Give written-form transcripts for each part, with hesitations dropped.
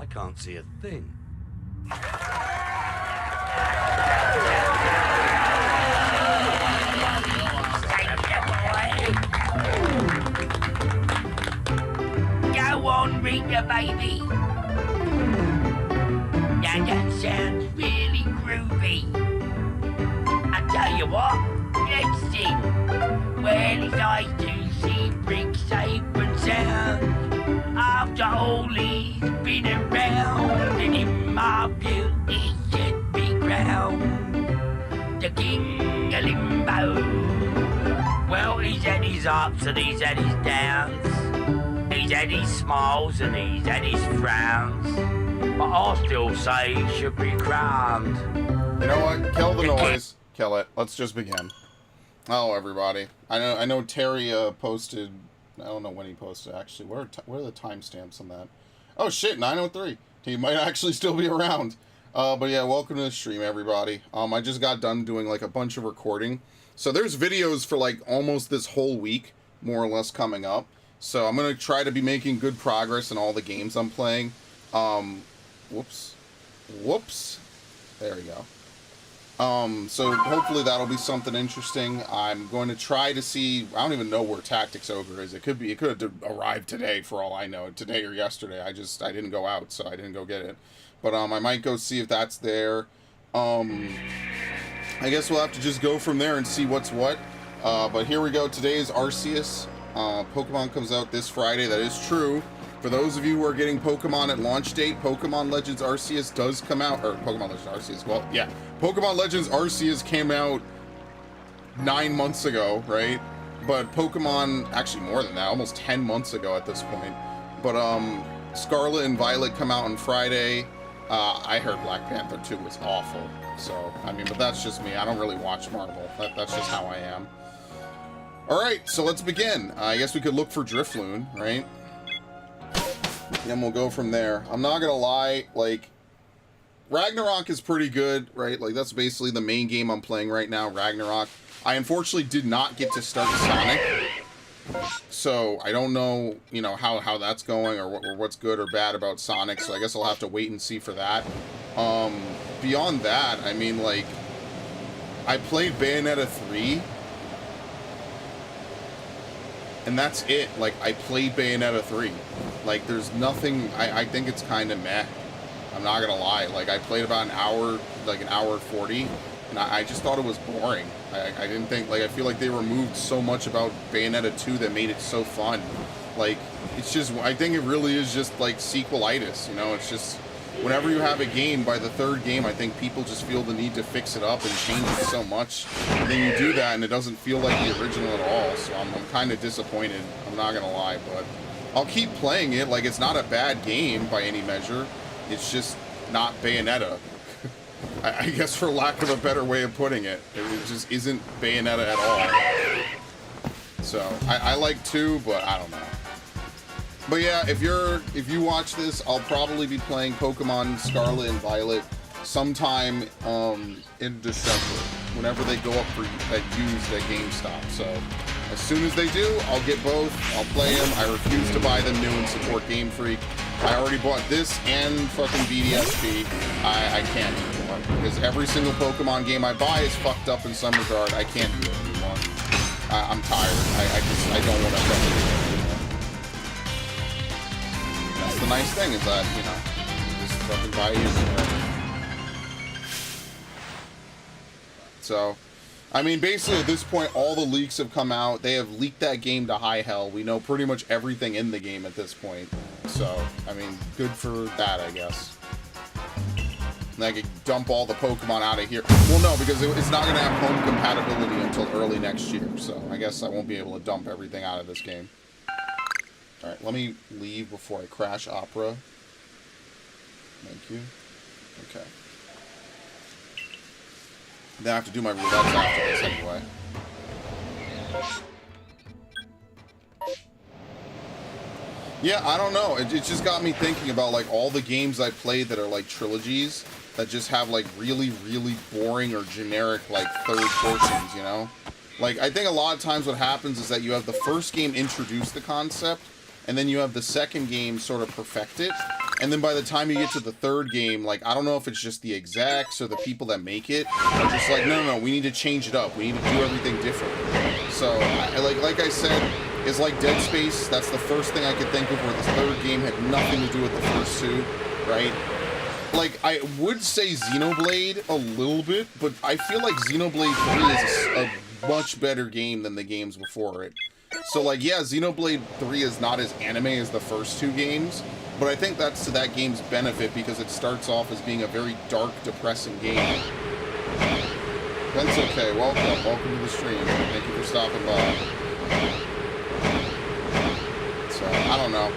can't see a thing. Go on, Rita, baby. Now that sounds really groovy. I tell you what, let's sing. Well, it's nice to see Brick safe and sound. After all he's been around, and in my view he should be crowned the king of limbo. Well, he's had his ups and he's had his downs. He's had his smiles and he's had his frowns. But I still say he should be crowned. You know what? Kill the noise. Kill it. Let's just begin. Hello, everybody. I know Terry posted. I don't know when he posted, actually. Where are the timestamps on that? Oh, shit, 9:03. He might actually still be around. But yeah, welcome to the stream, everybody. I just got done doing, like, a bunch of recording. So there's videos for, like, almost this whole week, more or less, coming up. So I'm going to try to be making good progress in all the games I'm playing. Whoops. There we go. So hopefully that'll be something interesting. I'm going to try to see, I don't even know where Tactics Ogre is. It could have arrived today for all I know, today or yesterday. I didn't go out, so I didn't go get it. But, I might go see if that's there. I guess we'll have to just go from there and see what's what. But here we go. Today is Arceus. Pokemon comes out this Friday. That is true. For those of you who are getting Pokemon at launch date, Pokemon Legends Arceus does come out, or Pokemon Legends Arceus, well, yeah. Pokemon Legends Arceus came out 9 months ago, right? But Pokemon, actually more than that, almost 10 months ago at this point. But, Scarlet and Violet come out on Friday. I heard Black Panther 2 was awful. So, I mean, but that's just me. I don't really watch Marvel. That's just how I am. Alright, so let's begin. I guess we could look for Drifloon, right? And we'll go from there. I'm not gonna lie, like, Ragnarok is pretty good, right? Like, that's basically the main game I'm playing right now, Ragnarok. I unfortunately did not get to start Sonic, so I don't know, you know, how that's going or what's good or bad about Sonic, so I guess I'll have to wait and see for that. Beyond that, I mean, like, I played Bayonetta 3, and that's it. Like, I played Bayonetta 3. Like, there's nothing, I think it's kind of meh. I'm not gonna lie. Like, I played about an hour 40, and I just thought it was boring. I didn't think, like, I feel like they removed so much about Bayonetta 2 that made it so fun. Like, it's just, I think it really is just, like, sequelitis, you know? It's just, whenever you have a game, by the third game, I think people just feel the need to fix it up and change it so much. And then you do that, and it doesn't feel like the original at all, so I'm kind of disappointed. I'm not gonna lie, but I'll keep playing it. Like, it's not a bad game by any measure. It's just not Bayonetta. I guess for lack of a better way of putting it. It just isn't Bayonetta at all. So, I like 2, but I don't know. But yeah, if you watch this, I'll probably be playing Pokemon Scarlet and Violet sometime in December, whenever they go up for used at GameStop. So as soon as they do, I'll get both. I'll play them. I refuse to buy them new and support Game Freak. I already bought this and fucking BDSP. I can't anymore because every single Pokemon game I buy is fucked up in some regard. I can't do it anymore. I'm tired. I don't want to play it anymore. That's the nice thing is that, you know, just fucking buy it. So, I mean, basically at this point, all the leaks have come out. They have leaked that game to high hell. We know pretty much everything in the game at this point. So, I mean, good for that, I guess. And I could dump all the Pokemon out of here. Well, no, because it's not going to have home compatibility until early next year. So, I guess I won't be able to dump everything out of this game. Alright, let me leave before I crash Opera. Thank you. Okay. Then I have to do my roulettes after this anyway. Yeah, I don't know. It just got me thinking about, like, all the games I played that are, like, trilogies that just have, like, really, really boring or generic, like, third portions, you know? Like, I think a lot of times what happens is that you have the first game introduce the concept, and then you have the second game sort of perfect it, And then by the time you get to the third game, like, I don't know if it's just the execs or the people that make it are just like, no, we need to change it up. We need to do everything different. So, like I said, it's like Dead Space. That's the first thing I could think of where this third game had nothing to do with the first two, right? Like, I would say Xenoblade a little bit, but I feel like Xenoblade 3 is a much better game than the games before it. So, like, yeah, Xenoblade 3 is not as anime as the first two games, but I think that's to that game's benefit because it starts off as being a very dark, depressing game. That's okay. Welcome to the stream. Thank you for stopping by. So, I don't know.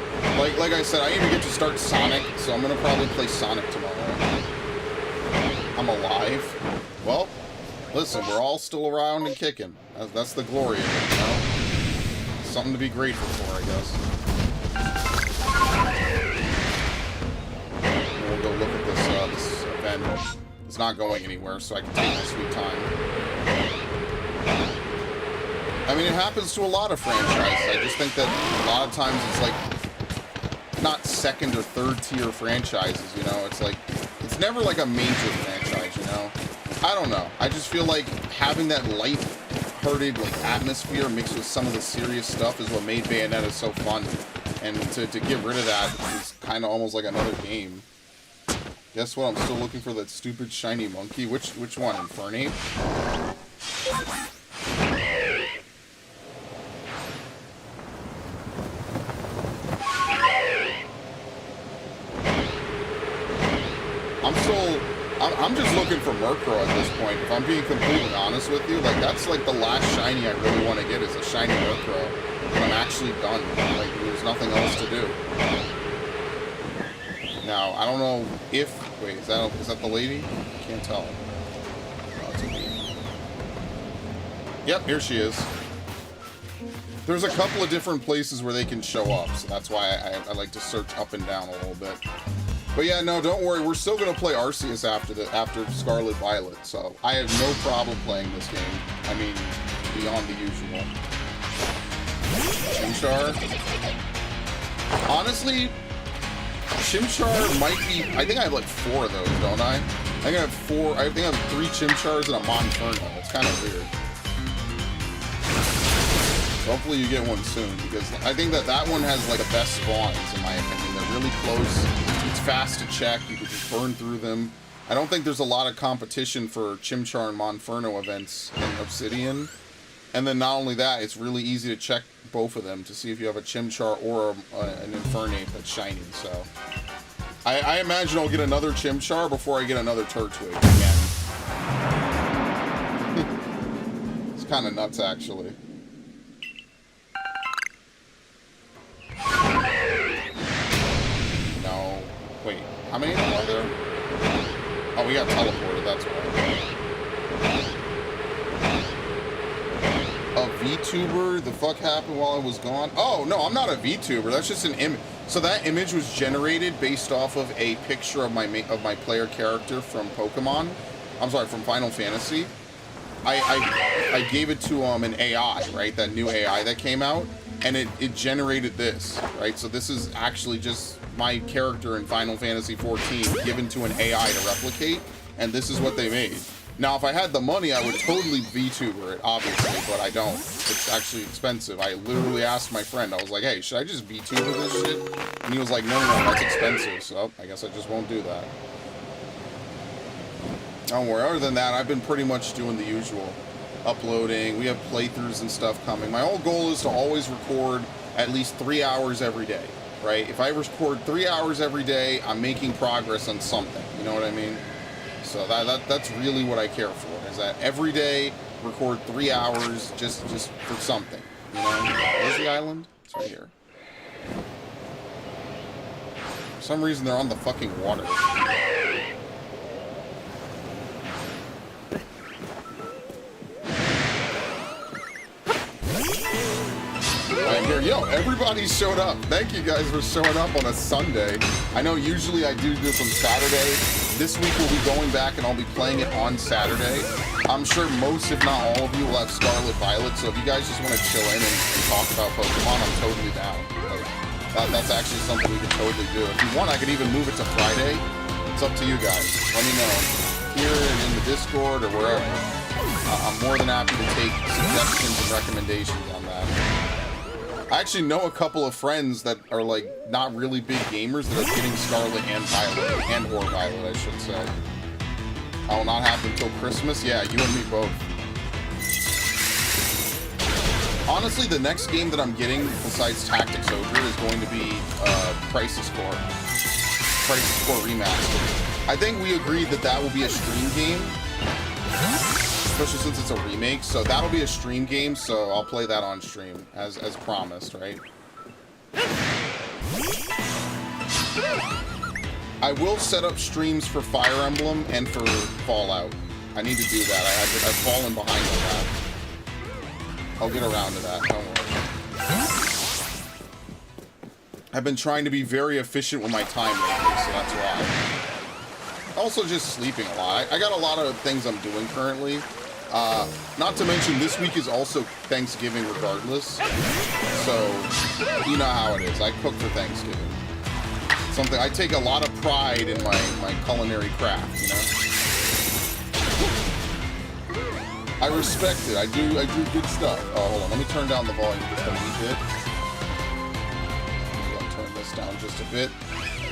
Like I said, I even get to start Sonic, so I'm gonna probably play Sonic tomorrow. I'm alive. Well, listen, we're all still around and kicking. That's the glory of it, you know? Something to be grateful for, I guess. We'll go look at this event. It's not going anywhere, so I can take my sweet time. I mean, it happens to a lot of franchises. I just think that a lot of times it's like not second or third tier franchises, you know? It's like, it's never like a major franchise, you know? I don't know. I just feel like having that light-hearted like atmosphere mixed with some of the serious stuff is what made Bayonetta so fun. And to get rid of that is kind of almost like another game. Guess what? I'm still looking for that stupid shiny monkey. Which one? Infernape? I'm just looking for Murkrow at this point. If I'm being completely honest with you, like, that's like the last shiny I really want to get is a shiny Murkrow. And I'm actually done. Like, there's nothing else to do. Now, I don't know if... Wait, is that the lady? I can't tell. Oh, it's a lady. Yep, here she is. There's a couple of different places where they can show up, so that's why I like to search up and down a little bit. But yeah, no, don't worry. We're still going to play Arceus after Scarlet Violet, so I have no problem playing this game. I mean, beyond the usual. Chimchar. Honestly, Chimchar might be... I think I have like 4 of those, don't I? I think I have 4... I think I have 3 Chimchars and a Monferno. It's kind of weird. So hopefully you get one soon, because I think that one has like the best spawns, in my opinion. They're really close. It's fast to check. You can just burn through them. I don't think there's a lot of competition for Chimchar and Monferno events in Obsidian. And then not only that, it's really easy to check both of them to see if you have a Chimchar or an Infernape that's shiny. So I imagine I'll get another Chimchar before I get another Turtwig again. It's kind of nuts, actually. No. Wait, how many are there? Oh, we got teleported, that's why. A VTuber? The fuck happened while I was gone? Oh, no, I'm not a VTuber. That's just an image. So that image was generated based off of a picture of my player character from Pokemon. I'm sorry, from Final Fantasy. I gave it to an AI, right? That new AI that came out. And it generated this, right? So this is actually just my character in Final Fantasy XIV given to an AI to replicate. And this is what they made. Now, if I had the money, I would totally VTuber it, obviously, but I don't. It's actually expensive. I literally asked my friend, I was like, hey, should I just VTuber this shit? And he was like, no, that's expensive. So I guess I just won't do that. Don't worry. Other than that, I've been pretty much doing the usual. Uploading. We have playthroughs and stuff coming. My whole goal is to always record at least 3 hours every day, right? If I record 3 hours every day, I'm making progress on something. You know what I mean? So that's really what I care for, is that every day record 3 hours just for something. You know? Where's the island? It's right here. For some reason they're on the fucking water. I'm here. Yo, everybody showed up. Thank you guys for showing up on a Sunday. I know usually I do this on Saturday. This week we'll be going back and I'll be playing it on Saturday. I'm sure most, if not all of you, will have Scarlet Violet, so if you guys just want to chill in and talk about Pokemon, I'm totally down. Like, That's actually something we could totally do. If you want, I could even move it to Friday. It's up to you guys. Let me know here and in the Discord or wherever. I'm more than happy to take suggestions and recommendations on that. I actually know a couple of friends that are like not really big gamers that are getting Scarlet and Violet, or Violet, I should say. I will not have until Christmas. Yeah, you and me both. Honestly, the next game that I'm getting besides Tactics Ogre is going to be Crisis Core. Crisis Core Remastered. I think we agreed that that will be a stream game, especially since it's a remake. So that'll be a stream game. So I'll play that on stream as promised, right? I will set up streams for Fire Emblem and for Fallout. I need to do that. I've fallen behind on that. I'll get around to that. Don't worry. I've been trying to be very efficient with my time lately, so that's why. Also, just sleeping a lot. I got a lot of things I'm doing currently. Not to mention, this week is also Thanksgiving regardless. So, you know how it is. I cook for Thanksgiving. Something I take a lot of pride in my culinary craft, you know? I respect it. I do good stuff. Oh, hold on. Let me turn down the volume just a wee bit. This down just a bit.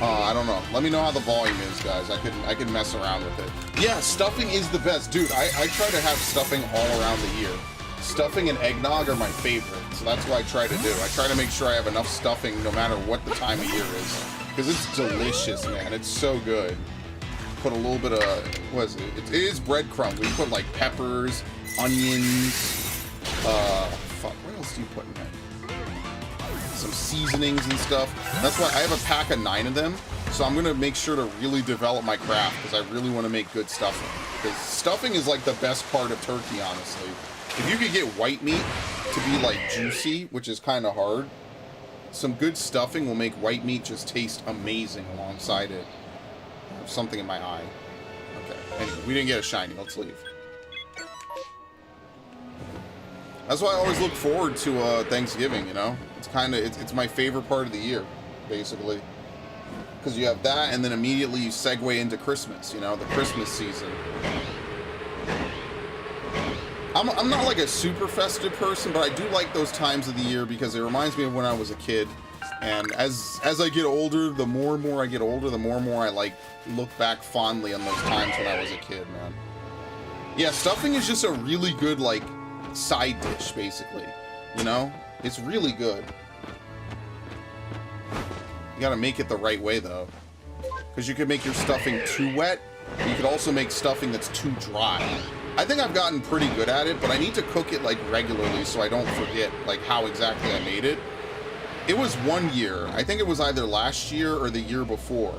I don't know. Let me know how the volume is, guys. I can mess around with it. Yeah, stuffing is the best. Dude, I try to have stuffing all around the year. Stuffing and eggnog are my favorite, so that's what I try to do. I try to make sure I have enough stuffing no matter what the time of year is. Because it's delicious, man. It's so good. Put a little bit of, what is it? It is breadcrumbs. We put like peppers, onions, fuck, what else do you put in there? Some seasonings and stuff. That's why I have a pack of 9 of them. So I'm gonna make sure to really develop my craft because I really want to make good stuffing. Because stuffing is like the best part of turkey, honestly. If you could get white meat to be like juicy, which is kind of hard, some good stuffing will make white meat just taste amazing alongside it. There's something in my eye. Okay. Anyway, we didn't get a shiny. Let's leave. That's why I always look forward to Thanksgiving, you know? It's my favorite part of the year, basically. Because you have that, and then immediately you segue into Christmas, you know? The Christmas season. I'm not like a super festive person, but I do like those times of the year because it reminds me of when I was a kid. And as I get older, the more and more I get older, the more and more I like look back fondly on those times when I was a kid, man. Yeah, stuffing is just a really good like side dish, basically. You know, it's really good. You gotta make it the right way though, because you could make your stuffing too wet. But you could also make stuffing that's too dry. I think I've gotten pretty good at it, but I need to cook it like regularly so I don't forget like how exactly I made it. It was one year, I think it was either last year or the year before,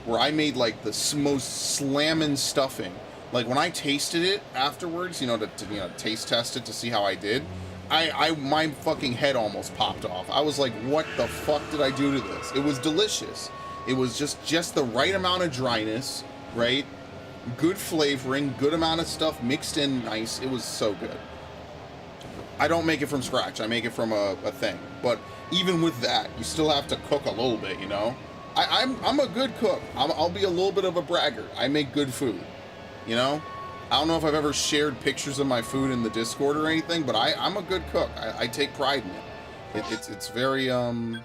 where I made like the most slammin' stuffing. Like when I tasted it afterwards, you know, to taste test it to see how I did, my fucking head almost popped off. I was like, what the fuck did I do to this? It was delicious. It was just the right amount of dryness, right? Good flavoring, good amount of stuff mixed in nice. It was so good. I don't make it from scratch. I make it from a thing. But even with that, you still have to cook a little bit, you know? I'm a good cook. I'll be a little bit of a braggart. I make good food, you know? I don't know if I've ever shared pictures of my food in the Discord or anything, but I'm a good cook. I take pride in it. It's very, I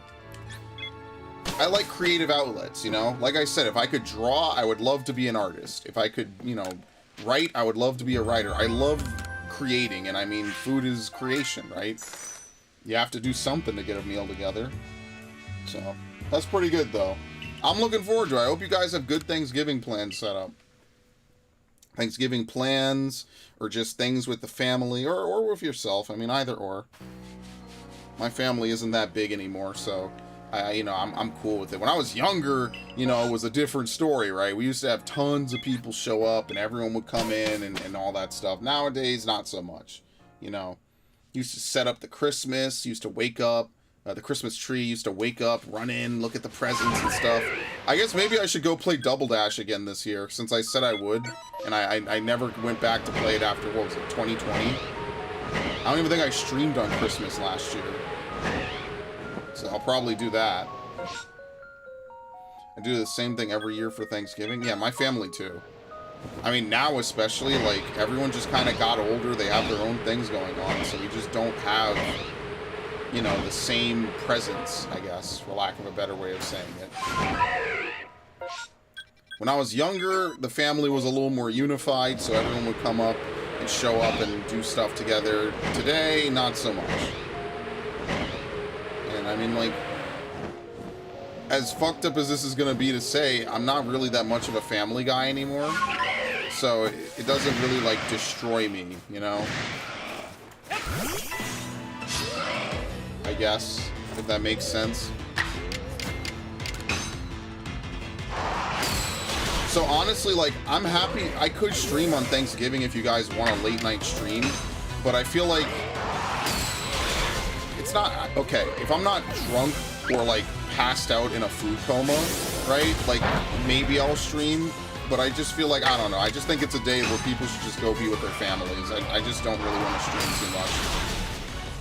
like creative outlets, you know? Like I said, if I could draw, I would love to be an artist. If I could, you know, write, I would love to be a writer. I love creating, and I mean, food is creation, right? You have to do something to get a meal together. So, that's pretty good, though. I'm looking forward to it. I hope you guys have good Thanksgiving plans set up. Thanksgiving plans, or just things with the family, or with yourself. I mean, either or. My family isn't that big anymore, so I'm cool with it. When I was younger, you know, it was a different story, right? We used to have tons of people show up and everyone would come in and all that stuff. Nowadays, not so much, you know. Used to set up the Christmas, used to wake up, the Christmas tree, used to wake up, run in, look at the presents and stuff. I guess maybe I should go play Double Dash again this year, since I said I would, and I never went back to play it after, what was it, 2020? I don't even think I streamed on Christmas last year. So I'll probably do that. I do the same thing every year for Thanksgiving. Yeah, my family too. I mean, now especially, like, everyone just kind of got older. They have their own things going on, so we just don't have, you know, the same presence, I guess, for lack of a better way of saying it. When I was younger, the family was a little more unified, so everyone would come up and show up and do stuff together. Today, not so much. And I mean, like, as fucked up as this is going to be to say, I'm not really that much of a family guy anymore. So it doesn't really, like, destroy me, you know? I guess, if that makes sense. So honestly, like, I'm happy. I could stream on Thanksgiving if you guys want a late night stream, but I feel like it's not okay if I'm not drunk or like passed out in a food coma, right? Like, maybe I'll stream, but I just feel like, I don't know, I just think it's a day where people should just go be with their families. I just don't really want to stream too much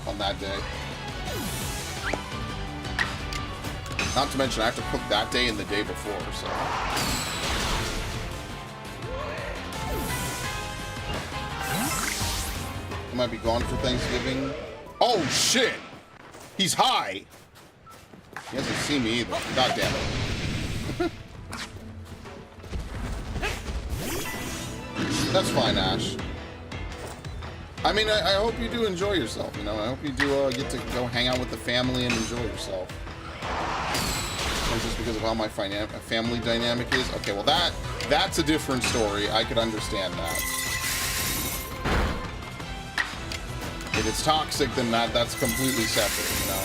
on that day. Not to mention I have to cook that day and the day before, so. I might be gone for Thanksgiving. Oh, shit! He's high! He hasn't seen me either. God damn it. That's fine, Ash. I mean, I hope you do enjoy yourself, you know? I hope you do get to go hang out with the family and enjoy yourself. And just because of how my family dynamic is? Okay, well that's a different story. I could understand that. If it's toxic, then that's completely separate, you know?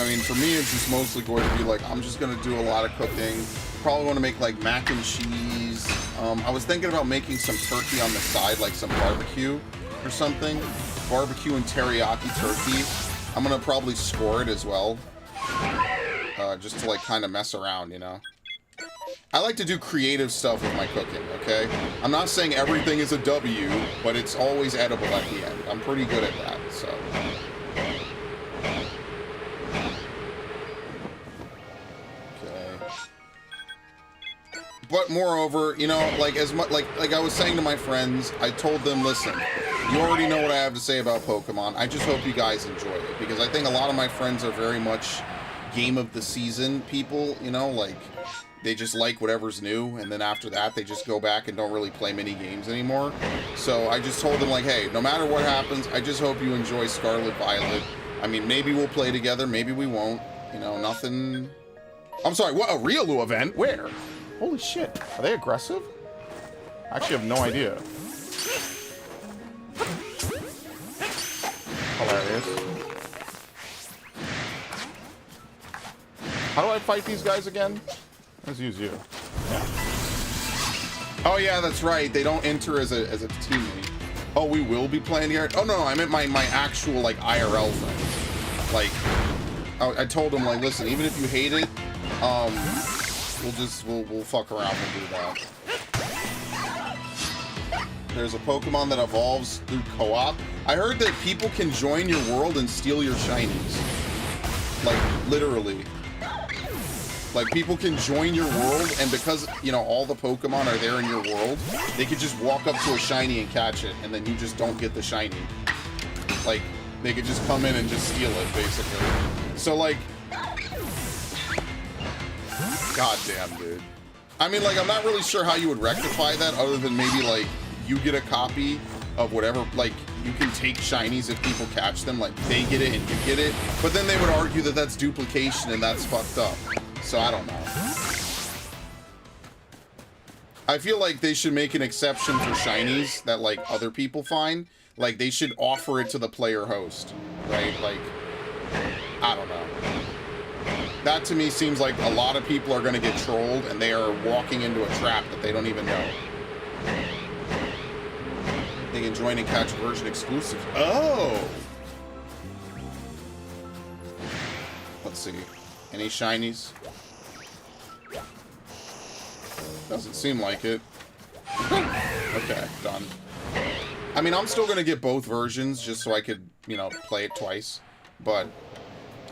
I mean, for me, it's just mostly going to be like, I'm just going to do a lot of cooking. Probably want to make like mac and cheese. I was thinking about making some turkey on the side, like some barbecue or something. Barbecue and teriyaki turkey. I'm going to probably score it as well. Just to like kind of mess around, you know? I like to do creative stuff with my cooking, okay? I'm not saying everything is a W, but it's always edible at the end. I'm pretty good at that, so. Okay. But moreover, you know, like as much like I was saying to my friends, I told them, listen, you already know what I have to say about Pokemon. I just hope you guys enjoy it, because I think a lot of my friends are very much game of the season people, you know, like they just like whatever's new, and then after that, they just go back and don't really play mini games anymore. So I just told them, like, hey, no matter what happens, I just hope you enjoy Scarlet Violet. I mean, maybe we'll play together, maybe we won't. You know, nothing... I'm sorry, what? A Riolu event? Where? Holy shit. Are they aggressive? I actually have no idea. Hilarious. How do I fight these guys again? Let's use you. Yeah. Oh yeah, that's right. They don't enter as a teammate. Oh, we will be playing here. Oh no, I meant my actual like IRL friends. Like, I told them, like, listen, even if you hate it, we'll fuck around and do that. There's a Pokemon that evolves through co-op. I heard that people can join your world and steal your shinies. Like, literally. Like, people can join your world, and because, you know, all the Pokemon are there in your world, they could just walk up to a shiny and catch it, and then you just don't get the shiny. Like, they could just come in and just steal it, basically. So, like... Goddamn, dude. I mean, like, I'm not really sure how you would rectify that, other than maybe, like, you get a copy of whatever, like, you can take shinies if people catch them, like, they get it and you get it, but then they would argue that that's duplication and that's fucked up. So I don't know. I feel like they should make an exception for shinies that, like, other people find. Like, they should offer it to the player host, right? Like, I don't know. That to me seems like a lot of people are going to get trolled and they are walking into a trap that they don't even know. They can join and catch version exclusives. Oh! Let's see. Any shinies? Doesn't seem like it. Okay, done. I mean, I'm still gonna get both versions just so I could, you know, play it twice. But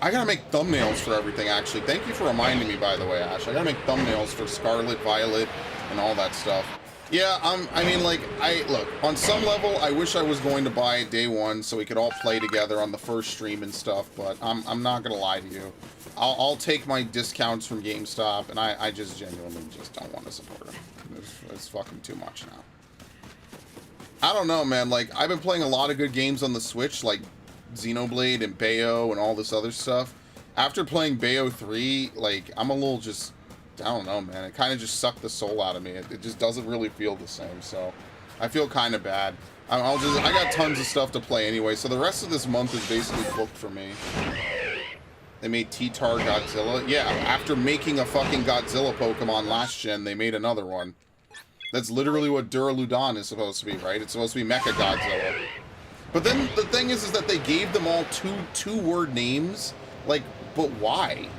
I gotta make thumbnails for everything, actually. Thank you for reminding me, by the way, Ash. I gotta make thumbnails for Scarlet, Violet, and all that stuff. Yeah, I mean, like, look, on some level, I wish I was going to buy it day one so we could all play together on the first stream and stuff, but I'm not gonna lie to you. I'll take my discounts from GameStop, and I just genuinely just don't want to support them. It's fucking too much now. I don't know, man. Like, I've been playing a lot of good games on the Switch, like Xenoblade and Bayo and all this other stuff. After playing Bayo 3, like, I'm a little just... I don't know, man. It kind of just sucked the soul out of me. It just doesn't really feel the same, so I feel kind of bad. I got tons of stuff to play anyway, so the rest of this month is basically booked for me. They made T-Tar Godzilla. Yeah, after making a fucking Godzilla Pokemon last gen, they made another one. That's literally what Duraludon is supposed to be, right? It's supposed to be Mecha Godzilla. But then the thing is that they gave them all two-word names. Like, but why?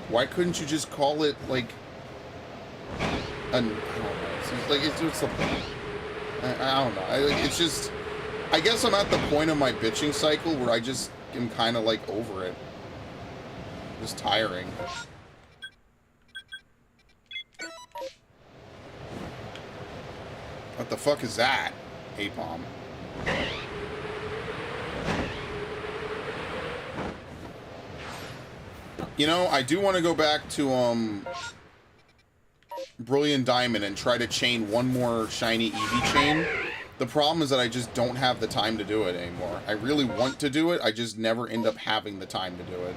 Why couldn't you just call it, like, I don't know. It's the point. I don't know. It's just, I guess I'm at the point of my bitching cycle where I just am kind of, like, over it. Just tiring. What the fuck is that? A-bomb. You know, I do want to go back to, Brilliant Diamond and try to chain one more shiny Eevee chain. The problem is that I just don't have the time to do it anymore. I really want to do it, I just never end up having the time to do it.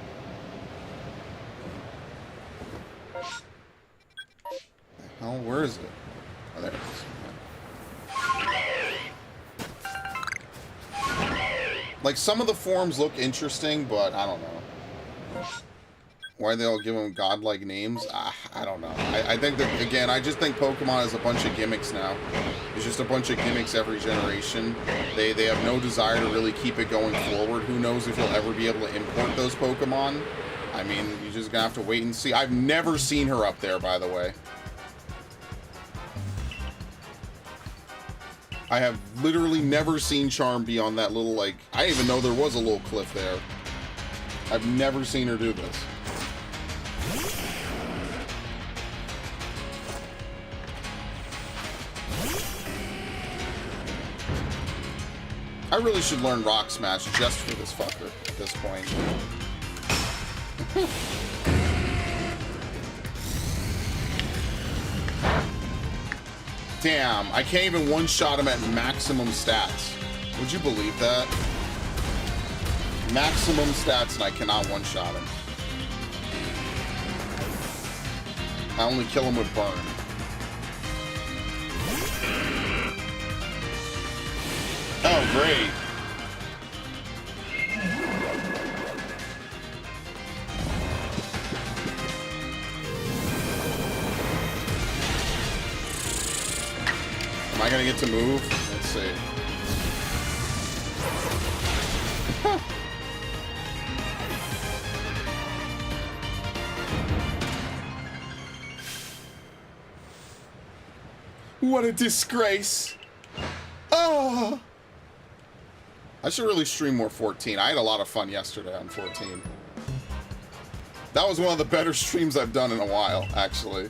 The hell, where is it? Oh, there it is. Like, some of the forms look interesting, but I don't know. Why they all give them godlike names? I don't know. I think that, again, I just think Pokemon is a bunch of gimmicks now. It's just a bunch of gimmicks every generation. They have no desire to really keep it going forward. Who knows if you'll ever be able to import those Pokemon? I mean, you're just gonna have to wait and see. I've never seen her up there, by the way. I have literally never seen Charm be on that little, like... I didn't even know there was a little cliff there. I've never seen her do this. I really should learn Rock Smash just for this fucker at this point. Damn, I can't even one-shot him at maximum stats. Would you believe that? Maximum stats and I cannot one-shot him. I only kill him with burn. Oh, great. Am I gonna get to move? Let's see. What a disgrace. Oh. I should really stream more 14. I had a lot of fun yesterday on 14. That was one of the better streams I've done in a while, actually.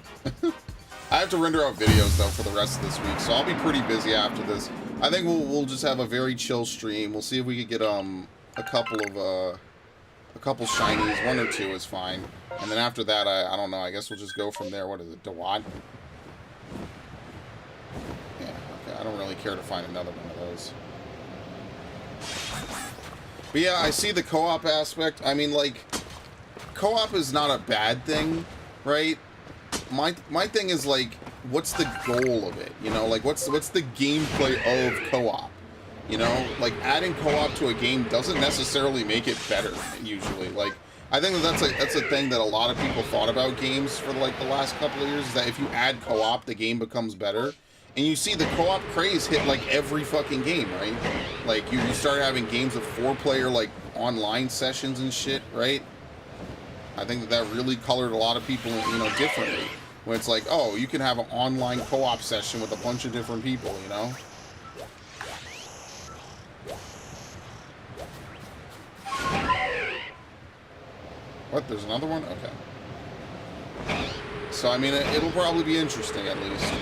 I have to render out videos, though, for the rest of this week, so I'll be pretty busy after this. I think we'll just have a very chill stream. We'll see if we could get, a couple shinies. One or two is fine. And then after that, I don't know. I guess we'll just go from there. What is it? Dewad? Yeah, okay. I don't really care to find another one of those. But yeah, I see the co-op aspect. I mean, like, co-op is not a bad thing, right? My thing is, like, what's the goal of it? You know, like, what's the gameplay of co-op? You know, like, adding co-op to a game doesn't necessarily make it better, usually. Like, I think that's a thing that a lot of people thought about games for, like, the last couple of years, is that if you add co-op, the game becomes better. And you see the co-op craze hit, like, every fucking game, right? Like, you start having games of 4-player, like, online sessions and shit, right? I think that really colored a lot of people, you know, differently. When it's like, oh, you can have an online co-op session with a bunch of different people, you know? What? There's another one? Okay. So, I mean, it'll probably be interesting, at least.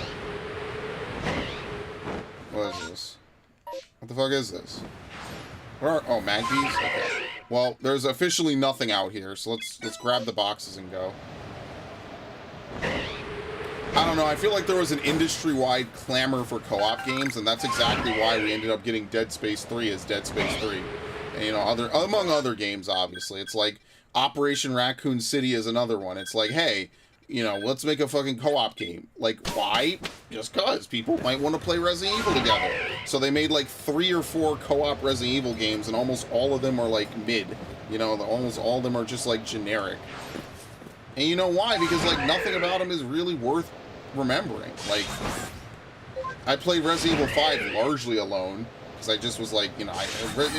What is this? What the fuck is this? Where are... Oh, Magpies? Okay. Well, there's officially nothing out here, so let's grab the boxes and go. I don't know, I feel like there was an industry-wide clamor for co-op games, and that's exactly why we ended up getting Dead Space 3 as Dead Space 3. And, you know, among other games, obviously. It's like Operation Raccoon City is another one. It's like, hey, you know, let's make a fucking co-op game. Like, why? Just cause people might want to play Resident Evil together. So they made like 3 or 4 co-op Resident Evil games, and almost all of them are like mid. You know, almost all of them are just like generic. And you know why? Because like nothing about them is really worth remembering. Like, I played Resident Evil 5 largely alone, because I just was like, you know, I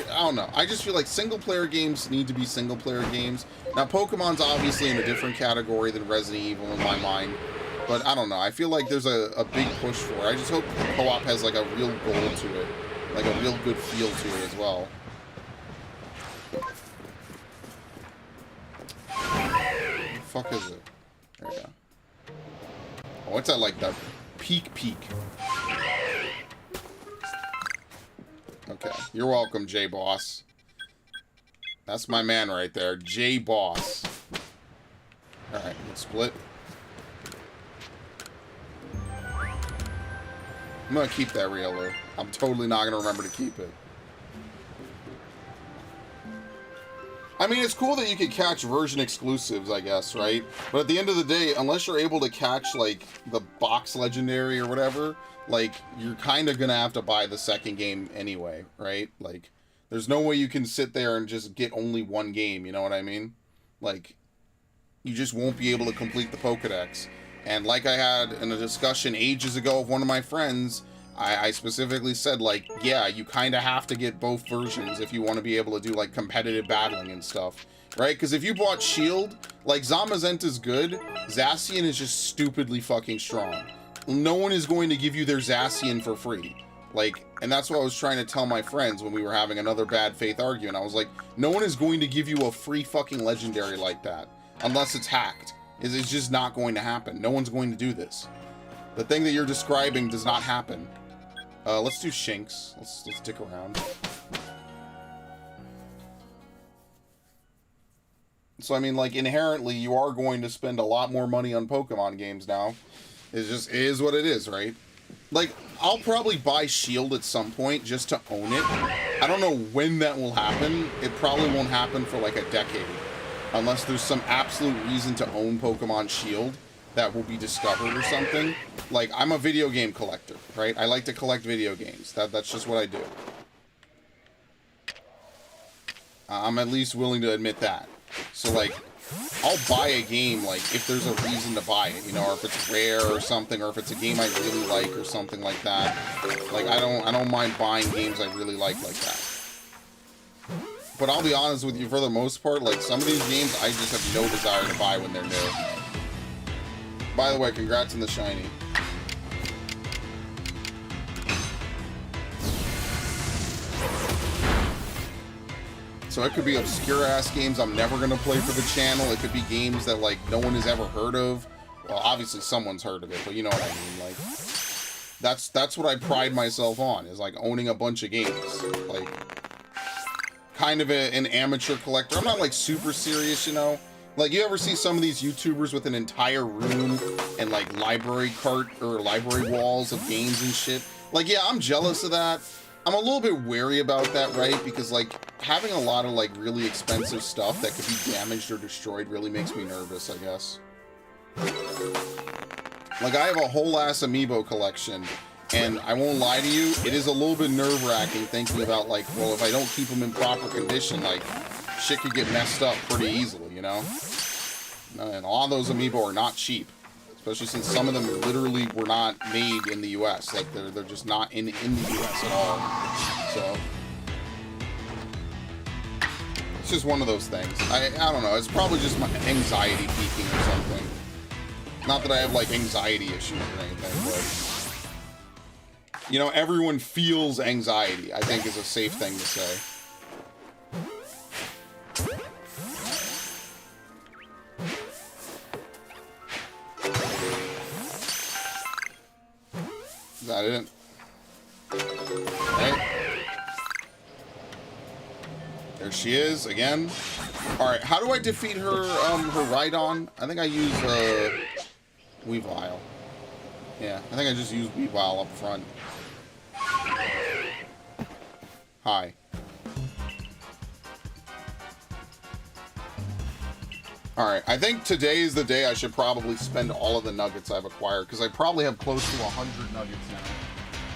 don't know. I just feel like single-player games need to be single-player games. Now, Pokemon's obviously in a different category than Resident Evil in my mind, but I don't know. I feel like there's a big push for it. I just hope co-op has like a real goal to it, like a real good feel to it as well. What the fuck is it? There we go. Oh, what's that, like the peak? Okay, you're welcome, J-Boss. That's my man right there, J-Boss. Alright, let's split. I'm gonna keep that Riolu. I'm totally not gonna remember to keep it. I mean, it's cool that you can catch version exclusives, I guess, right? But at the end of the day, unless you're able to catch, like, the box legendary or whatever, like, you're kind of gonna have to buy the second game anyway, right? Like, there's no way you can sit there and just get only one game, you know what I mean? Like, you just won't be able to complete the Pokedex. And like I had in a discussion ages ago with one of my friends, I specifically said, like, yeah, you kind of have to get both versions if you want to be able to do, like, competitive battling and stuff, right? Because if you bought Shield, like, Zamazenta's good, Zacian is just stupidly fucking strong. No one is going to give you their Zacian for free. Like, and that's what I was trying to tell my friends when we were having another bad faith argument. I was like, no one is going to give you a free fucking legendary like that, unless it's hacked. It's just not going to happen. No one's going to do this. The thing that you're describing does not happen. Let's do Shinx. Let's stick around. So, I mean, like, inherently, you are going to spend a lot more money on Pokemon games now. It is what it is, right? Like, I'll probably buy Shield at some point just to own it. I don't know when that will happen. It probably won't happen for, like, a decade. Unless there's some absolute reason to own Pokemon Shield that will be discovered or something. Like, I'm a video game collector, right? I like to collect video games. That's just what I do. I'm at least willing to admit that. So, like, I'll buy a game, like, if there's a reason to buy it, you know, or if it's rare or something, or if it's a game I really like or something like that. Like, I don't mind buying games I really like that. But I'll be honest with you, for the most part, like, some of these games I just have no desire to buy when they're new. By the way, congrats on the shiny. So it could be obscure-ass games I'm never going to play for the channel. It could be games that, like, no one has ever heard of. Well, obviously someone's heard of it, but you know what I mean. Like, that's what I pride myself on, is, like, owning a bunch of games. Like, kind of an amateur collector. I'm not, like, super serious, you know. Like, you ever see some of these YouTubers with an entire room and, like, library cart or library walls of games and shit? Like, yeah, I'm jealous of that. I'm a little bit wary about that, right? Because, like, having a lot of, like, really expensive stuff that could be damaged or destroyed really makes me nervous, I guess. Like, I have a whole ass amiibo collection, and I won't lie to you, it is a little bit nerve-wracking thinking about, like, well, if I don't keep them in proper condition, like, shit could get messed up pretty easily, you know? And a lot of those amiibo are not cheap, especially since some of them literally were not made in the US. Like, they're just not in the US at all. So it's just one of those things. I don't know. It's probably just my anxiety peaking or something. Not that I have, like, anxiety issues or anything, but, you know, everyone feels anxiety, I think, is a safe thing to say. I didn't... Right. There she is, again. Alright, how do I defeat her, her Rhydon? I think I use, Weavile. Yeah, I think I just use Weavile up front. Hi. Alright, I think today is the day I should probably spend all of the nuggets I've acquired, because I probably have close to 100 nuggets now.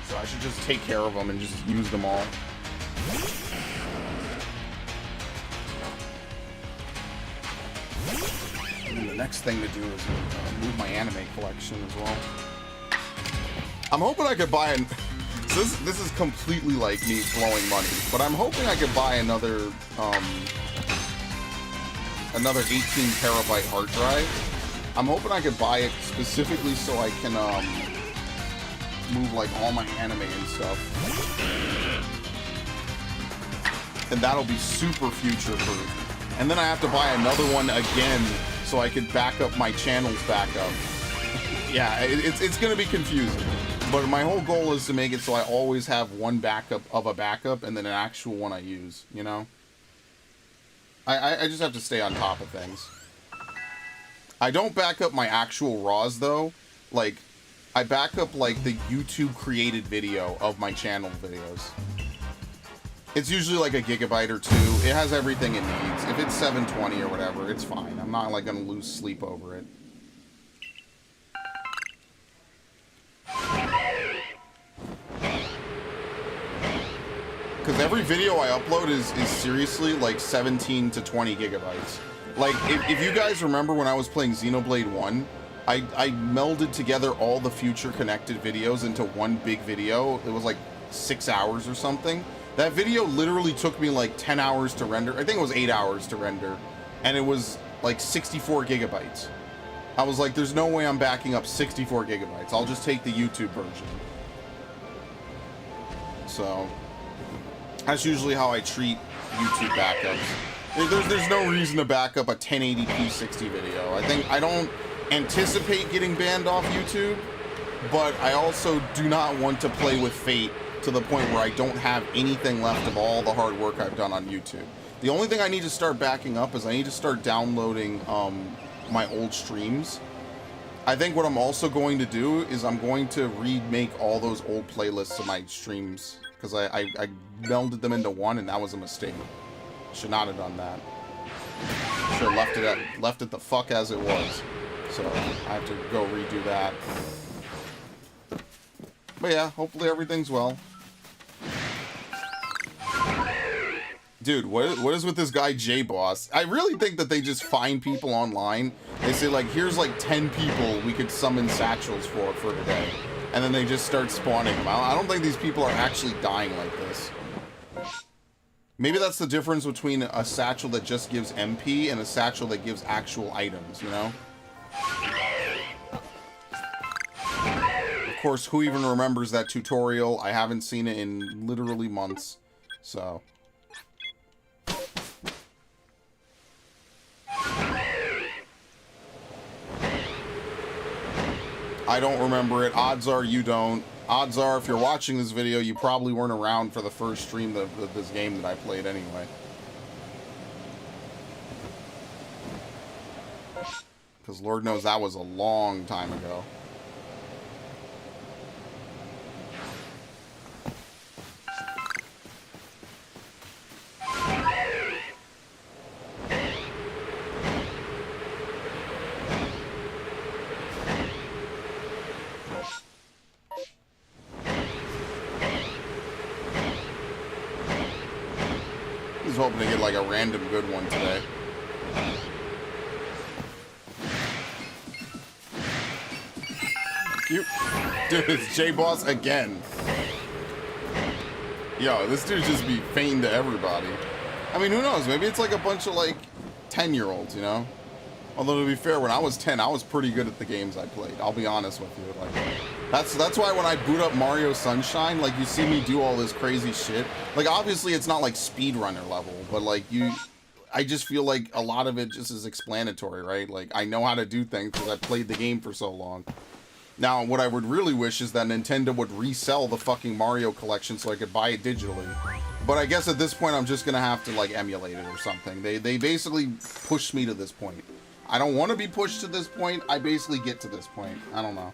So I should just take care of them and just use them all. And the next thing to do is move my anime collection as well. I'm hoping I could buy an... So this is completely like me blowing money, but I'm hoping I could buy another 18 terabyte hard drive. I'm hoping I could buy it specifically so I can move like all my anime and stuff. And that'll be super future proof. And then I have to buy another one again so I could back up my channel's backup. Yeah, it's gonna be confusing. But my whole goal is to make it so I always have one backup of a backup and then an actual one I use, you know? I just have to stay on top of things. I don't back up my actual RAWs though. Like, I back up like the YouTube created video of my channel videos. It's usually like a gigabyte or two. It has everything it needs. If it's 720 or whatever, it's fine. I'm not like gonna lose sleep over it. Because every video I upload is seriously like 17 to 20 gigabytes. Like, if you guys remember when I was playing Xenoblade 1, I melded together all the future connected videos into one big video. It was like 6 hours or something. That video literally took me like 10 hours to render. I think it was 8 hours to render. And it was like 64 gigabytes. I was like, there's no way I'm backing up 64 gigabytes. I'll just take the YouTube version. So... that's usually how I treat YouTube backups. There's no reason to back up a 1080p 60 video. I don't anticipate getting banned off YouTube, but I also do not want to play with fate to the point where I don't have anything left of all the hard work I've done on YouTube. The only thing I need to start backing up is I need to start downloading my old streams. I think what I'm also going to do is I'm going to remake all those old playlists of my streams. Because I melded them into one, and that was a mistake. Should not have done that. Should have left it the fuck as it was. So I have to go redo that. But yeah, hopefully everything's well. Dude, what is with this guy J-Boss? I really think that they just find people online. They say like, here's like 10 people we could summon satchels for today. And then they just start spawning them. I don't think these people are actually dying like this. Maybe that's the difference between a satchel that just gives MP and a satchel that gives actual items, you know? Of course, who even remembers that tutorial? I haven't seen it in literally months, so... I don't remember it. Odds are you don't. Odds are if you're watching this video, you probably weren't around for the first stream of this game that I played anyway. Because Lord knows that was a long time ago. Hoping to get like a random good one today. Cute. Dude, it's J-Boss again. Yo, this dude just be famed to everybody. I mean, who knows? Maybe it's like a bunch of like 10-year-olds, you know? Although to be fair, when I was 10, I was pretty good at the games I played. I'll be honest with you. Like, that's why when I boot up Mario Sunshine, like you see me do all this crazy shit. Like obviously it's not like speedrunner level, but like I just feel like a lot of it just is explanatory, right? Like I know how to do things because I played the game for so long. Now, what I would really wish is that Nintendo would resell the fucking Mario collection so I could buy it digitally. But I guess at this point, I'm just gonna have to, like, emulate it or something. They basically pushed me to this point. I don't want to be pushed to this point. I basically get to this point. I don't know.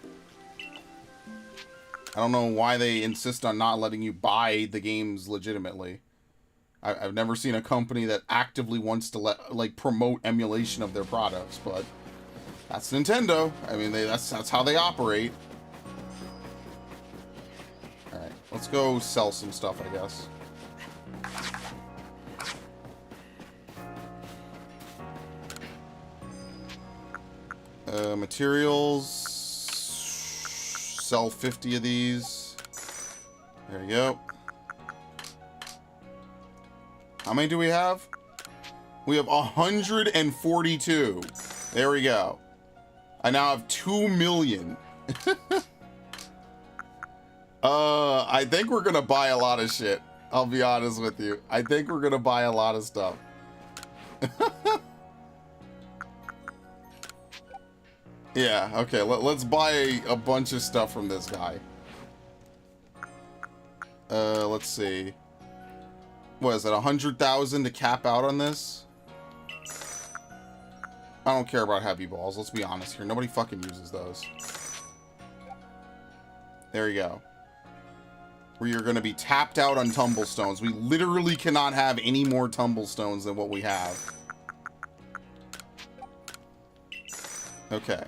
I don't know why they insist on not letting you buy the games legitimately. I've never seen a company that actively wants to promote emulation of their products, but that's Nintendo. I mean, that's how they operate. All right, let's go sell some stuff, I guess. Materials. Sell 50 of these. There you go. How many do we have? We have 142. There we go. I now have 2 million. I think we're gonna buy a lot of shit. I'll be honest with you. I think we're gonna buy a lot of stuff. Yeah, okay, let's buy a bunch of stuff from this guy. Let's see. What is it, 100,000 to cap out on this? I don't care about heavy balls, let's be honest here. Nobody fucking uses those. There you go. We are going to be tapped out on tumblestones. We literally cannot have any more tumblestones than what we have. Okay.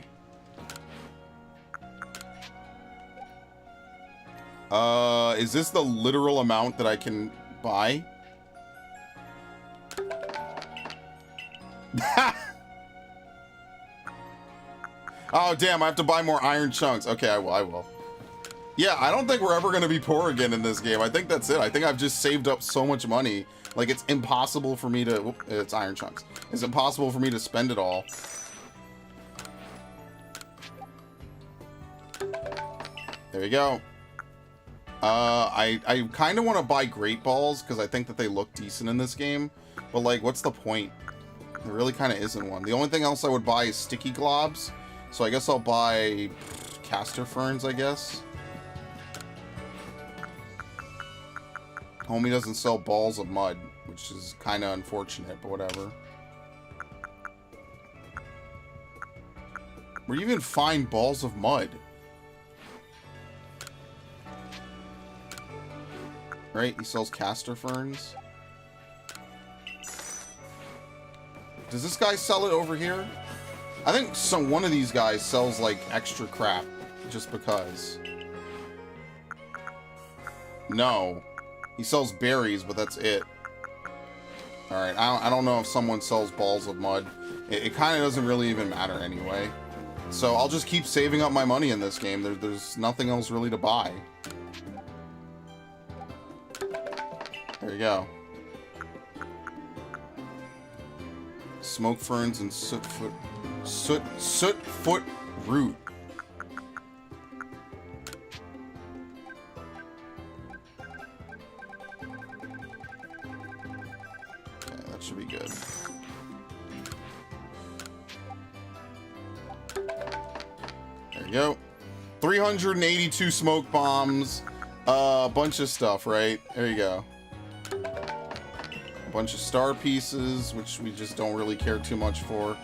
Is this the literal amount that I can buy? Oh, damn, I have to buy more iron chunks. Okay, I will. Yeah, I don't think we're ever going to be poor again in this game. I think that's it. I think I've just saved up so much money. Like, it's impossible for me to... It's iron chunks. It's impossible for me to spend it all. There you go. I kind of want to buy great balls because I think that they look decent in this game. But, like, what's the point? There really kind of isn't one. The only thing else I would buy is sticky globs. So I guess I'll buy caster ferns, I guess. Homie doesn't sell balls of mud, which is kind of unfortunate, but whatever. Where do you even find balls of mud? Right, he sells caster ferns. Does this guy sell it over here? I think one of these guys sells, like, extra crap, just because. No. He sells berries, but that's it. Alright, I don't know if someone sells balls of mud. It kind of doesn't really even matter anyway. So I'll just keep saving up my money in this game. There's nothing else really to buy. There you go. Smoke ferns and sootfoot root. Okay, that should be good. There you go. 382 smoke bombs. A bunch of stuff, right? There you go. Bunch of star pieces, which we just don't really care too much for.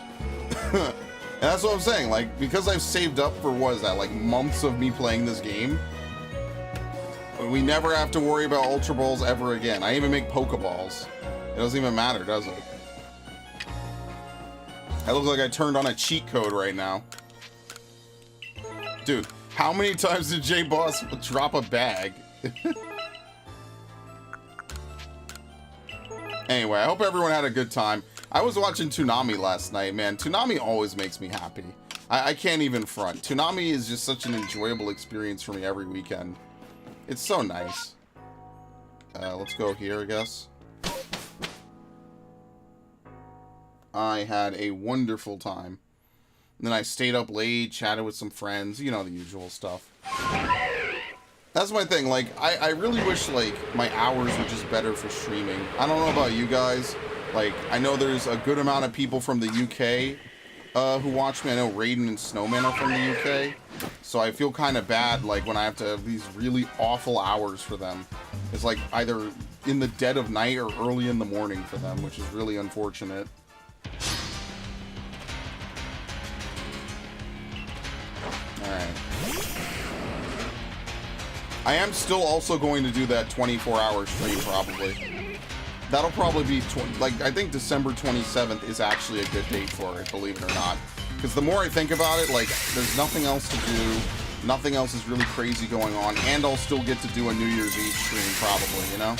And that's what I'm saying, like, because I've saved up for, what is that, like, months of me playing this game, we never have to worry about Ultra Balls ever again. I even make Pokeballs. It doesn't even matter, does it? I look like I turned on a cheat code right now. Dude, how many times did J-Boss drop a bag? Anyway, I hope everyone had a good time. I was watching Toonami last night, man. Toonami always makes me happy. I can't even front. Toonami is just such an enjoyable experience for me every weekend. It's so nice. Let's go here, I guess. I had a wonderful time. And then I stayed up late, chatted with some friends, you know, the usual stuff. That's my thing, like, I really wish, like, my hours were just better for streaming. I don't know about you guys. Like, I know there's a good amount of people from the UK who watch me. I know Raiden and Snowman are from the UK. So I feel kind of bad, like, when I have to have these really awful hours for them. It's like either in the dead of night or early in the morning for them, which is really unfortunate. Alright. I am still also going to do that 24-hour stream, probably. That'll probably be, like, I think December 27th is actually a good date for it, believe it or not. Because the more I think about it, like, there's nothing else to do, nothing else is really crazy going on, and I'll still get to do a New Year's Eve stream, probably, you know?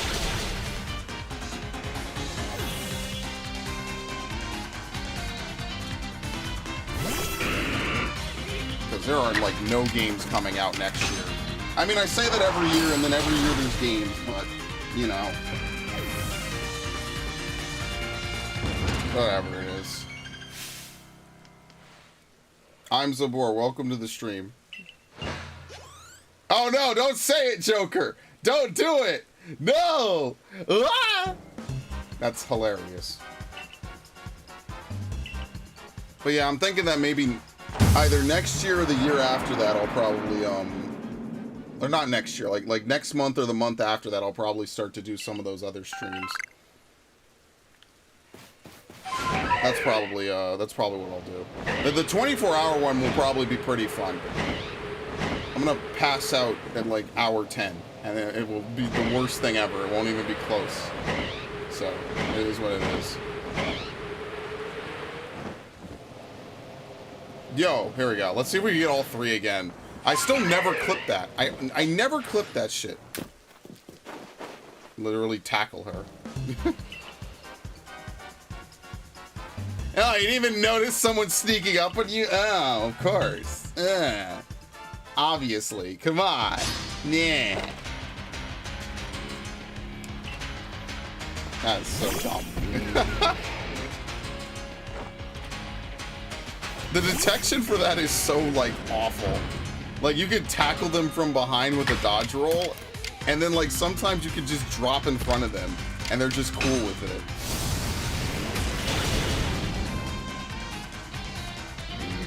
Because there are, like, no games coming out next year. I mean, I say that every year, and then every year there's games, but, you know. Whatever it is. I'm Zabor. Welcome to the stream. Oh no, don't say it, Joker! Don't do it! No! Ah! That's hilarious. But yeah, I'm thinking that maybe either next year or the year after that I'll probably, or not next year, like next month or the month after that I'll probably start to do some of those other streams. That's probably what I'll do. The 24-hour one will probably be pretty fun. I'm gonna pass out at like hour 10, and it will be the worst thing ever. It won't even be close. So, it is what it is. Yo, here we go. Let's see if we can get all three again. I still never clipped that. I never clipped that shit. Literally tackle her. Oh, you didn't even notice someone sneaking up on you? Oh, of course. Obviously. Come on. Yeah. That's so dumb. The detection for that is so, like, awful. Like, you could tackle them from behind with a dodge roll, and then, like, sometimes you could just drop in front of them, and they're just cool with it.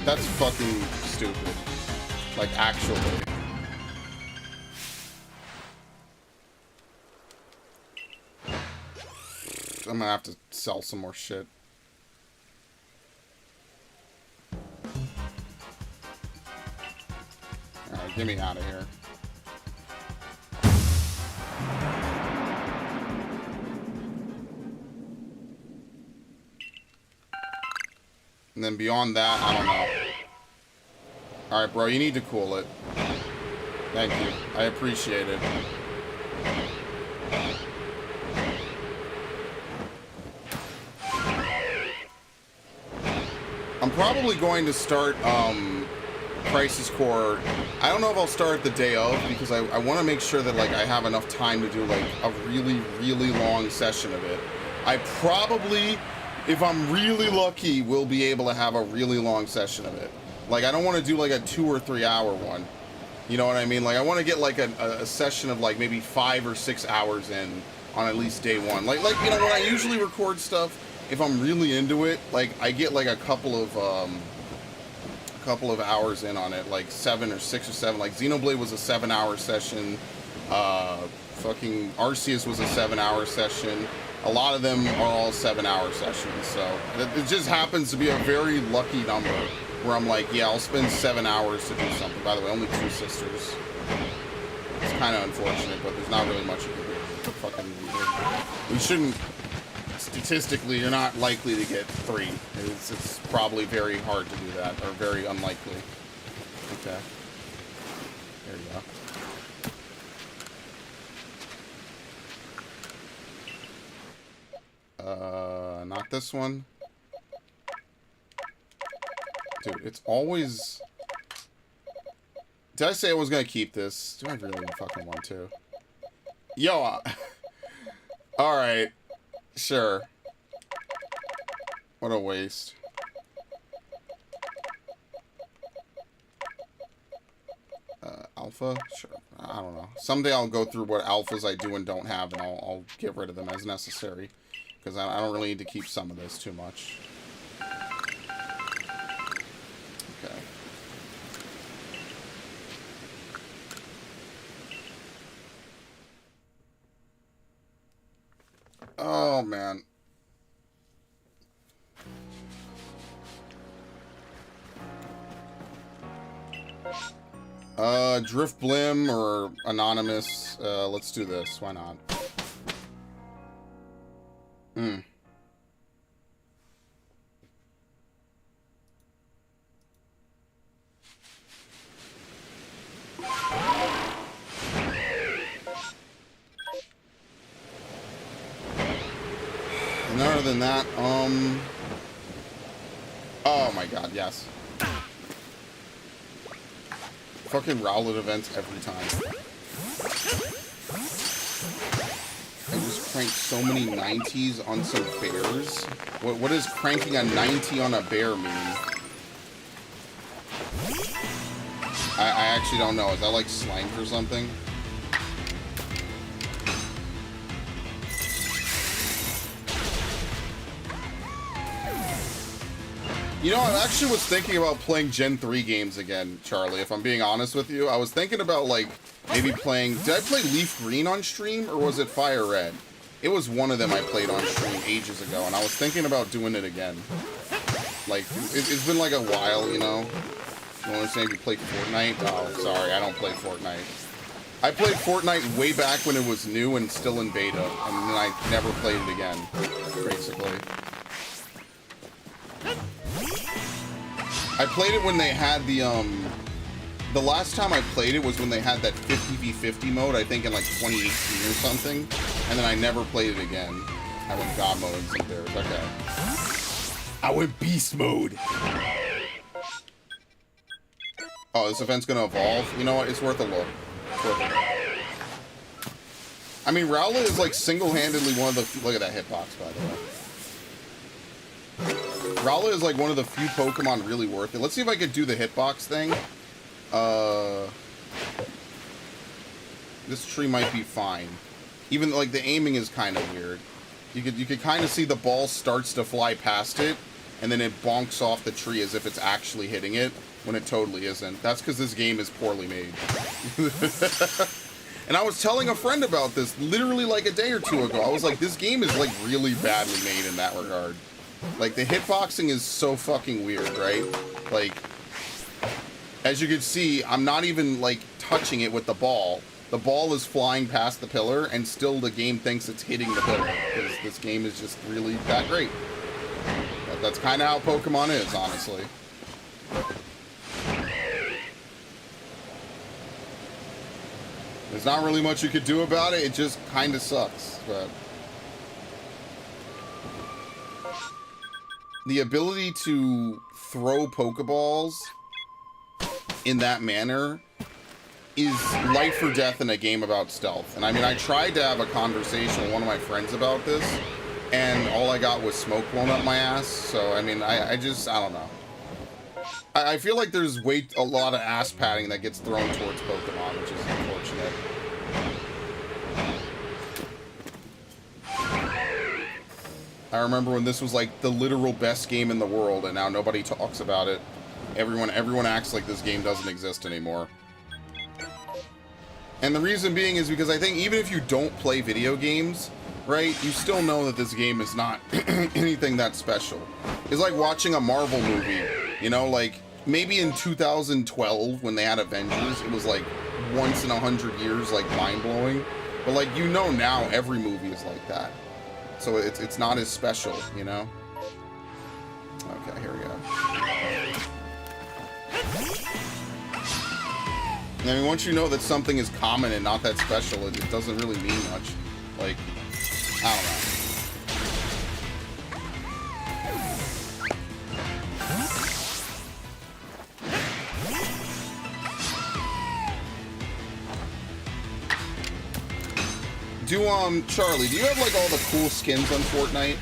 That's fucking stupid. Like, actually. I'm gonna have to sell some more shit. Alright, get me out of here. And then beyond that, I don't know. Alright, bro, you need to cool it. Thank you. I appreciate it. I'm probably going to start, Crisis Core. I don't know if I'll start the day of, because I want to make sure that, like, I have enough time to do, like, a really, really long session of it. I probably, if I'm really lucky, will be able to have a really long session of it. Like, I don't want to do, like, a 2 or 3 hour one. You know what I mean? Like, I want to get, like, a session of, like, maybe 5 or 6 hours in on at least day one. Like, you know, when I usually record stuff, if I'm really into it, like, I get, like, a couple of hours in on it, like 7 or 6 or 7. Like, Xenoblade was a 7-hour session. Fucking Arceus was a 7-hour session. A lot of them are all 7-hour sessions, so it just happens to be a very lucky number where I'm like, yeah, I'll spend 7 hours to do something. By the way, only 2 sisters. It's kind of unfortunate, but there's not really much you can do. Fucking, we shouldn't. Statistically, you're not likely to get 3. It's probably very hard to do that, or very unlikely. Okay. There you go. Not this one. Dude, it's always... Did I say I was gonna keep this? Do I really fucking want to? Yo! Alright. Sure. What a waste. Alpha? Sure. I don't know. Someday I'll go through what alphas I do and don't have, and I'll get rid of them as necessary. Because I don't really need to keep some of this too much. Okay. Drift Blim or Anonymous. Let's do this. Why not? And other than that, oh my god, yes. Fucking Rowlet events every time. I just cranked so many 90s on some bears. What does cranking a 90 on a bear mean? I actually don't know. Is that like slang for something? You know, I actually was thinking about playing Gen 3 games again, Charlie, if I'm being honest with you. I was thinking about, like, maybe playing... Did I play Leaf Green on stream, or was it Fire Red? It was one of them I played on stream ages ago, and I was thinking about doing it again. Like, it's been like a while, you know? You want to say you played Fortnite? Oh, sorry, I don't play Fortnite. I played Fortnite way back when it was new and still in beta, and then I never played it again, basically. I played it when they had the last time I played it was when they had that 50v50 mode, I think in like 2018 or something, and then I never played it again. I went God mode in some bears, okay. I went beast mode. Oh, this event's gonna evolve? You know what, it's worth a look. It's worth a look. I mean, Rowlet is like single-handedly one of the, look at that hitbox by the way. Rowlet is like one of the few Pokemon really worth it. Let's see if I could do the hitbox thing. This tree might be fine. Even like the aiming is kind of weird. You could kind of see the ball starts to fly past it, and then it bonks off the tree as if it's actually hitting it, when it totally isn't. That's because this game is poorly made. And I was telling a friend about this literally like a day or two ago. I was like, this game is like really badly made in that regard. Like, the hitboxing is so fucking weird, right? Like, as you can see, I'm not even, like, touching it with the ball. The ball is flying past the pillar, and still the game thinks it's hitting the pillar. Because this game is just really that great. But that's kind of how Pokemon is, honestly. There's not really much you could do about it. It just kind of sucks, but... The ability to throw Pokeballs in that manner is life or death in a game about stealth. And I mean, I tried to have a conversation with one of my friends about this, and all I got was smoke blown up my ass. So, I mean, I don't know. I feel like there's a lot of ass patting that gets thrown towards Pokemon, which is unfortunate. I remember when this was like the literal best game in the world, and now nobody talks about it. Everyone acts like this game doesn't exist anymore. And the reason being is because I think even if you don't play video games, right, you still know that this game is not anything that special. It's like watching a Marvel movie, you know, like maybe in 2012 when they had Avengers, it was like once in 100 years, like mind-blowing. But like, you know, now every movie is like that. So it's not as special, you know? Okay, here we go. I mean, once you know that something is common and not that special, it doesn't really mean much. Like, I don't know. Charlie, do you have, like, all the cool skins on Fortnite?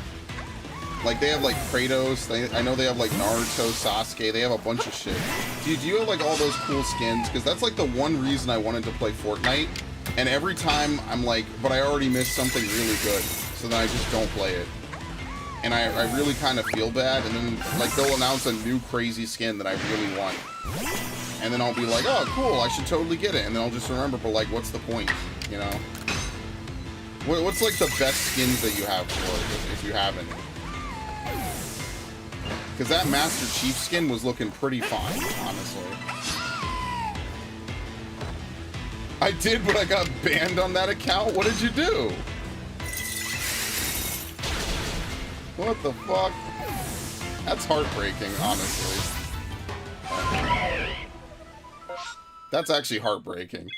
Like, they have, like, Kratos, I know they have, like, Naruto, Sasuke, they have a bunch of shit. Do you have, like, all those cool skins? Because that's, like, the one reason I wanted to play Fortnite, and every time I'm like, but I already missed something really good, so then I just don't play it. And I really kind of feel bad, and then, like, they'll announce a new crazy skin that I really want. And then I'll be like, oh, cool, I should totally get it, and then I'll just remember, but, like, what's the point, you know? What's, like, the best skins that you have for it, if you have any? Because that Master Chief skin was looking pretty fine, honestly. I did, but I got banned on that account. What did you do? What the fuck? That's heartbreaking, honestly. That's actually heartbreaking.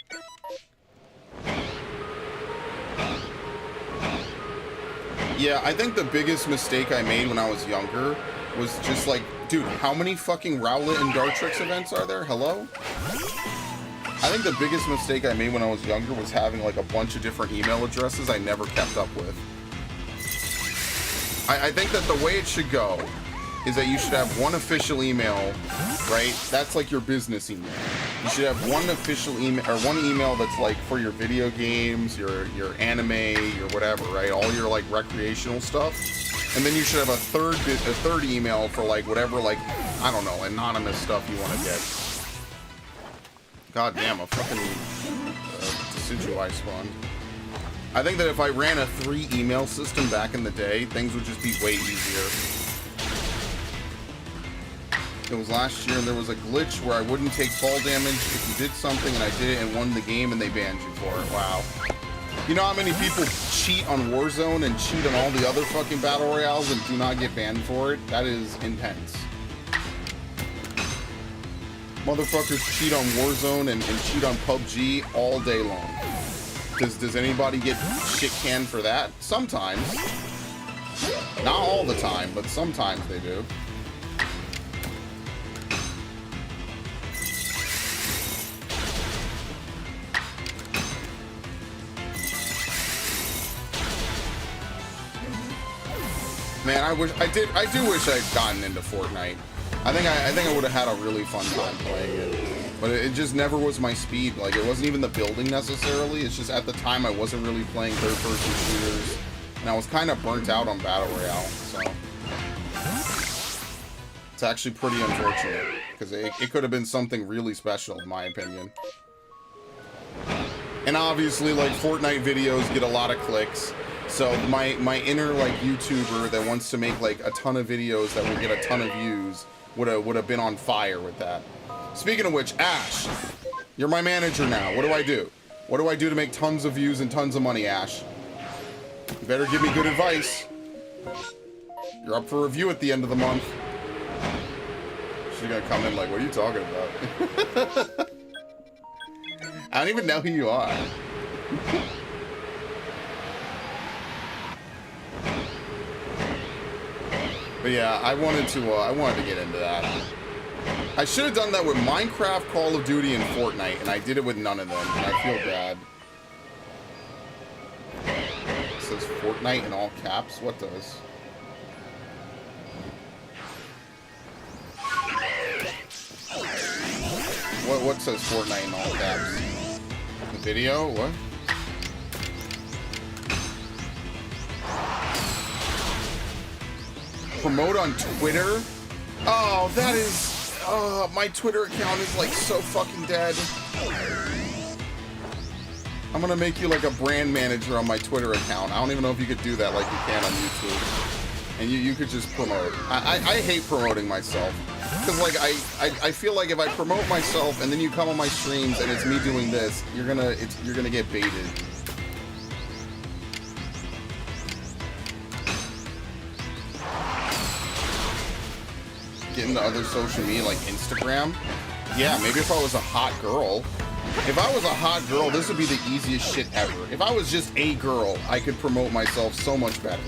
Yeah, I think the biggest mistake I made when I was younger was just like, dude, how many fucking Rowlet and Dartrix events are there? Hello? I think the biggest mistake I made when I was younger was having like a bunch of different email addresses I never kept up with. I think that the way it should go is that you should have one official email, right? That's like your business email. You should have one official email, or one email that's like for your video games, your anime, your whatever, right? All your like recreational stuff. And then you should have a third email for like whatever, like, I don't know, anonymous stuff you want to get. God damn, a fucking Decidueye spawned. I think that if I ran a 3 email system back in the day, things would just be way easier. It was last year and there was a glitch where I wouldn't take fall damage if you did something and I did it and won the game and they banned you for it. Wow. You know how many people cheat on Warzone and cheat on all the other fucking battle royales and do not get banned for it? That is intense. Motherfuckers cheat on Warzone and cheat on PUBG all day long. Does anybody get shit canned for that? Sometimes. Not all the time, but sometimes they do. Man, I do wish I'd gotten into Fortnite. I think I would have had a really fun time playing it. But it just never was my speed. Like, it wasn't even the building necessarily. It's just at the time I wasn't really playing third-person shooters. And I was kind of burnt out on Battle Royale, so. It's actually pretty unfortunate. Because it could have been something really special, in my opinion. And obviously, like, Fortnite videos get a lot of clicks. So my inner, like, YouTuber that wants to make, like, a ton of videos that will get a ton of views would have been on fire with that. Speaking of which, Ash, you're my manager now. What do I do? What do I do to make tons of views and tons of money, Ash? You better give me good advice. You're up for review at the end of the month. She's gonna come in like, what are you talking about? I don't even know who you are. But yeah, I wanted to get into that. I should have done that with Minecraft, Call of Duty, and Fortnite, and I did it with none of them, and I feel bad. It says Fortnite in all caps? What does? What says Fortnite in all caps? The video? What? Promote on Twitter? Oh, that is... Oh, my Twitter account is like so fucking dead. I'm gonna make you like a brand manager on my Twitter account. I don't even know if you could do that like you can on YouTube. And you could just promote. I hate promoting myself. Because like I feel like if I promote myself and then you come on my streams and it's me doing this, you're gonna get baited. Get into other social media like Instagram. Yeah, maybe if I was a hot girl. If I was a hot girl, this would be the easiest shit ever. If I was just a girl, I could promote myself so much better.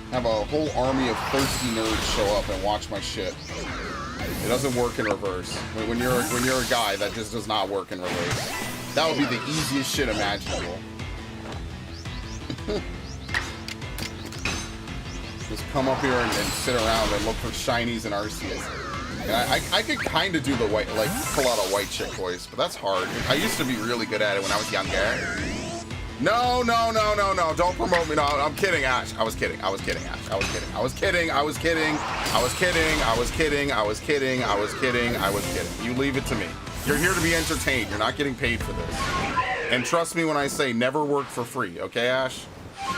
Have a whole army of thirsty nerds show up and watch my shit. It doesn't work in reverse. When you're a guy, that just does not work in reverse. That would be the easiest shit imaginable. Just come up here and sit around and look for shinies and Arceus. And I could kind of do the white, like, pull out a white chick voice, but that's hard. I used to be really good at it when I was younger. No, don't promote me. No, I'm kidding, Ash. I was kidding, Ash. I was kidding. You leave it to me. You're here to be entertained. You're not getting paid for this. And trust me when I say never work for free, okay, Ash?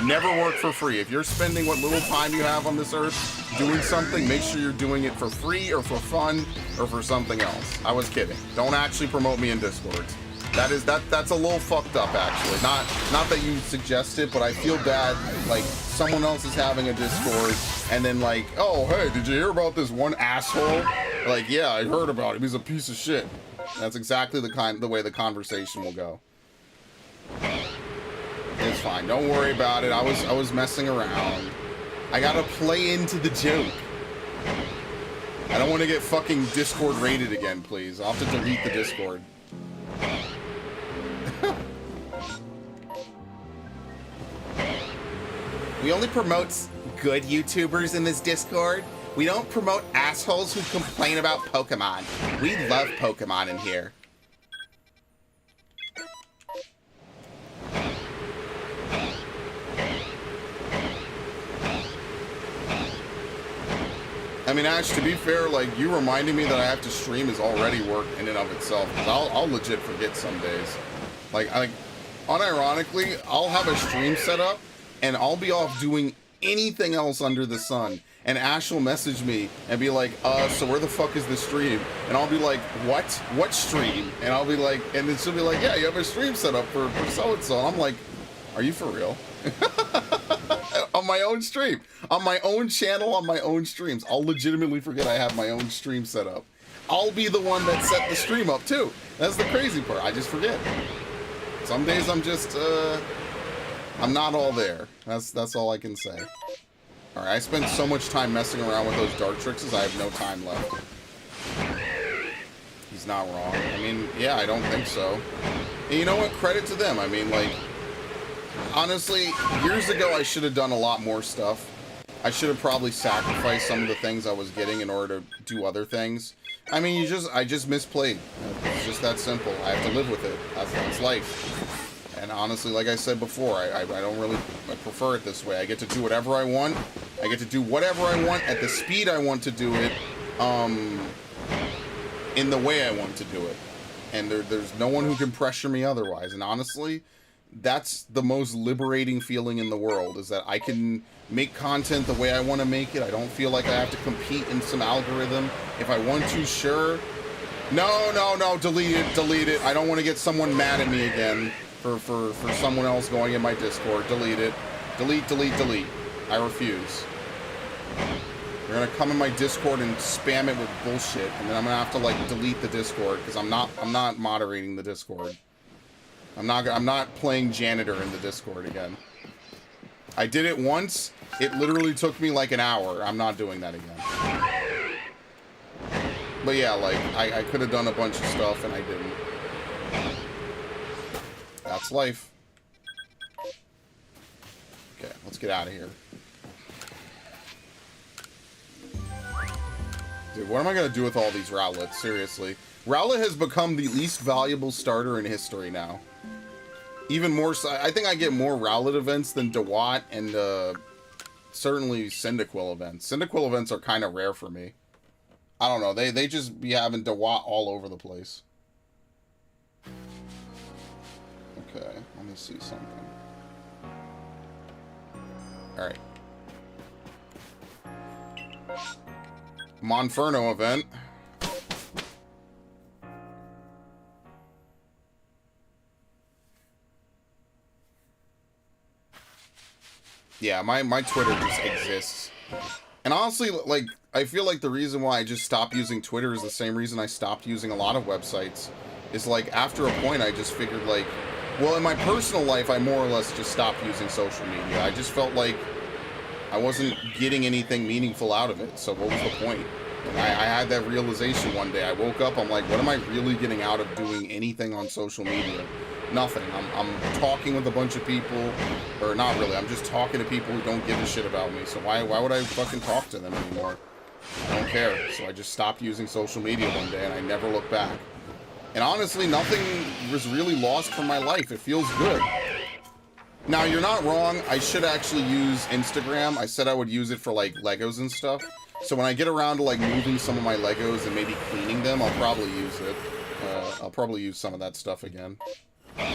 Never work for free. If you're spending what little time you have on this earth doing something, make sure you're doing it for free or for fun or for something else. I was kidding. Don't actually promote me in Discord. That's a little fucked up, actually. Not that you suggest it, but I feel bad, like, someone else is having a Discord, and then like, oh, hey, did you hear about this one asshole? Like, yeah, I heard about him. He's a piece of shit. That's exactly the way the conversation will go. It's fine. Don't worry about it. I was messing around. I gotta play into the joke. I don't want to get fucking Discord raided again, please. I'll have to delete the Discord. We only promote good YouTubers in this Discord. We don't promote assholes who complain about Pokemon. We love Pokemon in here. I mean, Ash, to be fair, like, you reminding me that I have to stream is already work in and of itself. Because I'll legit forget some days. Like, unironically, I'll have a stream set up, and I'll be off doing anything else under the sun. And Ash will message me and be like, so where the fuck is the stream? And I'll be like, what? What stream? And I'll be like, and then she'll be like, yeah, you have a stream set up for so-and-so. And I'm like, are you for real? On my own stream. On my own channel, on my own streams. I'll legitimately forget I have my own stream set up. I'll be the one that set the stream up, too. That's the crazy part. I just forget. Some days I'm just, I'm not all there. That's all I can say. Alright, I spent so much time messing around with those Dartrixes, I have no time left. He's not wrong. I mean, yeah, I don't think so. And you know what? Credit to them. I mean, like, honestly, years ago I should have done a lot more stuff. I should have probably sacrificed some of the things I was getting in order to do other things. I mean, I just misplayed. It's just that simple. I have to live with it. That's life. And honestly, like I said before, I don't really prefer it this way. I get to do whatever I want. I get to do whatever I want at the speed I want to do it, in the way I want to do it. And there's no one who can pressure me otherwise. And honestly, that's the most liberating feeling in the world, is that I can make content the way I want to make it. I don't feel like I have to compete in some algorithm. If I want to, sure. No, delete it. I don't want to get someone mad at me again for someone else going in my Discord. Delete it. Delete. I refuse. You're gonna come in my Discord and spam it with bullshit, and then I'm gonna have to like delete the Discord because I'm not moderating the Discord. I'm not playing janitor in the Discord again. I did it once. It literally took me like an hour. I'm not doing that again. But yeah, like I could have done a bunch of stuff and I didn't. That's life. Okay, let's get out of here. Dude, what am I gonna do with all these Rowlets? Seriously. Rowlet has become the least valuable starter in history now. Even more so, I think I get more Rowlet events than Dewott and certainly Cyndaquil events. Cyndaquil events are kind of rare for me. I don't know, they just be having Dewott all over the place. Okay, let me see something. Alright. Monferno event. Yeah, my Twitter just exists. And honestly, like, I feel like the reason why I just stopped using Twitter is the same reason I stopped using a lot of websites. Is like, after a point, I just figured, like, well, in my personal life, I more or less just stopped using social media. I just felt like I wasn't getting anything meaningful out of it, so what was the point? And I had that realization one day. I woke up, I'm like, what am I really getting out of doing anything on social media? Nothing. I'm talking with a bunch of people, or not really, I'm just talking to people who don't give a shit about me, so why would I fucking talk to them anymore? I don't care. So I just stopped using social media one day, and I never looked back. And honestly, nothing was really lost from my life. It feels good. Now, you're not wrong. I should actually use Instagram. I said I would use it for, like, Legos and stuff. So when I get around to, like, moving some of my Legos and maybe cleaning them, I'll probably use it. I'll probably use some of that stuff again. I'm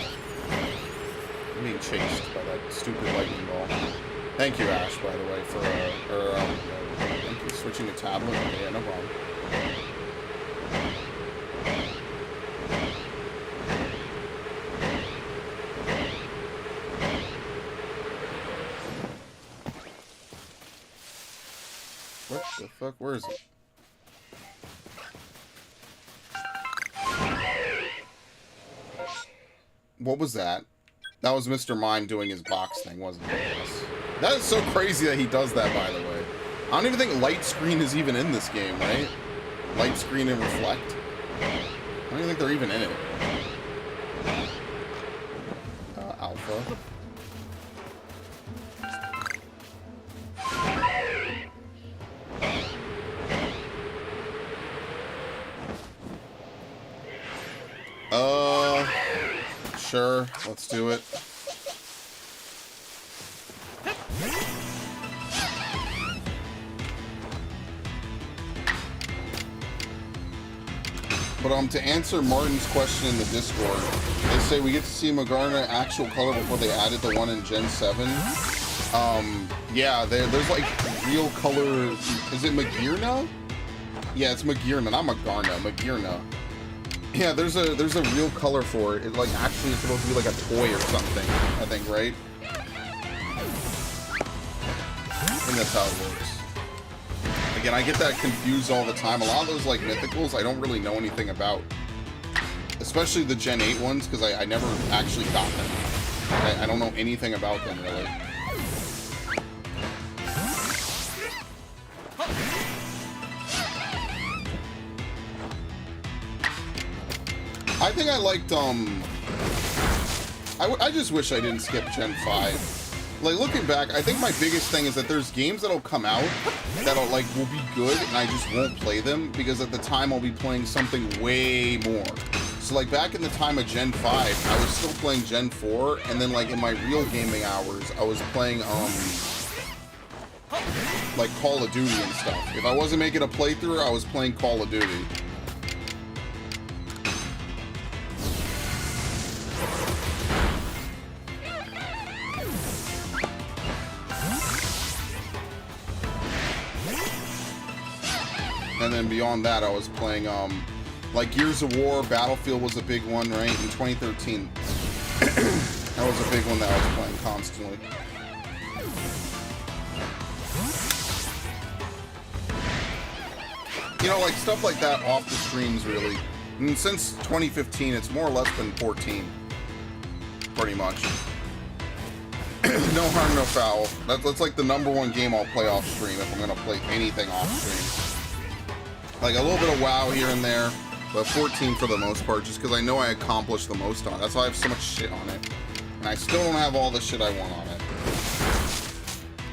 being chased by that stupid lightning ball. Thank you, Ash, by the way, for, thank you, switching to tablet. Okay, yeah, no problem. What the fuck? Where is it? What was that? That was Mr. Mime doing his box thing, wasn't it? Yes. That is so crazy that he does that, by the way. I don't even think light screen is even in this game, right? Light screen and reflect. I don't even think they're even in it. Alpha. Sure, let's do it. But to answer Martin's question in the Discord, they say we get to see Magarna actual color before they added the one in Gen 7. Yeah, there's like real color. Is it Magearna? Yeah, it's Magearna, not Magarna, Magearna. Yeah, there's a real color for it. It like actually is supposed to be like a toy or something, I think, right? I think that's how it works. Again, I get that confused all the time. A lot of those like mythicals I don't really know anything about. Especially the Gen 8 ones, because I never actually got them. I don't know anything about them really. I think I liked, I just wish I didn't skip Gen 5. Like, looking back, I think my biggest thing is that there's games that'll come out that'll, like, will be good, and I just won't play them, because at the time I'll be playing something way more. So, like, back in the time of Gen 5, I was still playing Gen 4, and then, like, in my real gaming hours, I was playing, like, Call of Duty and stuff. If I wasn't making a playthrough, I was playing Call of Duty. And then beyond that, I was playing, like Gears of War, Battlefield was a big one, right? In 2013. That was a big one that I was playing constantly. You know, like stuff like that off the streams, really. And since 2015, it's more or less been 14. Pretty much. No harm, no foul. That's like the #1 game I'll play off stream if I'm going to play anything off stream. Like a little bit of WoW here and there, but 14 for the most part, just because I know I accomplished the most on it. That's why I have so much shit on it. And I still don't have all the shit I want on it.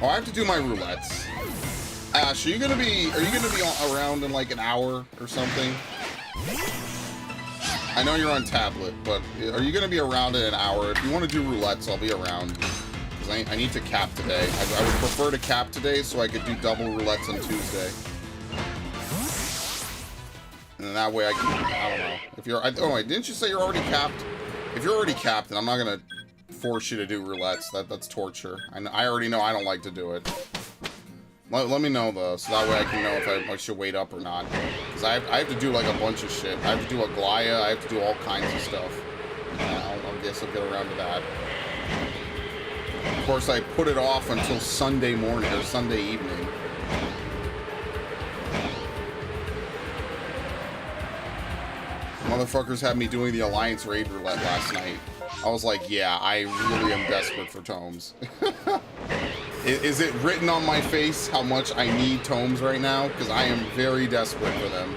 Oh, I have to do my roulettes. Ash, are you gonna be around in like an hour or something? I know you're on tablet, but are you gonna be around in an hour? If you want to do roulettes, I'll be around. Because I need to cap today. I would prefer to cap today so I could do double roulettes on Tuesday. And that way I can, I don't know. If you're, oh wait, didn't you say you're already capped? If you're already capped, then I'm not gonna force you to do roulettes. That's torture. I already know I don't like to do it. Let me know though, so that way I can know if I should wait up or not. Because I have to do like a bunch of shit. I have to do a Glaya, I have to do all kinds of stuff. I guess I'll get around to that. Of course, I put it off until Sunday morning or Sunday evening. Motherfuckers had me doing the Alliance Raid Roulette last night. I was like, yeah, I really am desperate for tomes. Is it written on my face how much I need tomes right now? Because I am very desperate for them.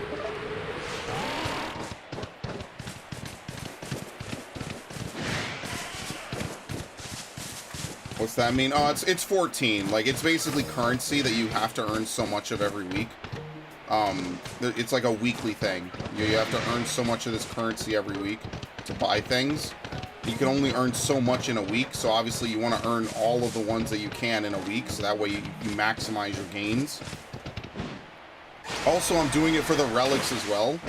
What's that mean? Oh, it's 14. Like, it's basically currency that you have to earn so much of every week. It's like a weekly thing. You have to earn so much of this currency every week to buy things. You can only earn so much in a week, so obviously you want to earn all of the ones that you can in a week, so that way you maximize your gains. Also, I'm doing it for the relics as well,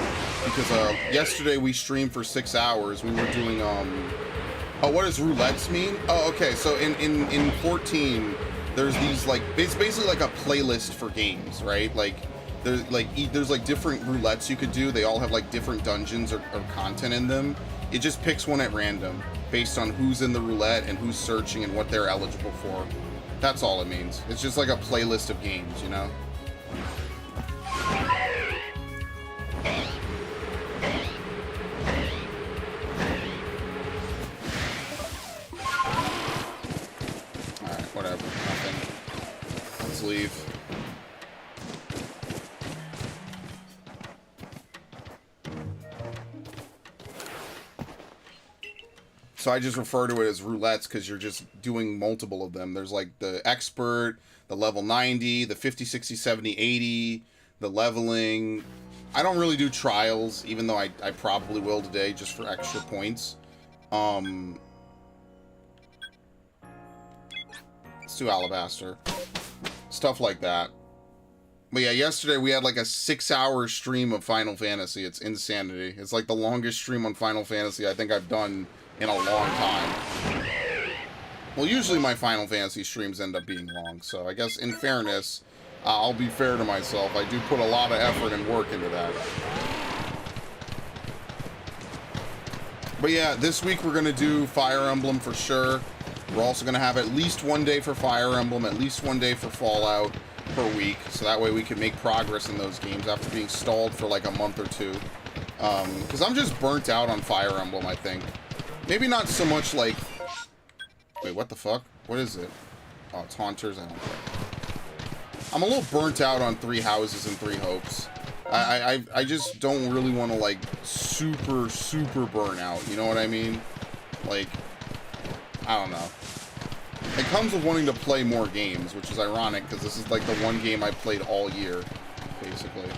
because yesterday we streamed for 6 hours. We were doing, oh, what does roulettes mean? Oh, okay, so in 14, there's these, like, it's basically like a playlist for games, right? Like, there's like different roulettes you could do. They all have like different dungeons or content in them. It just picks one at random based on who's in the roulette and who's searching and what they're eligible for. That's all it means. It's just like a playlist of games, you know? Alright, whatever. Nothing. Let's leave. So I just refer to it as roulettes because you're just doing multiple of them. There's like the expert, the level 90, the 50, 60, 70, 80, the leveling. I don't really do trials, even though I probably will today just for extra points. Let's do Alabaster. Stuff like that. But yeah, yesterday we had like a 6-hour stream of Final Fantasy. It's insanity. It's like the longest stream on Final Fantasy I think I've done in a long time. Well, usually my Final Fantasy streams end up being long, so I guess in fairness, I'll be fair to myself. I do put a lot of effort and work into that. But yeah, this week we're going to do Fire Emblem for sure. We're also going to have at least one day for Fire Emblem, at least one day for Fallout per week, so that way we can make progress in those games after being stalled for like a month or two. Because I'm just burnt out on Fire Emblem, I think. Maybe not so much like... Wait, what the fuck? What is it? Oh, it's Haunters? I don't care. I'm a little burnt out on 3 Houses and 3 Hopes. I just don't really want to, like, super burn out. You know what I mean? Like, I don't know. It comes with wanting to play more games, which is ironic, because this is, like, the one game I played all year, basically.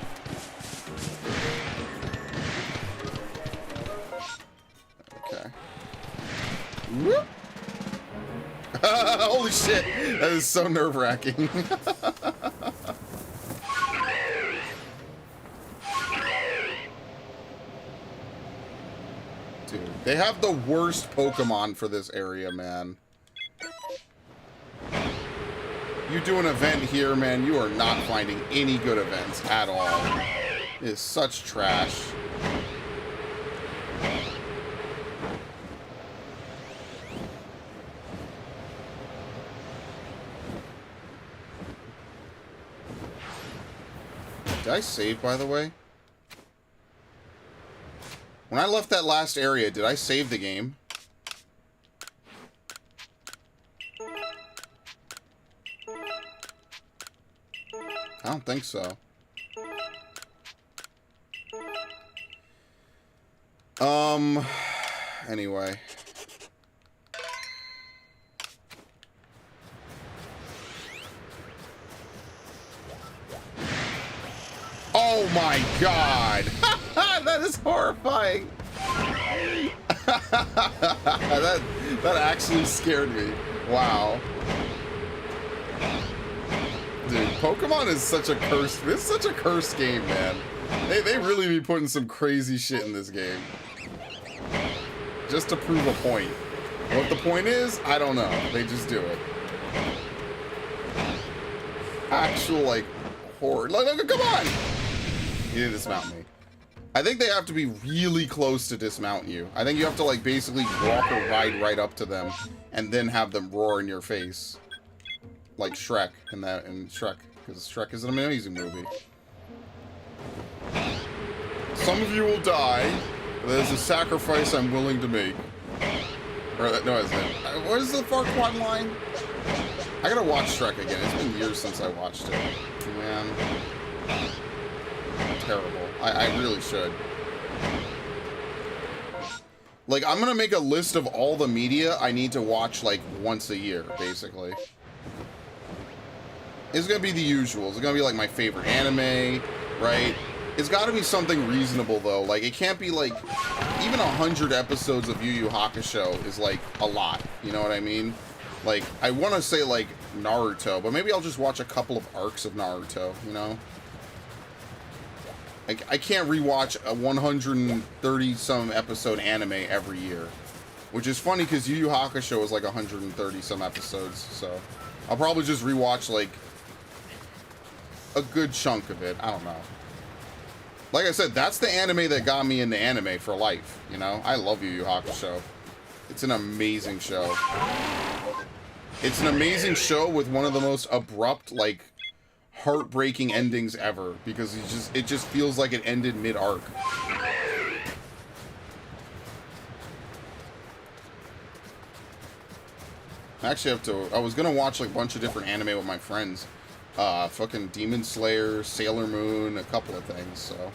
Okay. Whoop. Holy shit! That is so nerve-wracking. Dude, they have the worst Pokemon for this area, man. You do an event here, man, you are not finding any good events at all. It is such trash. Did I save, by the way? When I left that last area, did I save the game? I don't think so. Anyway. Oh my god! That is horrifying! that actually scared me. Wow. Dude, Pokemon is such a cursed... It's such a cursed game, man. They really be putting some crazy shit in this game. Just to prove a point. What the point is, I don't know. They just do it. Actual, like, horror. Come on! You didn't dismount me. I think they have to be really close to dismount you. I think you have to, like, basically walk or ride right up to them and then have them roar in your face. Like Shrek in Shrek, because Shrek is an amazing movie. Some of you will die, but there's a sacrifice I'm willing to make. Or, no, isn't it? What is the Farquaad line? I gotta watch Shrek again. It's been years since I watched it. Man. Terrible. I really should. Like, I'm gonna make a list of all the media I need to watch, like, once a year, basically. It's gonna be the usual. It's gonna be, like, my favorite anime, right? It's gotta be something reasonable, though. Like, it can't be, like... Even 100 episodes of Yu Yu Hakusho is, like, a lot. You know what I mean? Like, I want to say, like, Naruto, but maybe I'll just watch a couple of arcs of Naruto, you know? Like, I can't rewatch a 130-some episode anime every year. Which is funny, because Yu Yu Hakusho is, like, 130-some episodes, so... I'll probably just rewatch, like... a good chunk of it. I don't know. Like I said, that's the anime that got me into anime for life, you know? I love Yu Yu Hakusho. It's an amazing show. It's an amazing show with one of the most abrupt, like, heartbreaking endings ever, because it just feels like it ended mid-arc. I actually have to... I was gonna watch like a bunch of different anime with my friends. Fucking Demon Slayer, Sailor Moon, a couple of things, so...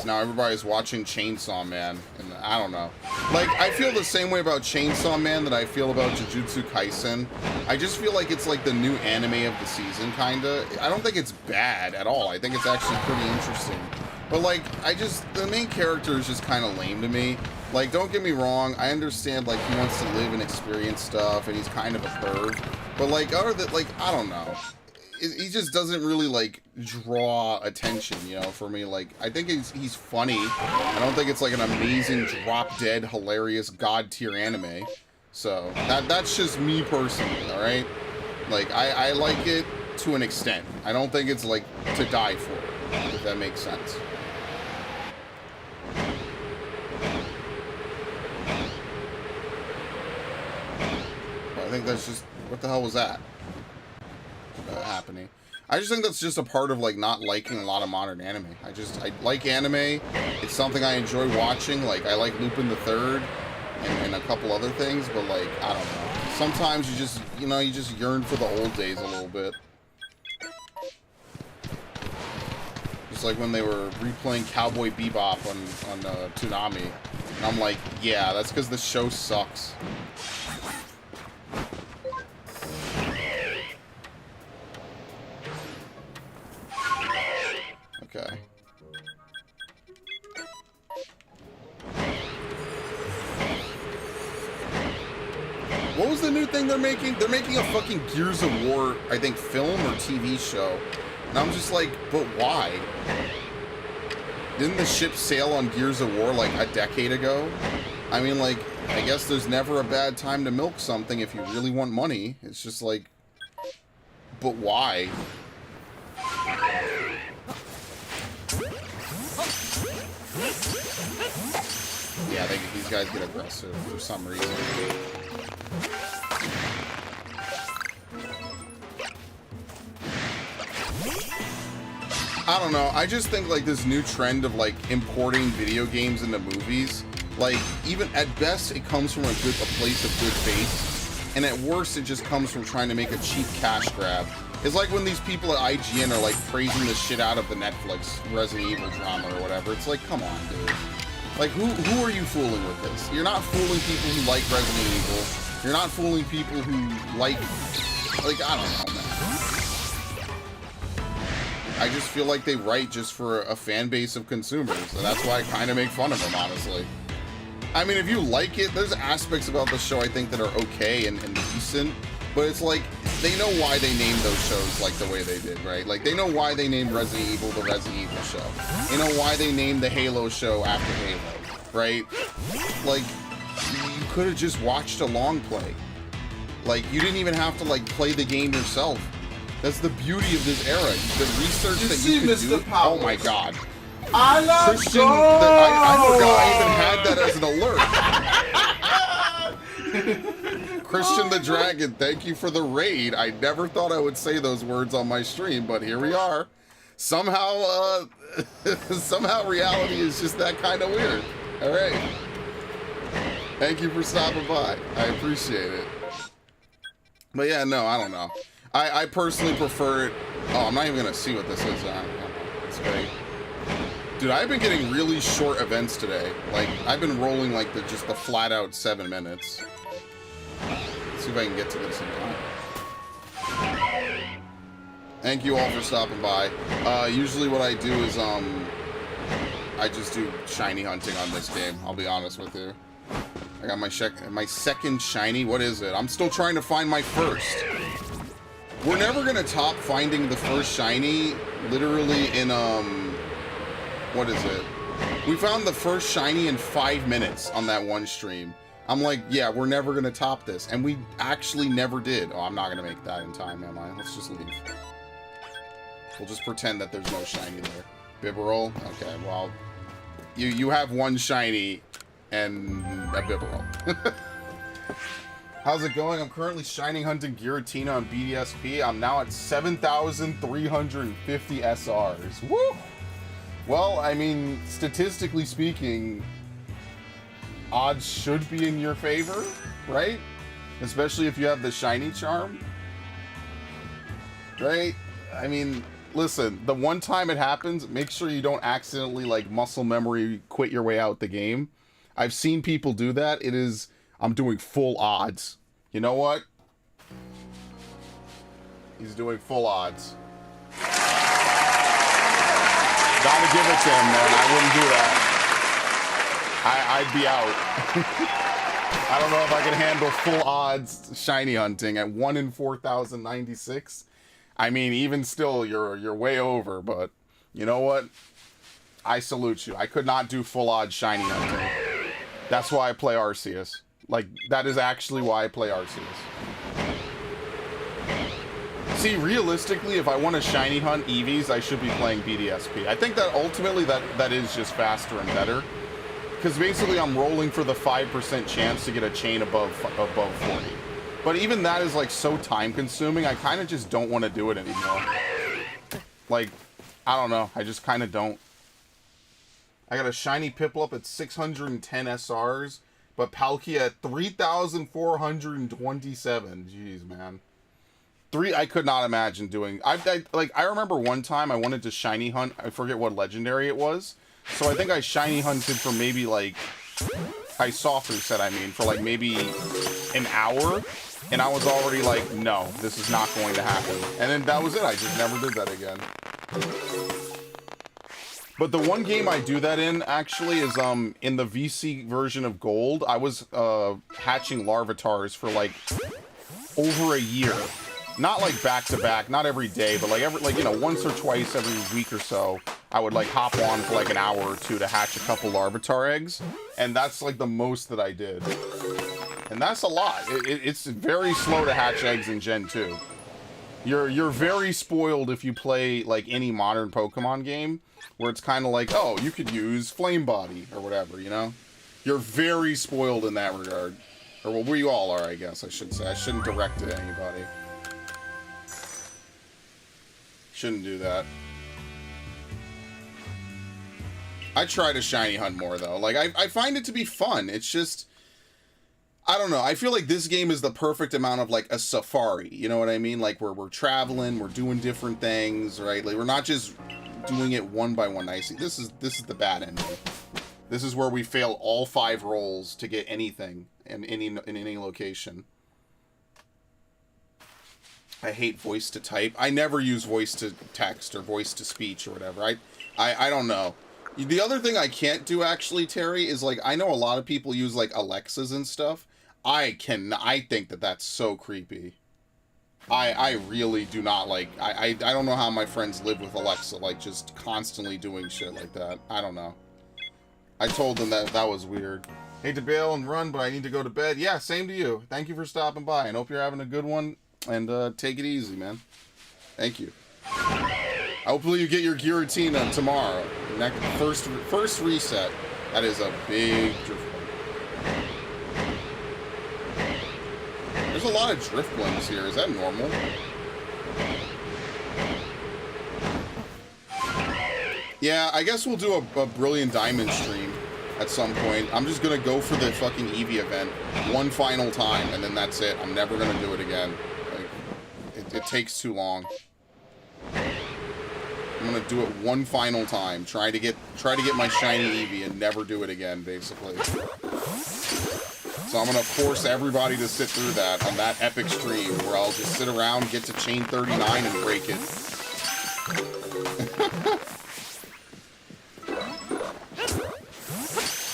Now everybody's watching Chainsaw Man, and I don't know. Like, I feel the same way about Chainsaw Man that I feel about Jujutsu Kaisen. I just feel like it's like the new anime of the season, kinda. I don't think it's bad at all. I think it's actually pretty interesting. But, like, the main character is just kind of lame to me. Like, don't get me wrong, I understand, like, he wants to live and experience stuff, and he's kind of a perv. But, like, other than, like, I don't know. He just doesn't really, like, draw attention, you know, for me. Like, I think he's funny. I don't think it's, like, an amazing, drop-dead, hilarious, god-tier anime. So, that's just me personally, alright? Like, I like it to an extent. I don't think it's, like, to die for, if that makes sense. But I think that's just... What the hell was that? Happening. I just think that's just a part of like not liking a lot of modern anime. I like anime. It's something I enjoy watching. Like I like Lupin the Third and a couple other things, but like I don't know. Sometimes you just you just yearn for the old days a little bit. Just like when they were replaying Cowboy Bebop on Toonami, and I'm like, yeah, that's because the show sucks. Okay. What was the new thing they're making? They're making a fucking Gears of War, I think, film or TV show. And I'm just like, but why? Didn't the ship sail on Gears of War like a decade ago? I mean, like, I guess there's never a bad time to milk something if you really want money. It's just like, but why? Yeah, these guys get aggressive for some reason. I don't know. I just think like this new trend of like importing video games into movies, like even at best it comes from a place of good faith, and at worst it just comes from trying to make a cheap cash grab. It's like when these people at IGN are like praising the shit out of the Netflix Resident Evil drama or whatever. It's like, come on, dude. Like, who are you fooling with this? You're not fooling people who like Resident Evil. You're not fooling people who like, I don't know, man. I just feel like they write just for a fan base of consumers, and that's why I kind of make fun of them, honestly. I mean, if you like it, there's aspects about the show I think that are okay and decent, but it's like, they know why they named those shows like the way they did, right? Like, they know why they named Resident Evil the Resident Evil show. They know why they named the Halo show after Halo, right? Like, you could have just watched a long play. Like, you didn't even have to, like, play the game yourself. That's the beauty of this era. The research that you could do. Oh my god. I love Christian, I forgot I even had that as an alert. Christian the Dragon, thank you for the raid. I never thought I would say those words on my stream, but here we are. Somehow, somehow reality is just that kind of weird. All right. Thank you for stopping by. I appreciate it. But yeah, no, I don't know. I personally prefer it. Oh, I'm not even going to see what this is. It's great. Dude, I've been getting really short events today. Like, I've been rolling like just the flat out 7 minutes. Let's see if I can get to this in time. Thank you all for stopping by. Usually what I do is, I just do shiny hunting on this game. I'll be honest with you. I got my second shiny. What is it? I'm still trying to find my first. We're never gonna top finding the first shiny, literally in, what is it? We found the first shiny in 5 minutes on that one stream. I'm like, yeah, we're never gonna top this, and we actually never did. Oh, I'm not gonna make that in time, am I? Let's just leave. We'll just pretend that there's no shiny there. Bibberol? Okay, well, You have one shiny and a Bibarel. How's it going? I'm currently shining hunting Giratina on BDSP. I'm now at 7,350 SRs. Woo! Well, I mean, statistically speaking, odds should be in your favor, right? Especially if you have the shiny charm. Right? I mean, listen, the one time it happens, make sure you don't accidentally, like, muscle memory quit your way out the game. I've seen people do that. It is, I'm doing full odds. You know what? He's doing full odds. Gotta give it to him, man. I wouldn't do that. I'd be out. I don't know if I can handle full odds shiny hunting at 1 in 4,096. I mean, even still, you're way over, but you know what? I salute you. I could not do full odds shiny hunting. That's why I play Arceus. Like, that is actually why I play Arceus. See, realistically, if I want to shiny hunt EVs, I should be playing BDSP. I think that ultimately that is just faster and better. Because basically I'm rolling for the 5% chance to get a chain above 40. But even that is like so time consuming, I kind of just don't want to do it anymore. Like, I don't know, I just kind of don't. I got a shiny Piplup at 610 SRs, but Palkia at 3,427. Jeez, man. I could not imagine doing. I remember one time I wanted to shiny hunt. I forget what legendary it was. So I think I shiny hunted for maybe like, I soft reset, I mean, for like maybe an hour. And I was already like, no, this is not going to happen. And then that was it. I just never did that again. But the one game I do that in, actually, is in the VC version of Gold. I was hatching Larvitars for like over a year. Not like back to back, not every day, but like once or twice every week or so, I would like hop on for like an hour or two to hatch a couple Larvitar eggs, and that's like the most that I did. And that's a lot. It's very slow to hatch eggs in Gen 2. You're very spoiled if you play like any modern Pokemon game, where it's kind of like, oh, you could use Flame Body or whatever, you know? You're very spoiled in that regard. Or well, we all are, I guess I should say. I shouldn't direct it at anybody. Shouldn't do that. I try to shiny hunt more, though. Like, I find it to be fun. It's just, I don't know. I feel like this game is the perfect amount of, like, a safari. You know what I mean? Like, we're traveling, we're doing different things, right? Like, we're not just doing it one by one nicely. This is the bad ending. This is where we fail all 5 rolls to get anything in any location. I hate voice to type. I never use voice to text or voice to speech or whatever. I don't know. The other thing I can't do, actually, Terry, is like, I know a lot of people use like Alexas and stuff. I think that that's so creepy. I really do not like, I don't know how my friends live with Alexa, like just constantly doing shit like that. I don't know. I told them that was weird. Hate to bail and run, but I need to go to bed. Yeah, same to you. Thank you for stopping by, and hope you're having a good one. And take it easy, man. Thank you. Hopefully you get your Giratina tomorrow. First reset. That is a big drift. There's a lot of Driftlings here. Is that normal? Yeah, I guess we'll do a Brilliant Diamond stream at some point. I'm just going to go for the fucking Eevee event one final time, and then that's it. I'm never going to do it again. It takes too long. I'm gonna do it one final time. Try to get my shiny Eevee and never do it again, basically. So I'm gonna force everybody to sit through that on that epic stream where I'll just sit around, get to chain 39 and break it.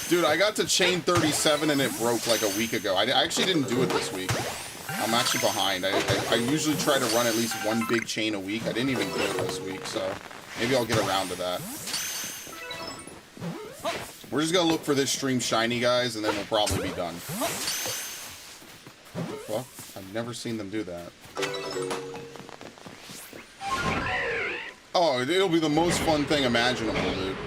Dude, I got to chain 37 and it broke like a week ago. I actually didn't do it this week. I'm actually behind. I usually try to run at least one big chain a week. I didn't even do it this week, so maybe I'll get around to that. We're just gonna look for this stream shiny, guys, and then we'll probably be done. What the fuck? I've never seen them do that. Oh, it'll be the most fun thing imaginable, dude.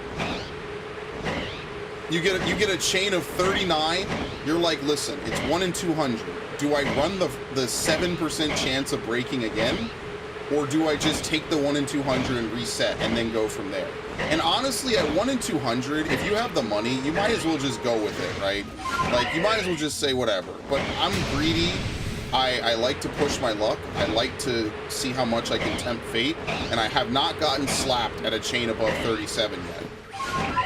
You get a chain of 39. You're like, listen, it's 1 in 200. Do I run the 7% chance of breaking again? Or do I just take the 1 in 200 and reset and then go from there? And honestly, at 1 in 200, if you have the money, you might as well just go with it, right? Like, you might as well just say whatever. But I'm greedy. I like to push my luck. I like to see how much I can tempt fate. And I have not gotten slapped at a chain above 37 yet.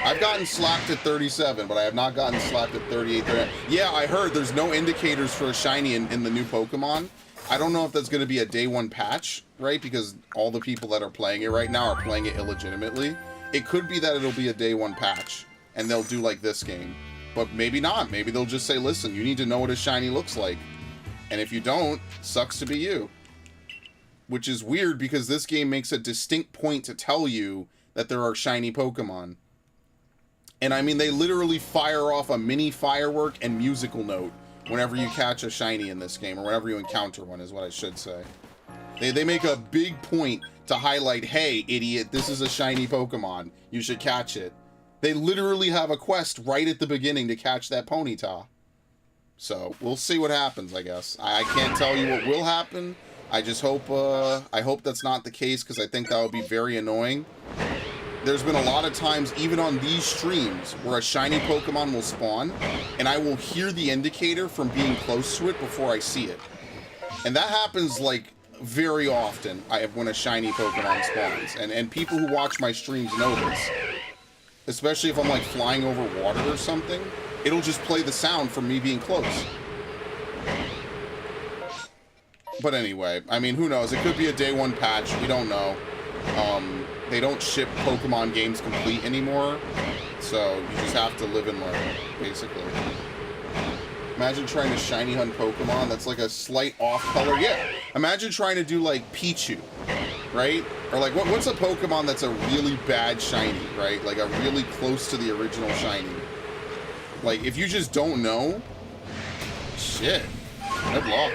I've gotten slapped at 37, but I have not gotten slapped at 38. 39. Yeah, I heard there's no indicators for a shiny in the new Pokemon. I don't know if that's going to be a day one patch, right? Because all the people that are playing it right now are playing it illegitimately. It could be that it'll be a day one patch, and they'll do like this game. But maybe not. Maybe they'll just say, listen, you need to know what a shiny looks like. And if you don't, sucks to be you. Which is weird because this game makes a distinct point to tell you that there are shiny Pokemon. And I mean, they literally fire off a mini firework and musical note whenever you catch a shiny in this game, or whenever you encounter one, is what I should say. They make a big point to highlight, hey, idiot, this is a shiny Pokemon. You should catch it. They literally have a quest right at the beginning to catch that Ponyta. So, we'll see what happens, I guess. I can't tell you what will happen. I just hope, I hope that's not the case, because I think that would be very annoying. There's been a lot of times, even on these streams, where a shiny Pokemon will spawn, and I will hear the indicator from being close to it before I see it. And that happens, like, very often when a shiny Pokemon spawns. And people who watch my streams know this. Especially if I'm, like, flying over water or something. It'll just play the sound from me being close. But anyway, I mean, who knows? It could be a day one patch. We don't know. They don't ship Pokemon games complete anymore, so you just have to live and learn, basically. Imagine trying to shiny hunt Pokemon that's like a slight off color. Yeah, imagine trying to do like Pichu, right? Or like, what's a Pokemon that's a really bad shiny, right? Like a really close to the original shiny. Like, if you just don't know, shit, good luck.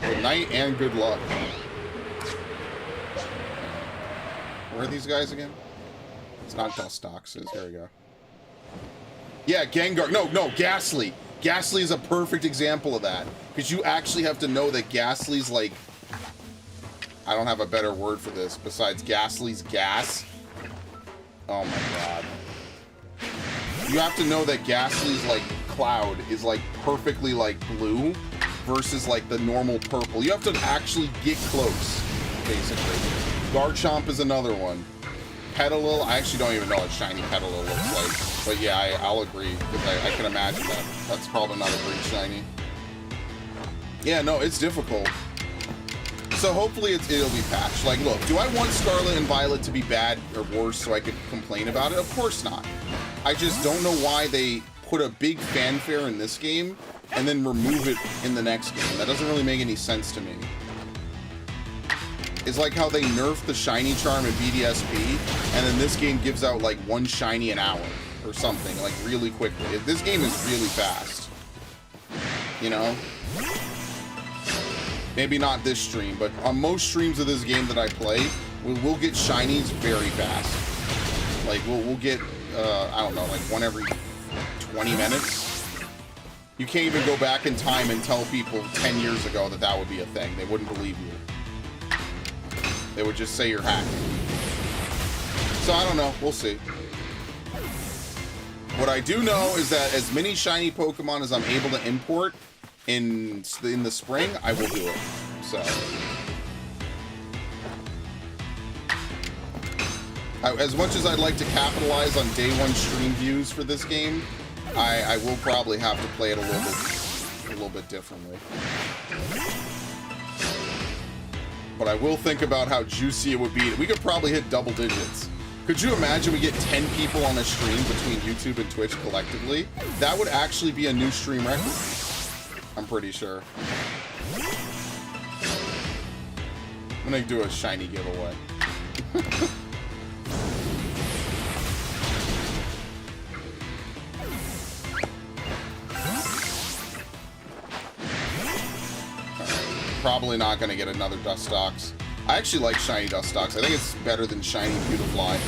Good night and good luck. Where are these guys again? It's not Dustoxes. Here we go. Yeah, Gengar. No, Ghastly. Ghastly is a perfect example of that. Because you actually have to know that Ghastly's like... I don't have a better word for this besides Ghastly's gas. Oh my god. You have to know that Ghastly's like cloud is like perfectly like blue versus like the normal purple. You have to actually get close, basically. Garchomp is another one. Petalil, I actually don't even know what shiny Petalil looks like. But yeah, I'll agree, because I can imagine that. That's probably not a great shiny. Yeah, no, it's difficult. So hopefully it'll be patched. Like, look, do I want Scarlet and Violet to be bad or worse so I could complain about it? Of course not. I just don't know why they put a big fanfare in this game and then remove it in the next game. That doesn't really make any sense to me. It's like how they nerfed the shiny charm in BDSP, and then this game gives out like one shiny an hour or something, like really quickly. This game is really fast. You know? Maybe not this stream, but on most streams of this game that I play, we'll get shinies very fast. Like, we'll get, I don't know, like one every 20 minutes. You can't even go back in time and tell people 10 years ago that that would be a thing. They wouldn't believe you. They would just say you're hacked. So I don't know. We'll see. What I do know is that as many shiny Pokemon as I'm able to import in the spring, I will do it. So as much as I'd like to capitalize on day one stream views for this game, I will probably have to play it a little bit differently. But I will think about how juicy it would be. We could probably hit double digits. Could you imagine we get 10 people on a stream between YouTube and Twitch collectively? That would actually be a new stream record. I'm pretty sure. I'm gonna do a shiny giveaway. Probably not going to get another Dustox. I actually like shiny Dustox. I think it's better than shiny Beautifly.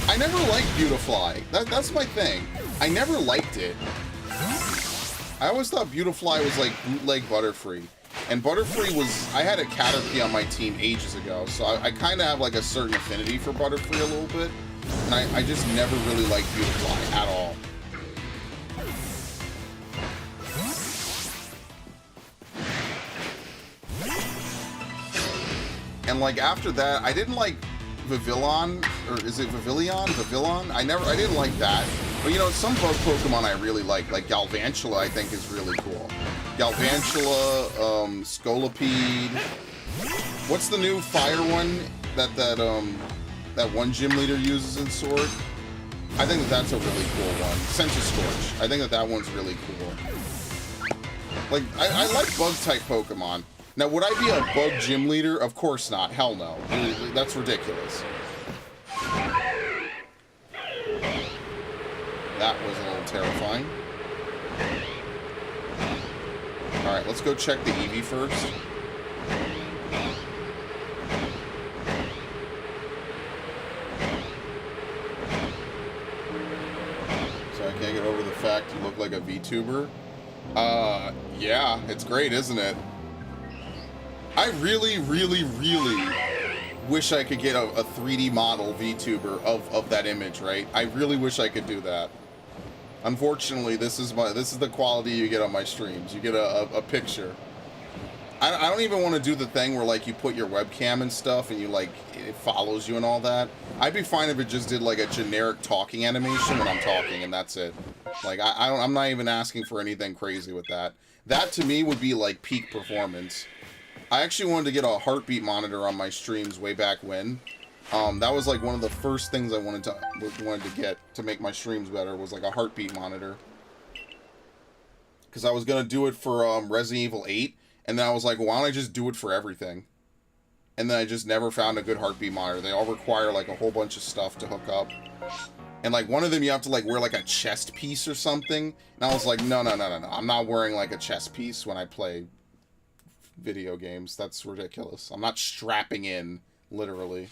I never liked Beautifly. That's my thing. I never liked it. I always thought Beautifly was like bootleg Butterfree. And Butterfree was... I had a Caterpie on my team ages ago, so I kind of have like a certain affinity for Butterfree a little bit. And I just never really liked Beautifly at all. And like after that, I didn't like Vivillon, or is it Vivillon? Vivillon? I didn't like that. But you know, some bug Pokemon I really like Galvantula I think is really cool. Galvantula, Scolipede. What's the new fire one that one gym leader uses in Sword? I think that's a really cool one. Scorch. I think that one's really cool. Like, I like bug-type Pokemon. Now, would I be a bug gym leader? Of course not. Hell no. That's ridiculous. That was a little terrifying. Alright, let's go check the Eevee first. So I can't get over the fact you look like a VTuber. Yeah, it's great, isn't it? I really, really, really wish I could get a 3D model VTuber of that image, right? I really wish I could do that. Unfortunately, this is the quality you get on my streams. You get a picture. I don't even want to do the thing where like you put your webcam and stuff and you like it follows you and all that. I'd be fine if it just did like a generic talking animation when I'm talking and that's it. Like I'm not even asking for anything crazy with that. That to me would be like peak performance. I actually wanted to get a heartbeat monitor on my streams way back when. That was like one of the first things I wanted to get to make my streams better was like a heartbeat monitor. Because I was gonna do it for Resident Evil 8, and then I was like, why don't I just do it for everything? And then I just never found a good heartbeat monitor. They all require like a whole bunch of stuff to hook up. And like one of them you have to like wear like a chest piece or something. And I was like, no. I'm not wearing like a chest piece when I play video games. That's ridiculous. I'm not strapping in, literally.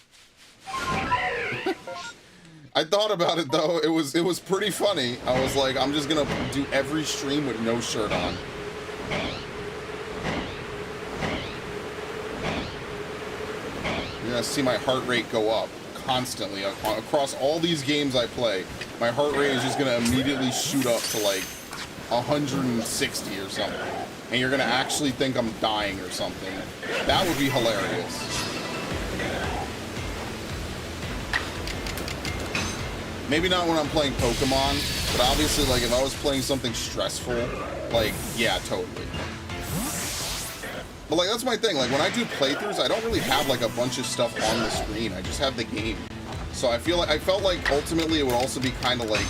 I thought about it though. It was pretty funny. I was like, I'm just gonna do every stream with no shirt on. You're gonna see my heart rate go up constantly across all these games I play. My heart rate is just gonna immediately shoot up to like 160 or something, and you're gonna actually think I'm dying or something. That would be hilarious. Maybe not when I'm playing Pokemon, but obviously, like, if I was playing something stressful, like, yeah, totally. But, like, that's my thing. Like, when I do playthroughs, I don't really have, like, a bunch of stuff on the screen. I just have the game. So I felt like, ultimately, it would also be kind of, like,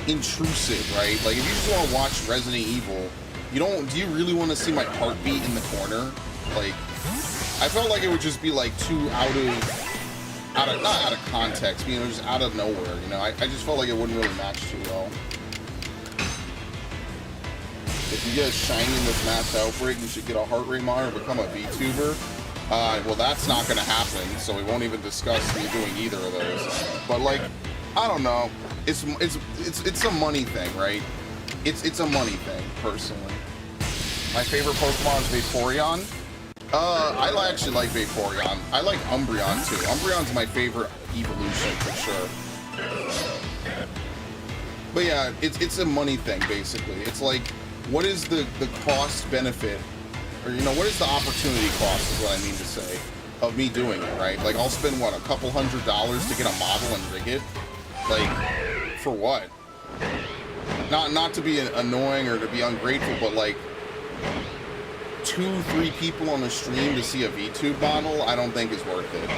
intrusive, right? Like, if you just want to watch Resident Evil, do you really want to see my heartbeat in the corner? Like, I felt like it would just be, like, too not out of context, you know, just out of nowhere, you know. I just felt like it wouldn't really match too well. If you get a shiny in this mass outbreak, you should get a heart rate monitor and become a VTuber. Well, that's not going to happen, so we won't even discuss me doing either of those. But like, I don't know. It's a money thing, right? It's a money thing, personally. My favorite Pokemon is Vaporeon. I actually like Vaporeon. I like Umbreon too. Umbreon's my favorite evolution for sure. But yeah, it's a money thing basically. It's like, what is the cost benefit, or you know, what is the opportunity cost is what I mean to say, of me doing it, right? Like I'll spend what, a couple $100 to get a model and rig it? Like, for what? Not to be annoying or to be ungrateful, but like 2-3 people on the stream to see a VTube model, I don't think is worth it.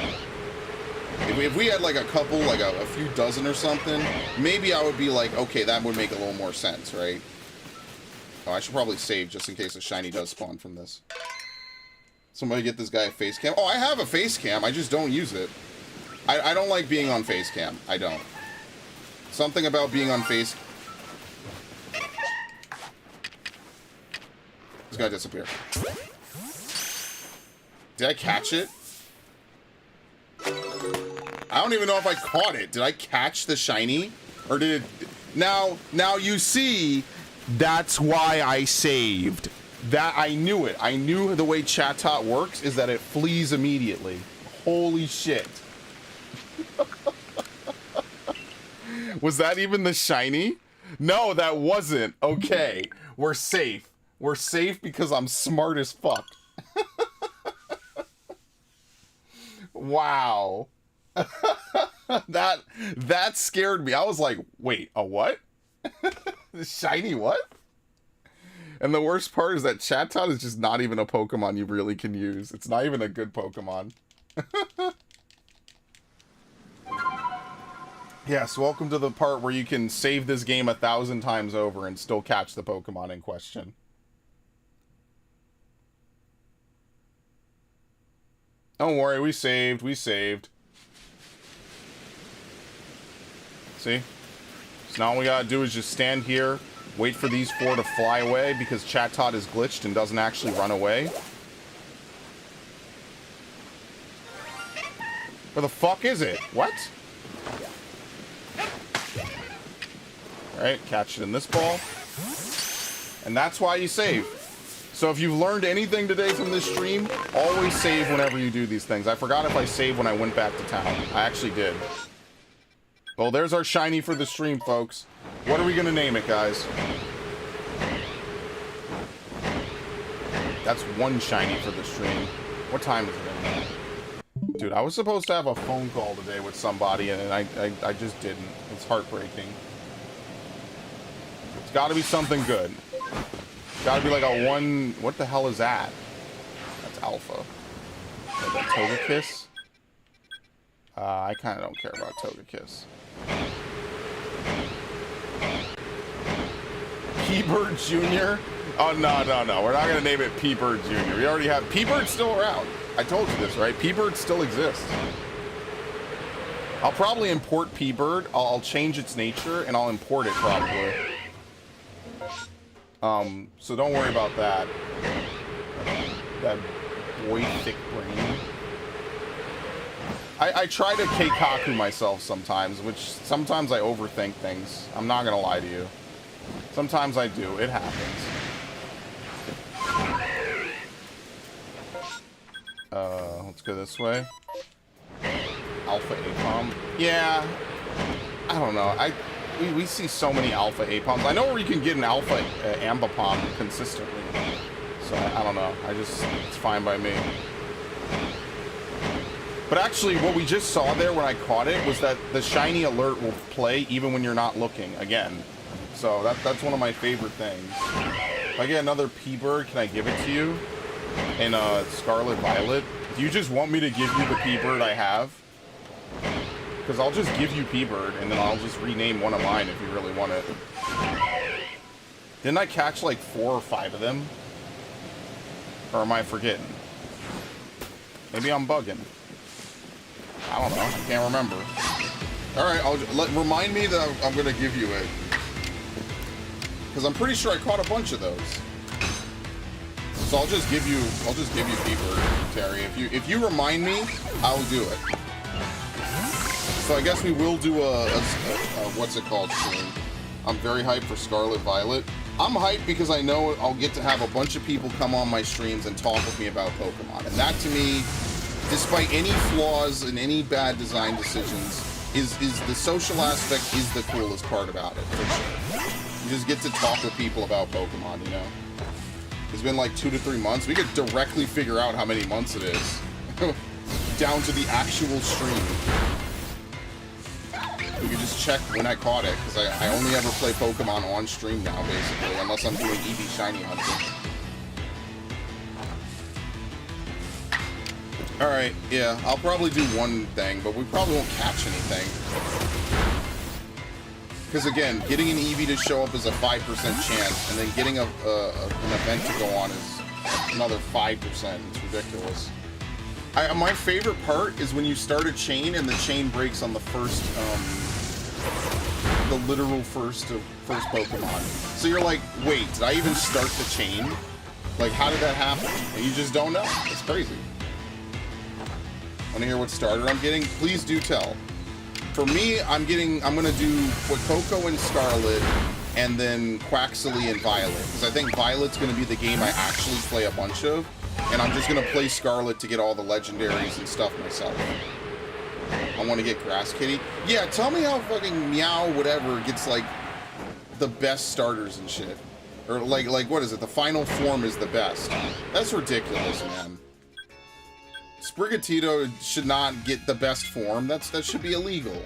If we had like a couple, like a few dozen or something, maybe I would be like, okay, that would make a little more sense, right? Oh, I should probably save just in case a shiny does spawn from this. Somebody get this guy a face cam. Oh, I have a face cam, I just don't use it. I don't like being on face cam. I don't. Something about being on face... This guy disappeared. Did I catch it? I don't even know if I caught it. Did I catch the shiny? Or did it... Now you see, that's why I saved. That I knew it. I knew the way Chatot works is that it flees immediately. Holy shit. Was that even the shiny? No, that wasn't. Okay, we're safe. We're safe because I'm smart as fuck. Wow. That scared me. I was like, wait, a what? Shiny what? And the worst part is that Chatot is just not even a Pokemon you really can use. It's not even a good Pokemon. Yes, welcome to the part where you can save this game 1,000 times over and still catch the Pokemon in question. Don't worry, we saved. See? So now all we gotta do is just stand here, wait for these 4 to fly away because Chatot is glitched and doesn't actually run away. Where the fuck is it? What? Alright, catch it in this ball. And that's why you save. So if you've learned anything today from this stream, always save whenever you do these things. I forgot if I saved when I went back to town. I actually did. Well, there's our shiny for the stream, folks. What are we gonna name it, guys? That's one shiny for the stream. What time is it? Dude, I was supposed to have a phone call today with somebody, and I just didn't. It's heartbreaking. It's gotta be something good. It's gotta be like a one... What the hell is that? That's Alpha. Like a Togekiss? I kinda don't care about Togekiss. P-Bird Jr.? Oh, no. We're not gonna name it P-Bird Jr. We already have... P-Bird's still around. I told you this, right? P-Bird still exists. I'll probably import P-Bird. I'll change its nature, and I'll import it probably. So don't worry about that. That boy thick brain. I try to keikaku myself sometimes, which sometimes I overthink things. I'm not gonna lie to you. Sometimes I do. It happens. Let's go this way. Alpha Apom. Yeah. I don't know. We see so many Alpha Apoms. I know where you can get an Alpha Ambipom consistently. So I don't know. It's fine by me. But actually, what we just saw there when I caught it was that the shiny alert will play even when you're not looking again. So that's one of my favorite things. If I get another P-Bird, can I give it to you? In Scarlet Violet? Do you just want me to give you the P-Bird I have? Because I'll just give you P-Bird, and then I'll just rename one of mine if you really want it. Didn't I catch like 4 or 5 of them? Or am I forgetting? Maybe I'm bugging. I don't know. I can't remember. Alright, remind me that I'm going to give you it. Because I'm pretty sure I caught a bunch of those. So I'll just give you P-Bird, Terry. If you remind me, I'll do it. So I guess we will do a what's it called stream. I'm very hyped for Scarlet Violet. I'm hyped because I know I'll get to have a bunch of people come on my streams and talk with me about Pokemon. And that to me, despite any flaws and any bad design decisions, is the social aspect is the coolest part about it, for sure. You just get to talk with people about Pokemon, you know? It's been like 2 to 3 months. We could directly figure out how many months it is. Down to the actual stream. We could just check when I caught it, because I only ever play Pokemon on stream now, basically, unless I'm doing EV Shiny hunting. Alright, yeah, I'll probably do one thing, but we probably won't catch anything. Because again, getting an Eevee to show up is a 5% chance, and then getting an event to go on is another 5%. It's ridiculous. My favorite part is when you start a chain and the chain breaks on the first, the literal first Pokemon. So you're like, wait, did I even start the chain? Like, how did that happen? And you just don't know. It's crazy. Want to hear what starter I'm getting? Please do tell. For me, I'm gonna do Coco and Scarlet, and then Quaxley and Violet, because I think Violet's gonna be the game I actually play a bunch of, and I'm just gonna play Scarlet to get all the legendaries and stuff myself. I want to get Grass Kitty. Yeah, tell me how fucking Meow whatever gets like the best starters and shit, or like what is it? The final form is the best. That's ridiculous, man. Sprigatito should not get the best form. That should be illegal.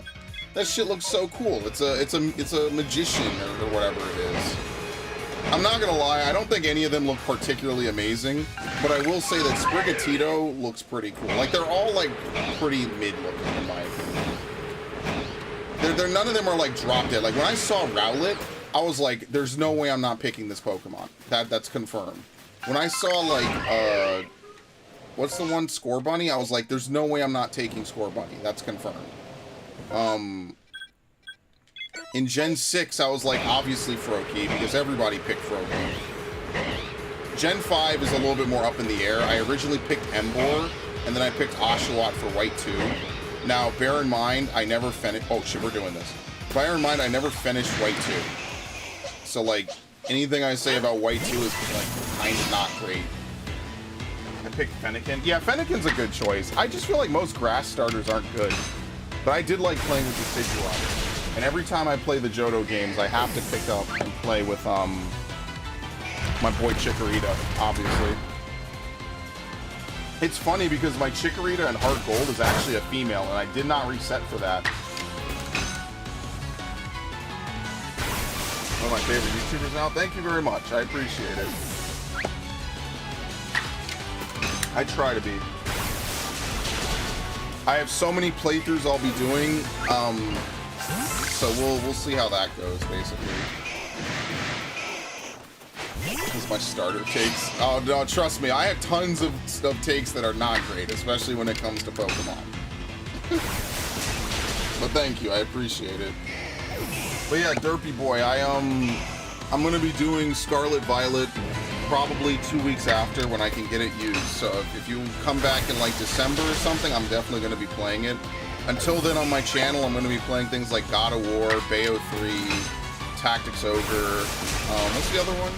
That shit looks so cool. It's a magician or whatever it is. I'm not gonna lie, I don't think any of them look particularly amazing, but I will say that Sprigatito looks pretty cool. Like, they're all like pretty mid-looking in my opinion. None of them are like drop dead. Like when I saw Rowlet, I was like, there's no way I'm not picking this Pokemon. That's confirmed. When I saw like what's the one, Scorbunny? I was like, there's no way I'm not taking Scorbunny. That's confirmed. In Gen 6, I was like, obviously Froakie, because everybody picked Froakie. Gen 5 is a little bit more up in the air. I originally picked Emboar, and then I picked Oshawott for White 2. Now, bear in mind, I never finished... Oh, shit, we're doing this. Bear in mind, I never finished White 2. So, like, anything I say about White 2 is, like, kind of not great. I picked Fennekin. Yeah, Fennekin's a good choice. I just feel like most grass starters aren't good. But I did like playing with the Decidueye. And every time I play the Johto games, I have to pick up and play with, my boy Chikorita, obviously. It's funny because my Chikorita in Heart Gold is actually a female, and I did not reset for that. One of my favorite YouTubers now. Thank you very much. I appreciate it. I try to be. I have so many playthroughs I'll be doing, so we'll see how that goes, basically. As much starter takes. Oh no, trust me, I have tons of takes that are not great, especially when it comes to Pokemon. But thank you, I appreciate it. But yeah, Derpy Boy, I'm gonna be doing Scarlet Violet probably 2 weeks after when I can get it used. So if you come back in like December or something, I'm definitely gonna be playing it. Until then, on my channel, I'm gonna be playing things like God of War, Bayo 3, Tactics Ogre. What's the other one?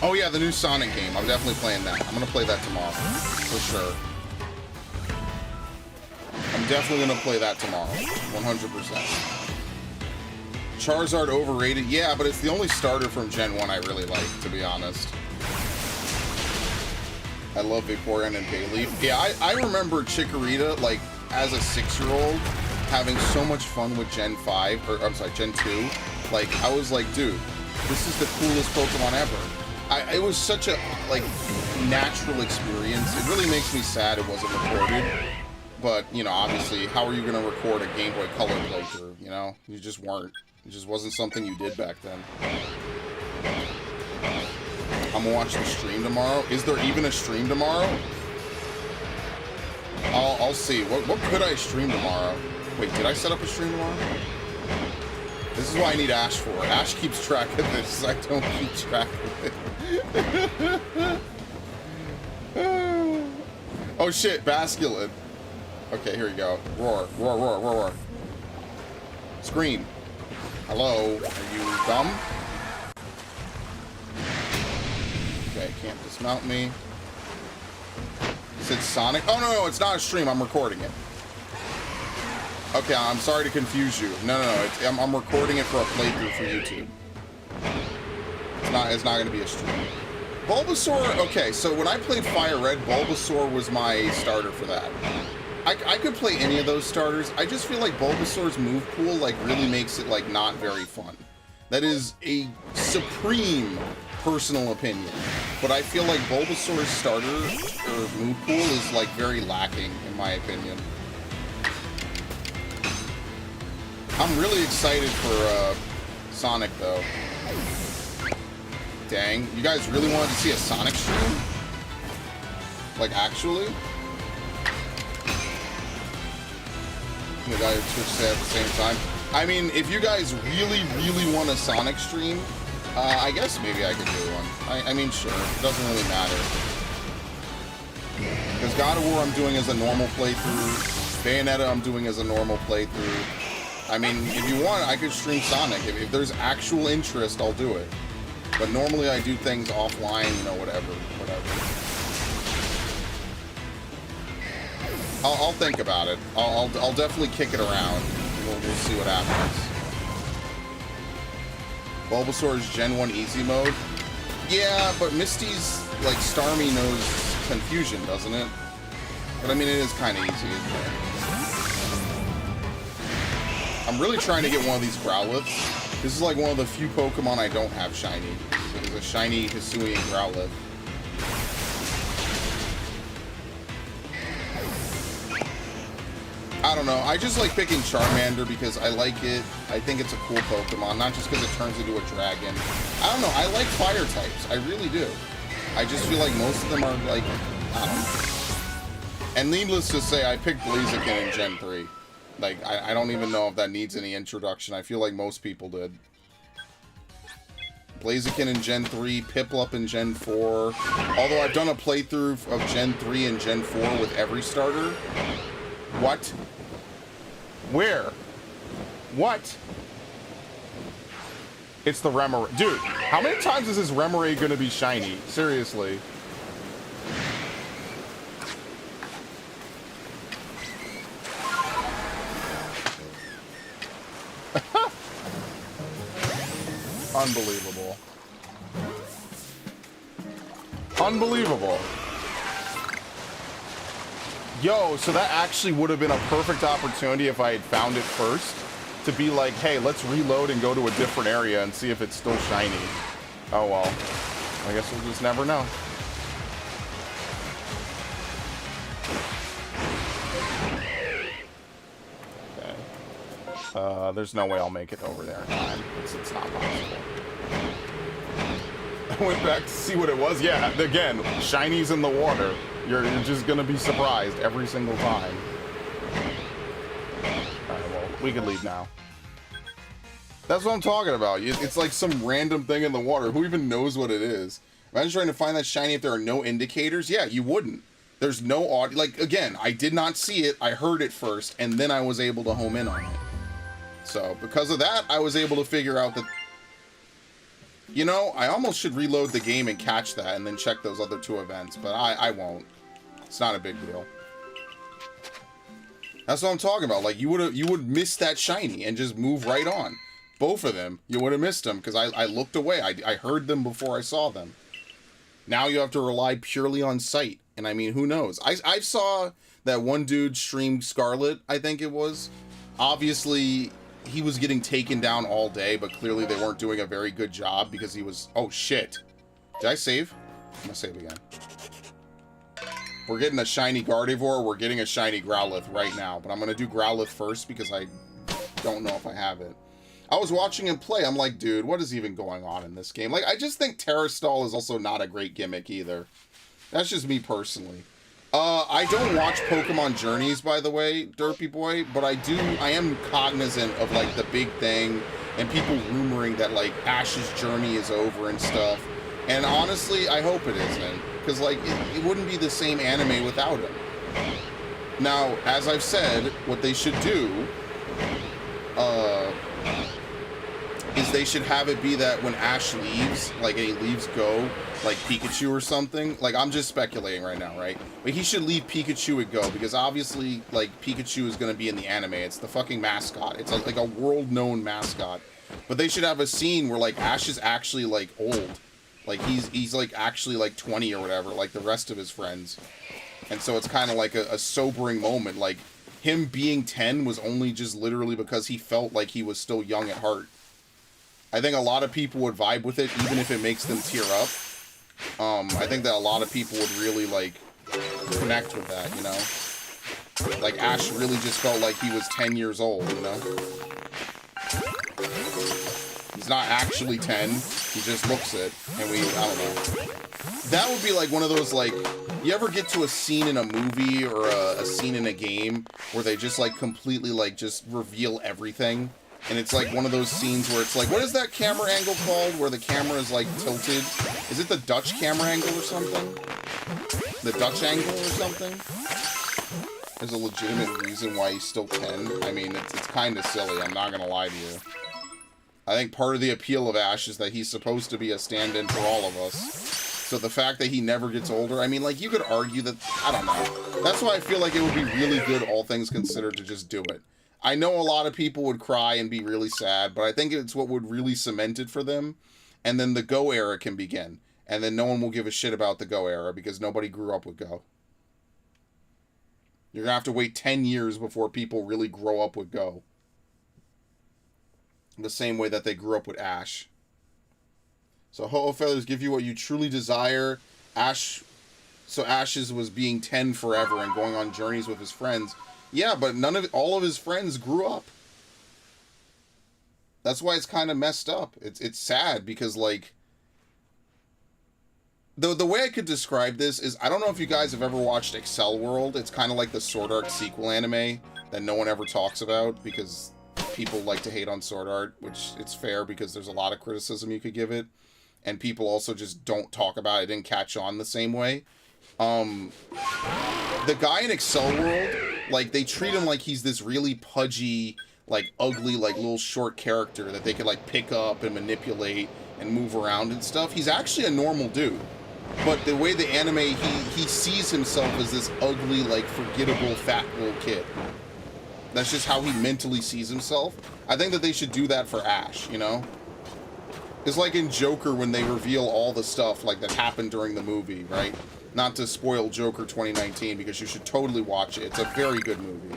Oh yeah, the new Sonic game. I'm definitely playing that. I'm gonna play that tomorrow, for sure. I'm definitely gonna play that tomorrow, 100%. Charizard overrated? Yeah, but it's the only starter from Gen 1 I really like, to be honest. I love Vaporeon and Bayleaf. Yeah, I remember Chikorita, like, as a 6-year-old, having so much fun with Gen 5, or I'm sorry, Gen 2. Like, I was like, dude, this is the coolest Pokemon ever. It was such a, like, natural experience. It really makes me sad it wasn't recorded. But, you know, obviously, how are you going to record a Game Boy Color playthrough, you know? You just weren't. It just wasn't something you did back then. I'm gonna watch the stream tomorrow. Is there even a stream tomorrow? I'll see. What could I stream tomorrow? Wait, did I set up a stream tomorrow? This is what I need Ash for. Ash keeps track of this. I don't keep track of it. Oh shit, Basculin. Okay, here we go. Roar, roar, roar, roar, roar. Scream. Hello, are you dumb? Okay, can't dismount me. You said Sonic? Oh, no, it's not a stream. I'm recording it. Okay, I'm sorry to confuse you. No. I'm recording it for a playthrough for YouTube. It's not going to be a stream. Bulbasaur, okay, so when I played Fire Red, Bulbasaur was my starter for that. I could play any of those starters. I just feel like Bulbasaur's move pool, like, really makes it, like, not very fun. That is a supreme personal opinion. But I feel like Bulbasaur's starter, or move pool, is, like, very lacking, in my opinion. I'm really excited for, Sonic, though. Dang. You guys really wanted to see a Sonic stream? Like, actually? The guy who switched at the same time. I mean, if you guys really, really want a Sonic stream, I guess maybe I could do one. I mean, sure. It doesn't really matter. Because God of War I'm doing as a normal playthrough. Bayonetta I'm doing as a normal playthrough. I mean, if you want, I could stream Sonic. If there's actual interest, I'll do it. But normally I do things offline, you know, whatever. I'll think about it. I'll definitely kick it around. We'll see what happens. Bulbasaur's Gen 1 easy mode? Yeah, but Misty's, like, Starmie knows Confusion, doesn't it? But I mean, it is kind of easy, isn't it? I'm really trying to get one of these Growliths. This is like one of the few Pokemon I don't have shiny. So there's a shiny Hisuian Growlithe. I don't know. I just like picking Charmander because I like it. I think it's a cool Pokemon, not just because it turns into a dragon. I don't know. I like fire types. I really do. I just feel like most of them are like, I don't know. And needless to say, I picked Blaziken in Gen 3. Like, I don't even know if that needs any introduction. I feel like most people did. Blaziken in Gen 3, Piplup in Gen 4. Although I've done a playthrough of Gen 3 and Gen 4 with every starter. What? Where? What? It's the Remoraid. Dude, how many times is this Remoraid gonna be shiny? Seriously. Unbelievable. Unbelievable. Yo, so that actually would have been a perfect opportunity if I had found it first. To be like, hey, let's reload and go to a different area and see if it's still shiny. Oh well. I guess we'll just never know. Okay. There's no way I'll make it over there in time. It's not possible. I went back to see what it was. Yeah, again, shinies in the water. You're just gonna be surprised every single time. Alright, well, we can leave now. That's what I'm talking about. It's like some random thing in the water. Who even knows what it is? Imagine trying to find that shiny if there are no indicators. Yeah, you wouldn't. There's no audio. Like, again, I did not see it. I heard it first, and then I was able to home in on it. So, because of that, I was able to figure out that... You know, I almost should reload the game and catch that and then check those other two events, but I won't. It's not a big deal. That's what I'm talking about. Like, you would miss that shiny and just move right on. Both of them, you would have missed them because I looked away. I heard them before I saw them. Now you have to rely purely on sight. And I mean, who knows? I saw that one dude stream Scarlet, I think it was. Obviously, he was getting taken down all day, but clearly they weren't doing a very good job because he was... Oh, shit. Did I save? I'm gonna save again. We're getting a shiny Gardevoir. We're getting a shiny Growlithe right now. But I'm gonna do Growlithe first because I don't know if I have it. I was watching him play. I'm like, dude, what is even going on in this game? Like, I just think Terrastall is also not a great gimmick either. That's just me personally. I don't watch Pokemon Journeys, by the way, Derpy Boy, but I am cognizant of, like, the big thing and people rumoring that, like, Ash's journey is over and stuff. And honestly, I hope it isn't, because, like, it wouldn't be the same anime without him. Now, as I've said, what they should do, is they should have it be that when Ash leaves, like, and he leaves Go, like Pikachu or something, like, I'm just speculating right now, right? But he should leave Pikachu at Go, because obviously, like, Pikachu is going to be in the anime. It's the fucking mascot. It's like a world-known mascot. But they should have a scene where, like, Ash is actually, like, old. Like, he's like, actually, like, 20 or whatever, like the rest of his friends. And so it's kind of like a sobering moment. Like, him being 10 was only just literally because he felt like he was still young at heart. I think a lot of people would vibe with it, even if it makes them tear up. I think that a lot of people would really, like, connect with that, you know? Like, Ash really just felt like he was 10 years old, you know? He's not actually 10, he just looks it, and I don't know. That would be like one of those, like, you ever get to a scene in a movie or a scene in a game where they just, like, completely, like, just reveal everything? And it's like one of those scenes where it's like, what is that camera angle called? Where the camera is like tilted? Is it the Dutch camera angle or something? The Dutch angle or something? There's a legitimate reason why he's still 10. I mean, it's kind of silly. I'm not going to lie to you. I think part of the appeal of Ash is that he's supposed to be a stand-in for all of us. So the fact that he never gets older, I mean, like, you could argue that, I don't know. That's why I feel like it would be really good, all things considered, to just do it. I know a lot of people would cry and be really sad, but I think it's what would really cement it for them. And then the Go era can begin. And then no one will give a shit about the Go era because nobody grew up with Go. You're going to have to wait 10 years before people really grow up with Go. The same way that they grew up with Ash. So Ho-Oh Feathers give you what you truly desire. So Ash's was being 10 forever and going on journeys with his friends. Yeah, but all of his friends grew up. That's why it's kind of messed up. It's sad because, like, the way I could describe this is, I don't know if you guys have ever watched Excel World. It's kind of like the Sword Art sequel anime that no one ever talks about because people like to hate on Sword Art, which it's fair because there's a lot of criticism you could give it. And people also just don't talk about it. It didn't catch on the same way. The guy in Excel World, like, they treat him like he's this really pudgy, like, ugly, like, little short character that they could, like, pick up and manipulate and move around and stuff. He's actually a normal dude. But the way the anime, he sees himself as this ugly, like, forgettable, fat little kid. That's just how he mentally sees himself. I think that they should do that for Ash, you know? It's like in Joker when they reveal all the stuff, like, that happened during the movie, right? Not to spoil Joker 2019, because you should totally watch it. It's a very good movie.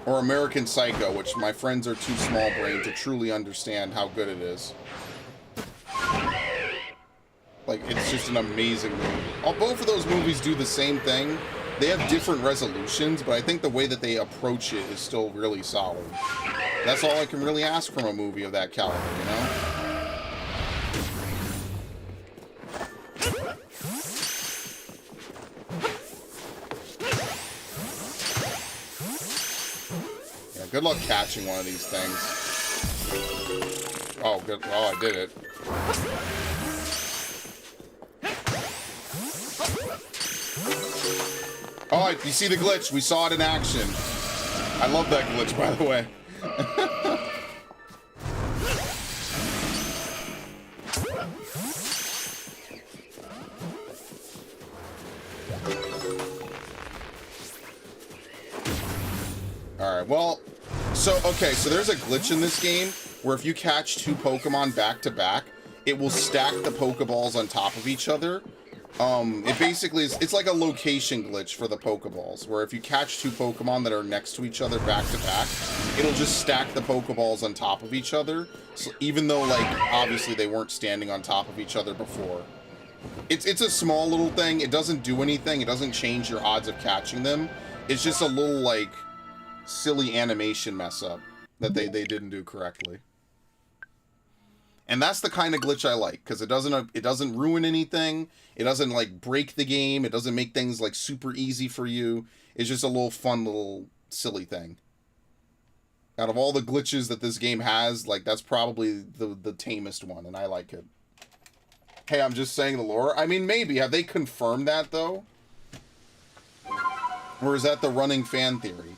Or American Psycho, which my friends are too small-brained to truly understand how good it is. Like, it's just an amazing movie. Both of those movies do the same thing. They have different resolutions, but I think the way that they approach it is still really solid. That's all I can really ask from a movie of that caliber, you know? Yeah, good luck catching one of these things. Oh, good. Oh, I did it. Oh, you see the glitch. We saw it in action. I love that glitch, by the way. Alright, well, so there's a glitch in this game where if you catch two Pokemon back to back, it will stack the Pokeballs on top of each other. It basically is, it's like a location glitch for the Pokeballs, where if you catch two Pokemon that are next to each other back to back, it'll just stack the Pokeballs on top of each other, so even though, like, obviously they weren't standing on top of each other before. It's a small little thing. It doesn't do anything. It doesn't change your odds of catching them. It's just a little, like, silly animation mess up that they didn't do correctly. And that's the kind of glitch I like, because it doesn't ruin anything. It doesn't, like, break the game. It doesn't make things, like, super easy for you. It's just a little fun, little silly thing. Out of all the glitches that this game has, like, that's probably the tamest one, and I like it. Hey, I'm just saying the lore. I mean, maybe. Have they confirmed that, though? Or is that the running fan theory?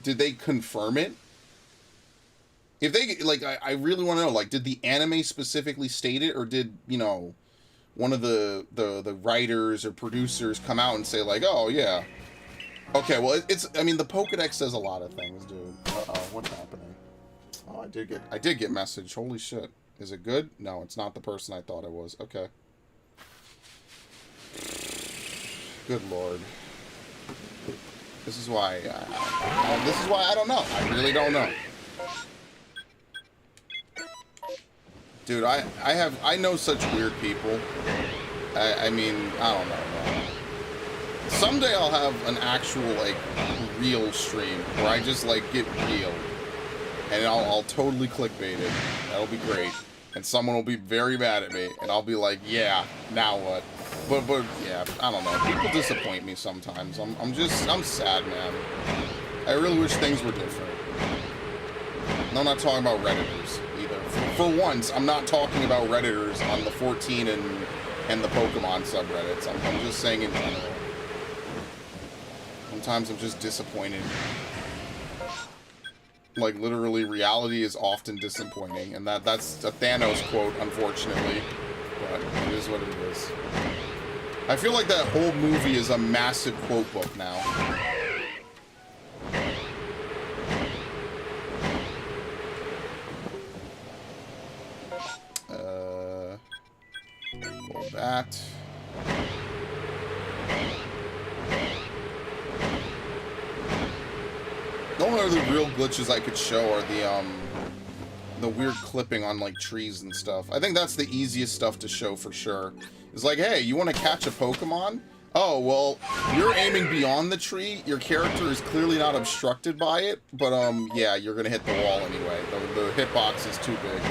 Did they confirm it? If they, like, I really want to know, like, did the anime specifically state it, or did, you know, one of the writers or producers come out and say, like, oh, yeah. Okay, well, I mean, the Pokedex says a lot of things, dude. Uh-oh, what's happening? Oh, I did get message. Holy shit. Is it good? No, it's not the person I thought it was. Okay. Good lord. This is why I don't know. I really don't know. Dude, I know such weird people. I mean, I don't know, man. Someday I'll have an actual, like, real stream where I just, like, get real. And I'll totally clickbait it. That'll be great. And someone will be very mad at me, and I'll be like, yeah, now what? But yeah, I don't know. People disappoint me sometimes. I'm sad, man. I really wish things were different. No, I'm not talking about Redditors either. For once, I'm not talking about Redditors on the 14 and the Pokemon subreddits. I'm just saying in general. sometimes I'm just disappointed. Like, literally, reality is often disappointing, and that's a Thanos quote, unfortunately, but it is what it is. I feel like that whole movie is a massive quote book now. Go that. The only other real glitches I could show are the weird clipping on like trees and stuff. I think that's the easiest stuff to show for sure. It's like, hey, you want to catch a Pokemon? Oh, well, you're aiming beyond the tree. Your character is clearly not obstructed by it, but yeah, you're gonna hit the wall anyway. The hitbox is too big,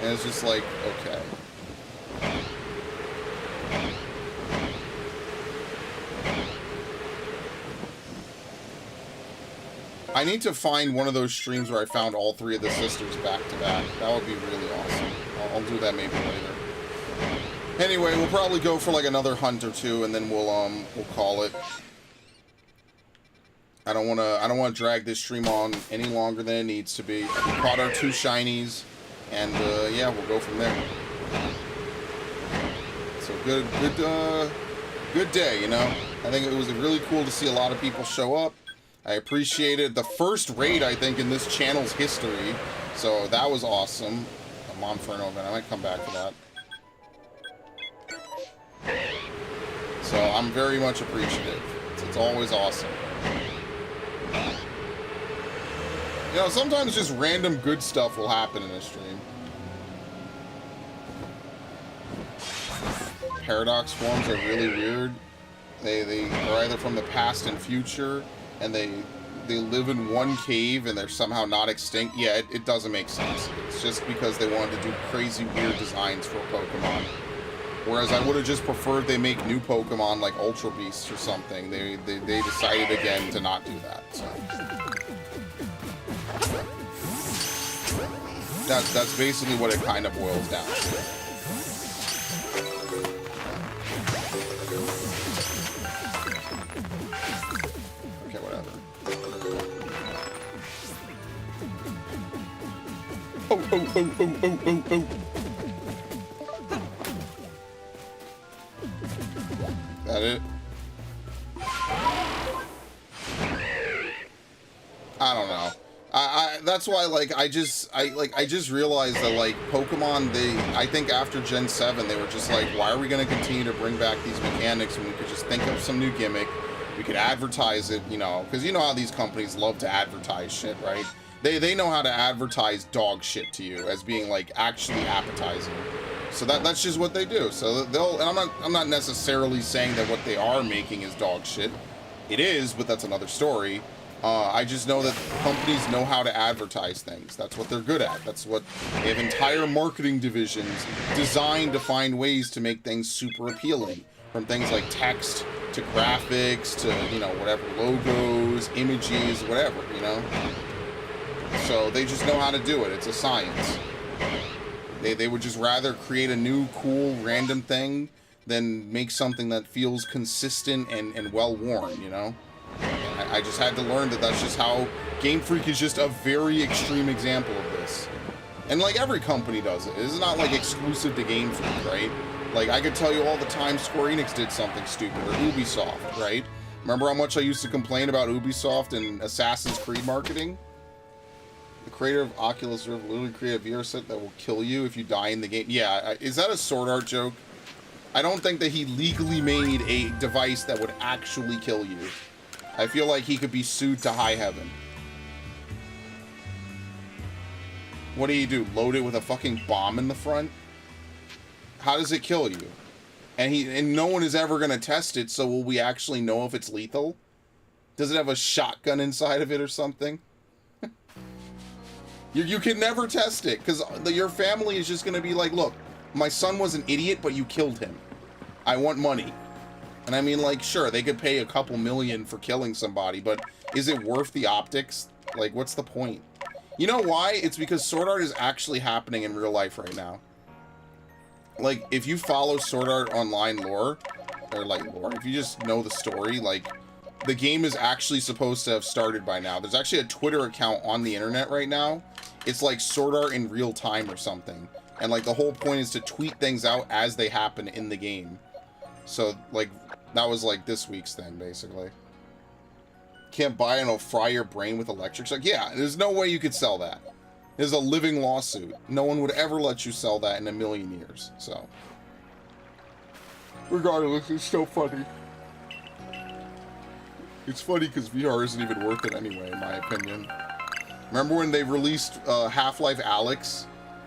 and it's just like, okay. I need to find one of those streams where I found all three of the sisters back to back. That would be really awesome. I'll do that maybe later. Anyway, we'll probably go for like another hunt or two, and then we'll call it. I don't wanna drag this stream on any longer than it needs to be. We caught our 2 shinies, and yeah, we'll go from there. So good day, you know. I think it was really cool to see a lot of people show up. I appreciate it. The first raid, I think, in this channel's history. So that was awesome. I'm on for an event. I might come back for that. So I'm very much appreciative. It's always awesome. You know, sometimes just random good stuff will happen in a stream. Paradox forms are really weird. They are either from the past and future, and they live in one cave and they're somehow not extinct. Yeah, it doesn't make sense. It's just because they wanted to do crazy weird designs for Pokemon. Whereas I would have just preferred they make new Pokemon like Ultra Beasts or something. They decided again to not do that. So that's basically what it kind of boils down to. Oh. That it? I don't know. That's why, like, I just realized that, like, Pokemon, I think after Gen 7, they were just like, why are we going to continue to bring back these mechanics when we could just think of some new gimmick, we could advertise it, you know, because you know how these companies love to advertise shit, right? They know how to advertise dog shit to you as being, like, actually appetizing. So that's just what they do. So and I'm not necessarily saying that what they are making is dog shit. It is, but that's another story. I just know that companies know how to advertise things. That's what they're good at. That's what they have entire marketing divisions designed to find ways to make things super appealing. From things like text to graphics to, you know, whatever, logos, images, whatever, you know. So they just know how to do it. It's a science. They would just rather create a new, cool, random thing than make something that feels consistent and well-worn, you know? I just had to learn that that's just how... Game Freak is just a very extreme example of this. And, like, every company does it. It's not, like, exclusive to Game Freak, right? Like, I could tell you all the time Square Enix did something stupid, or Ubisoft, right? Remember how much I used to complain about Ubisoft and Assassin's Creed marketing? The creator of Oculus Rift literally created a VR set that will kill you if you die in the game. Yeah, is that a Sword Art joke? I don't think that he legally made a device that would actually kill you. I feel like he could be sued to high heaven. What do? Load it with a fucking bomb in the front? How does it kill you? And no one is ever going to test it, so will we actually know if it's lethal? Does it have a shotgun inside of it or something? You can never test it, because your family is just going to be like, look, my son was an idiot, but you killed him. I want money. And I mean, like, sure, they could pay a couple million for killing somebody, but is it worth the optics? Like, what's the point? You know why? It's because Sword Art is actually happening in real life right now. Like, if you follow Sword Art Online lore, or, like, lore, if you just know the story, like, the game is actually supposed to have started by now. There's actually a Twitter account on the internet right now. It's like Sword Art in real time or something. And like the whole point is to tweet things out as they happen in the game. So like that was like this week's thing basically. Can't buy it and it'll fry your brain with electric shock. Yeah, there's no way you could sell that. There's a living lawsuit. No one would ever let you sell that in a million years. So regardless, it's so funny. It's funny because VR isn't even worth it anyway, in my opinion. Remember when they released Half-Life Alyx?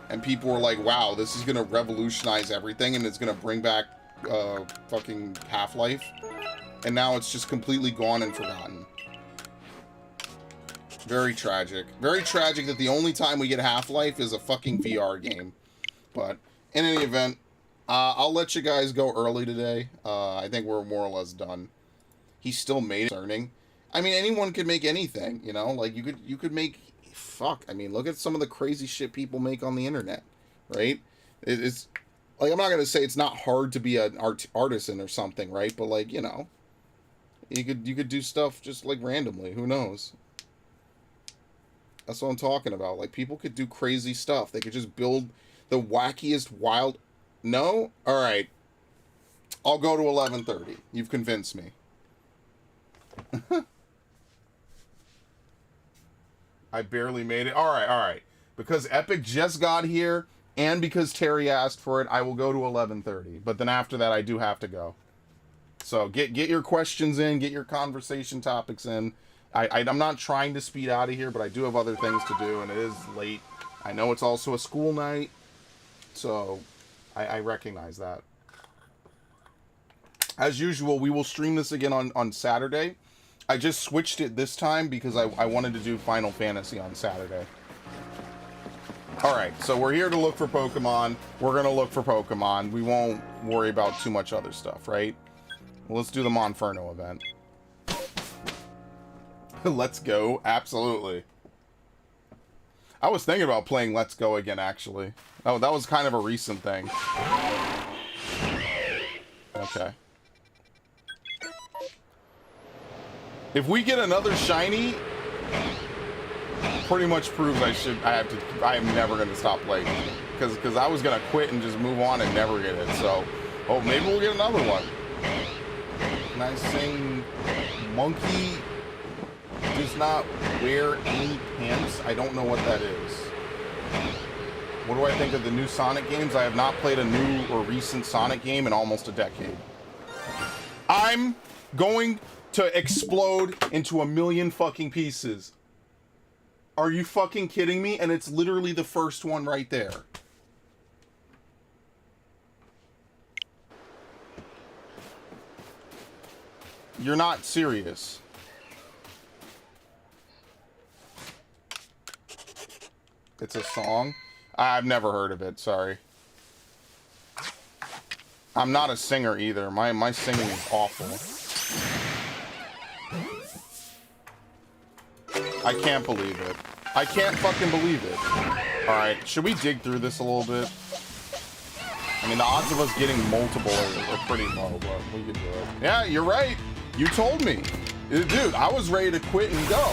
And people were like, wow, this is going to revolutionize everything and it's going to bring back fucking Half-Life. And now it's just completely gone and forgotten. Very tragic. Very tragic that the only time we get Half-Life is a fucking VR game. But in any event, I'll let you guys go early today. I think we're more or less done. He still made it concerning. I mean, anyone could make anything, you know? Like, you could make... Fuck, I mean, look at some of the crazy shit people make on the internet, right? It's... Like, I'm not going to say it's not hard to be an artisan or something, right? But, like, you know... You could do stuff just, like, randomly. Who knows? That's what I'm talking about. Like, people could do crazy stuff. They could just build the wackiest wild... No? Alright. I'll go to 11:30. You've convinced me. I barely made it. Alright. Because Epic just got here, and because Terry asked for it, I will go to 11:30. But then after that, I do have to go. So get your questions in, get your conversation topics in. I'm not trying to speed out of here, but I do have other things to do, and it is late. I know it's also a school night, so I recognize that. As usual, we will stream this again on Saturday. I just switched it this time because I wanted to do Final Fantasy on Saturday. Alright, so we're here to look for Pokemon. We're going to look for Pokemon. We won't worry about too much other stuff, right? Well, let's do the Monferno event. Let's go. Absolutely. I was thinking about playing Let's Go again, actually. Oh, that was kind of a recent thing. Okay. If we get another shiny, pretty much proves I am never going to stop playing. Because I was going to quit and just move on and never get it. So, oh, maybe we'll get another one. Nice saying, monkey does not wear any pants. I don't know what that is. What do I think of the new Sonic games? I have not played a new or recent Sonic game in almost a decade. I'm going to explode into a million fucking pieces. Are you fucking kidding me? And it's literally the first one right there. You're not serious. It's a song? I've never heard of it, sorry. I'm not a singer either. My singing is awful. I can't believe it. I can't fucking believe it. Alright, should we dig through this a little bit? I mean, the odds of us getting multiple are pretty low, but we can do it. Yeah, you're right. You told me. Dude, I was ready to quit and go.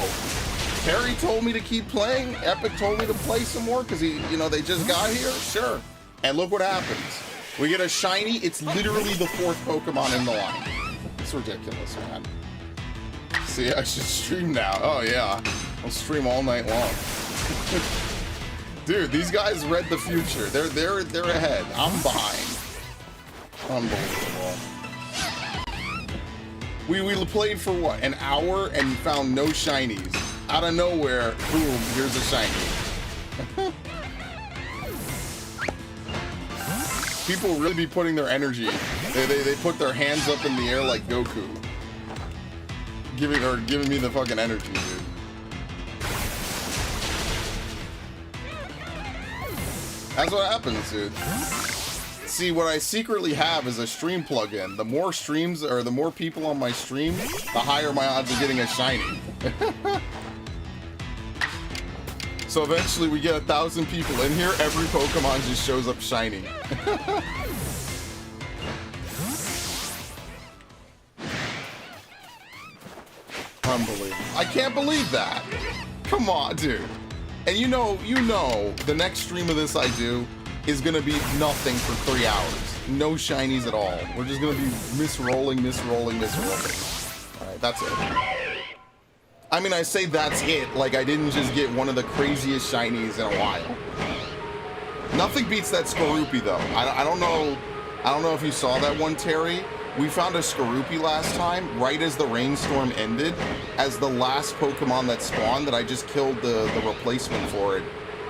Terry told me to keep playing. Epic told me to play some more because they just got here. Sure. And look what happens. We get a shiny. It's literally the 4th Pokemon in the line. It's ridiculous, man. See, I should stream now. Oh, yeah. I'll stream all night long. Dude, these guys read the future. They're ahead. I'm behind. Unbelievable. We played for what, an hour and found no shinies. Out of nowhere, boom, here's a shiny. People really be putting their energy. They put their hands up in the air like Goku. Giving me the fucking energy, dude. That's what happens, dude. See, what I secretly have is a stream plugin. The more streams, or the more people on my stream, the higher my odds of getting a shiny. So eventually we get 1,000 people in here, every Pokemon just shows up shiny. Unbelievable. I can't believe that. Come on, dude. And you know, the next stream of this I do is gonna be nothing for 3 hours. No shinies at all. We're just gonna be misrolling. Alright, that's it. I mean, I say that's it, like I didn't just get one of the craziest shinies in a while. Nothing beats that Skorupi, though. I don't know if you saw that one, Terry. We found a Skorupi last time, right as the rainstorm ended, as the last Pokemon that spawned, that I just killed the replacement for it.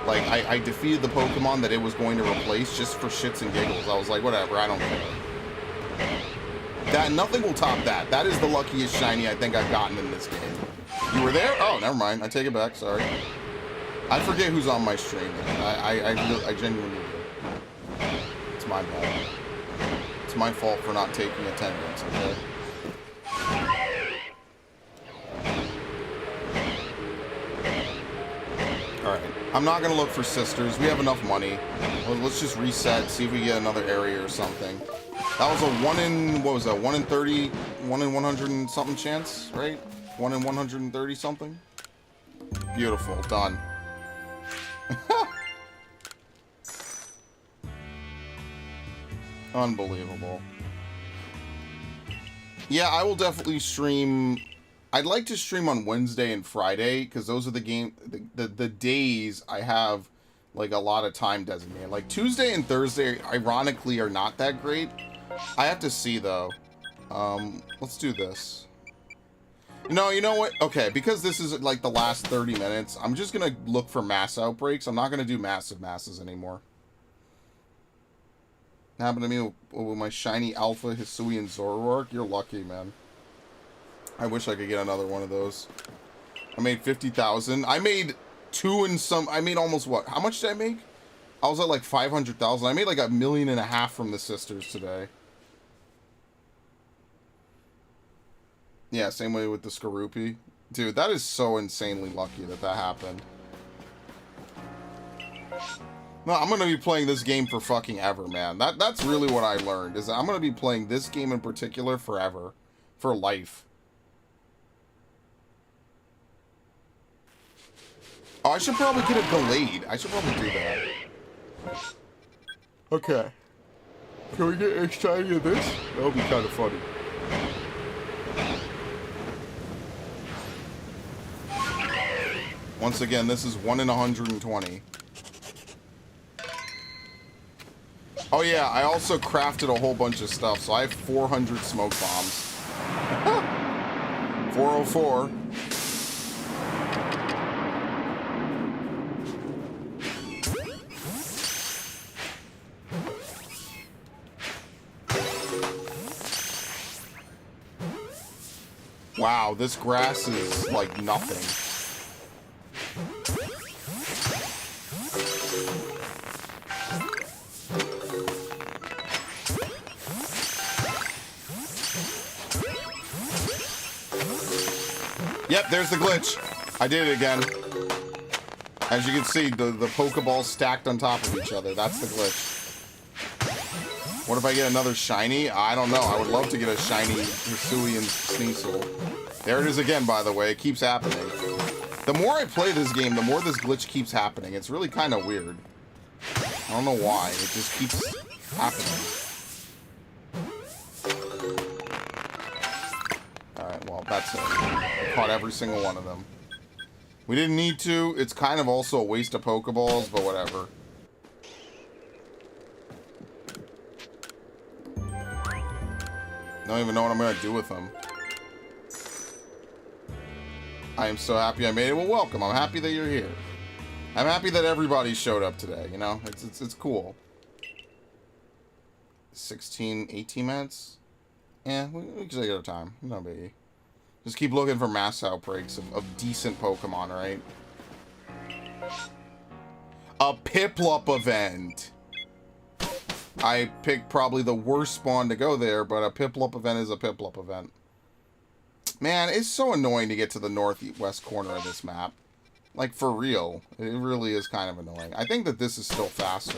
Like, I defeated the Pokemon that it was going to replace just for shits and giggles. I was like, whatever, I don't care. Nothing will top that. That is the luckiest shiny I think I've gotten in this game. You were there? Oh, never mind. I take it back, sorry. I forget who's on my stream. I genuinely do. It's my bad. It's my fault for not taking attendance, okay? Alright. I'm not gonna look for sisters. We have enough money. Let's just reset, see if we get another area or something. That was a 1 in, what was that? 1 in 30, 1 in 100 and something chance, right? 1 in 130 something? Beautiful. Done. Unbelievable. Yeah, I will definitely stream. I'd like to stream on Wednesday and Friday, because those are the days I have like a lot of time designated. Like Tuesday and Thursday, ironically, are not that great. I have to see though. Let's do this. No, you know what? Okay, because this is like the last 30 minutes, I'm just gonna look for mass outbreaks. I'm not gonna do massive masses anymore. Happened to me with my shiny Alpha, Hisui, and Zoroark. You're lucky, man. I wish I could get another one of those. I made 50,000. I made I made almost what? How much did I make? I was at like 500,000. I made like $1.5 million from the sisters today. Yeah, same way with the Skorupi. Dude, that is so insanely lucky that that happened. No, I'm going to be playing this game for fucking ever, man. That's really what I learned, is that I'm going to be playing this game in particular forever. For life. Oh, I should probably get a Gallade. I should probably do that. Okay. Can we get excited of this? That would be kind of funny. Once again, this is 1 in 120. Oh yeah, I also crafted a whole bunch of stuff, so I have 400 smoke bombs. 404. Wow, this grass is like nothing. Yep, there's the glitch. I did it again. As you can see, the Pokeballs stacked on top of each other. That's the glitch. What if I get another shiny? I don't know. I would love to get a shiny Hisui and Sneasel. There it is again, by the way. It keeps happening. The more I play this game, the more this glitch keeps happening. It's really kind of weird. I don't know why. It just keeps happening. Alright, well, that's it. I caught every single one of them. We didn't need to. It's kind of also a waste of Pokeballs, but whatever. Don't even know what I'm going to do with them. I am so happy I made it. Well, welcome. I'm happy that you're here. I'm happy that everybody showed up today, you know? It's cool. 16, 18 minutes? Yeah, we can take our time. No biggie. Just keep looking for mass outbreaks of decent Pokemon, right? A Piplup event! I picked probably the worst spawn to go there, but a Piplup event is a Piplup event. Man, it's so annoying to get to the northwest corner of this map. Like, for real. It really is kind of annoying. I think that this is still faster.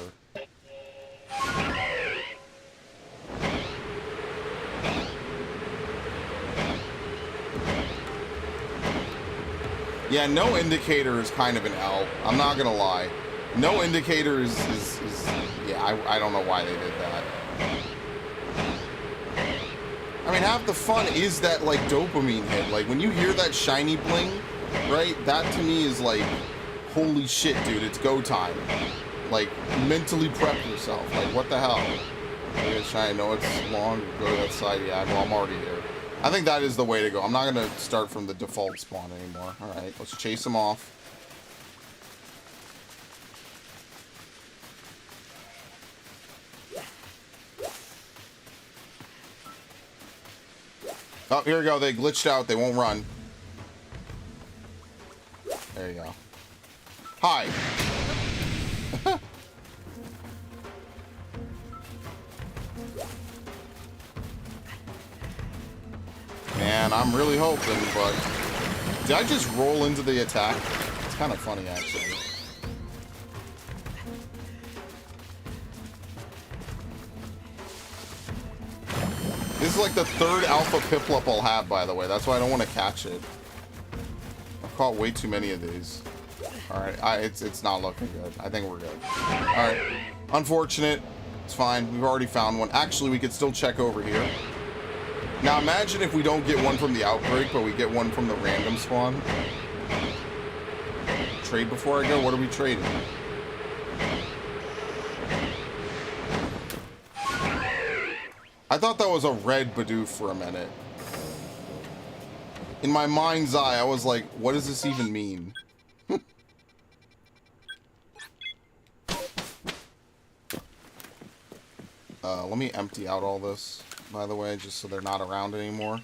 Yeah, no indicator is kind of an L. I'm not gonna lie. No indicator is yeah, I don't know why they did that. I mean, half the fun is that, like, dopamine hit. Like, when you hear that shiny bling, right? That to me is like, holy shit, dude, it's go time. Like, mentally prep yourself. Like, what the hell? It's shiny. No, it's long. Go to that side. Yeah, well, I'm already here. I think that is the way to go. I'm not going to start from the default spawn anymore. Alright, let's chase him off. Oh, here we go. They glitched out. They won't run. There you go. Hi. Man, I'm really hoping, but... Did I just roll into the attack? It's kind of funny, actually. This is like the third alpha Piplup I'll have, by the way. That's why I don't want to catch it. I've caught way too many of these. Alright, it's not looking good. I think we're good. Alright. Unfortunate. It's fine. We've already found one. Actually, we could still check over here. Now imagine if we don't get one from the outbreak, but we get one from the random spawn. Trade before I go? What are we trading? I thought that was a red Bidoof for a minute. In my mind's eye, I was like, what does this even mean? Let me empty out all this, by the way, just so they're not around anymore.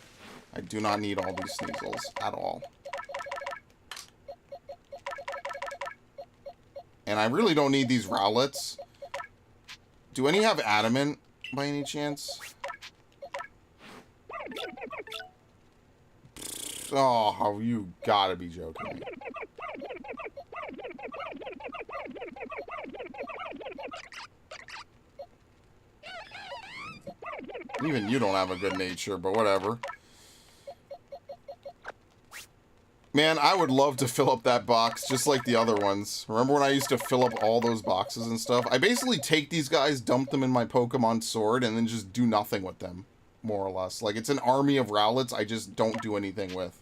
I do not need all these Sneasels at all. And I really don't need these Rowlets. Do any have Adamant, by any chance? Oh, you gotta be joking me. Even you don't have a good nature, but whatever. Man, I would love to fill up that box just like the other ones. Remember when I used to fill up all those boxes and stuff? I basically take these guys, dump them in my Pokemon Sword, and then just do nothing with them, more or less. Like, it's an army of Rowlets I just don't do anything with.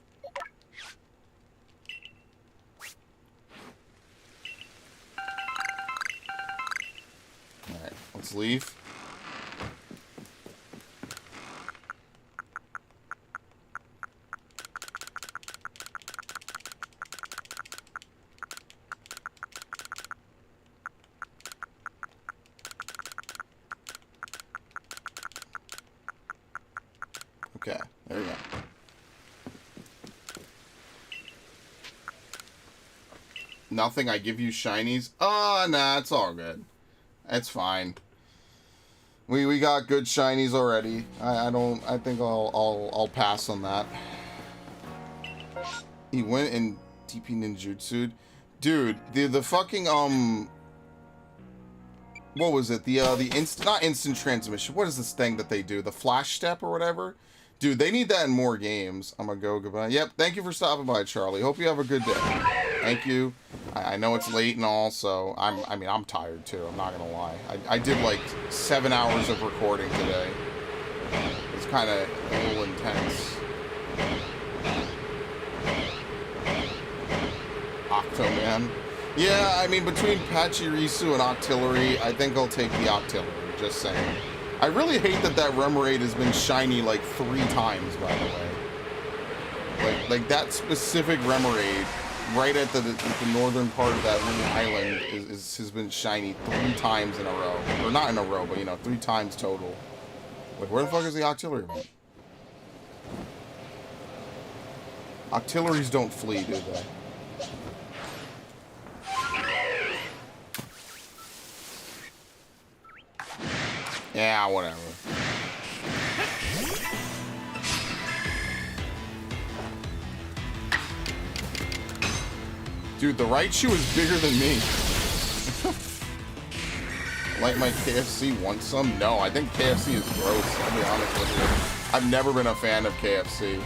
Alright, let's leave. Okay, there we go. Nothing, I give you shinies? Oh, nah, it's all good. It's fine. We got good shinies already. I think I'll pass on that. He went and DP ninjutsu'd. Dude, the fucking what was it? The not instant transmission. What is this thing that they do? The flash step or whatever? Dude, they need that in more games. I'm gonna go goodbye. Yep, thank you for stopping by, Charlie. Hope you have a good day. Thank you. I know it's late and all, so I mean, I'm tired too. I'm not gonna lie. I did like 7 hours of recording today. It's kind of a little intense. Octoman. Yeah, I mean, between Pachirisu and Octillery, I think I'll take the Octillery, just saying. I really hate that Remoraid has been shiny like 3 times, by the way. Like that specific Remoraid, right at the northern part of that little island, has been shiny 3 times in a row. Or not in a row, but, you know, 3 times total. Wait, where the fuck is the Octillery from? Octilleries don't flee, do they? Yeah, whatever. Dude, the Raichu is bigger than me. Like my KFC wants some? No, I think KFC is gross, I'll be honest with you. I've never been a fan of KFC.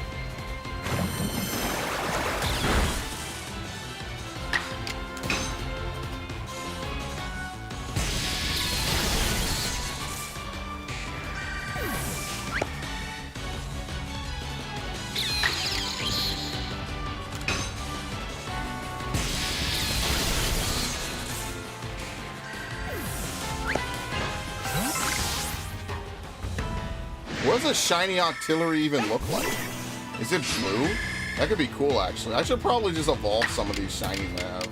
What does a shiny Octillery even look like? Is it blue? That could be cool, actually. I should probably just evolve some of these shinies I have.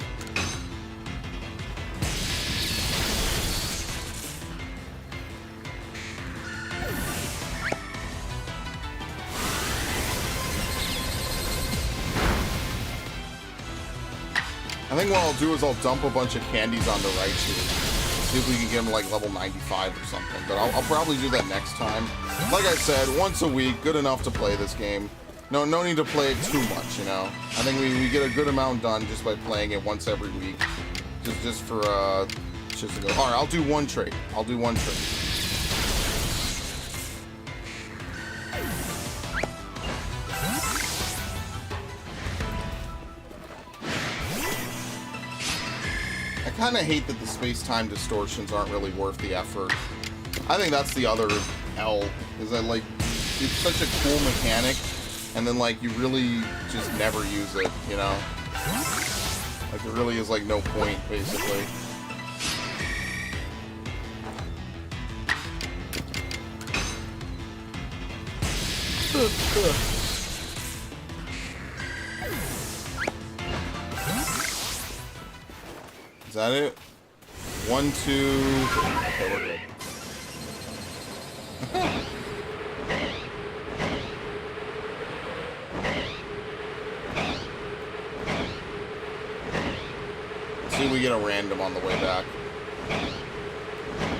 I think what I'll do is I'll dump a bunch of candies on the Raichu. See if we can get him like level 95 or something. But I'll probably do that next time. Like I said, once a week, good enough to play this game. No need to play it too much, you know. I think we get a good amount done just by playing it once every week. Just for just to go. Alright, I'll do one trade. I'll do one trade. I kind of hate that the space-time distortions aren't really worth the effort. I think that's the other L, is that, like, it's such a cool mechanic, and then, like, you really just never use it, you know? Like, there really is, like, no point, basically. Is that it? 1, 2, 3. Okay, we're good. Let's see if we get a random on the way back.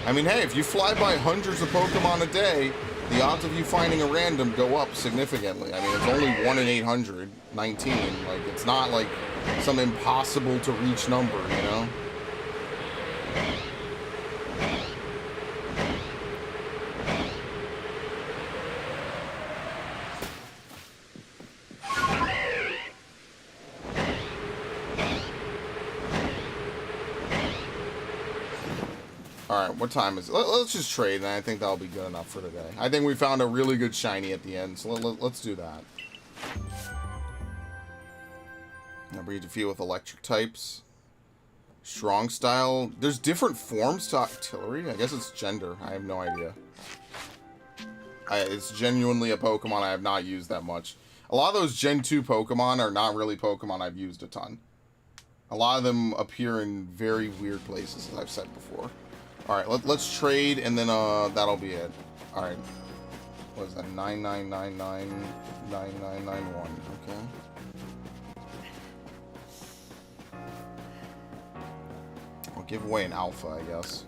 I mean, hey, if you fly by hundreds of Pokemon a day, the odds of you finding a random go up significantly. I mean, it's only 1 in 819. Like, it's not like some impossible to reach number, you know? Alright, what time is it? Let's just trade, and I think that'll be good enough for today. I think we found a really good shiny at the end, so let's do that. Now breed to feed with electric types. Strong style. There's different forms to Octillery. I guess it's gender. I have no idea. It's genuinely a Pokemon I have not used that much. A lot of those Gen 2 Pokemon are not really Pokemon I've used a ton. A lot of them appear in very weird places, as I've said before. Alright, let's trade, and then that'll be it. Alright. What is that? 99999991. Okay. I'll give away an alpha, I guess.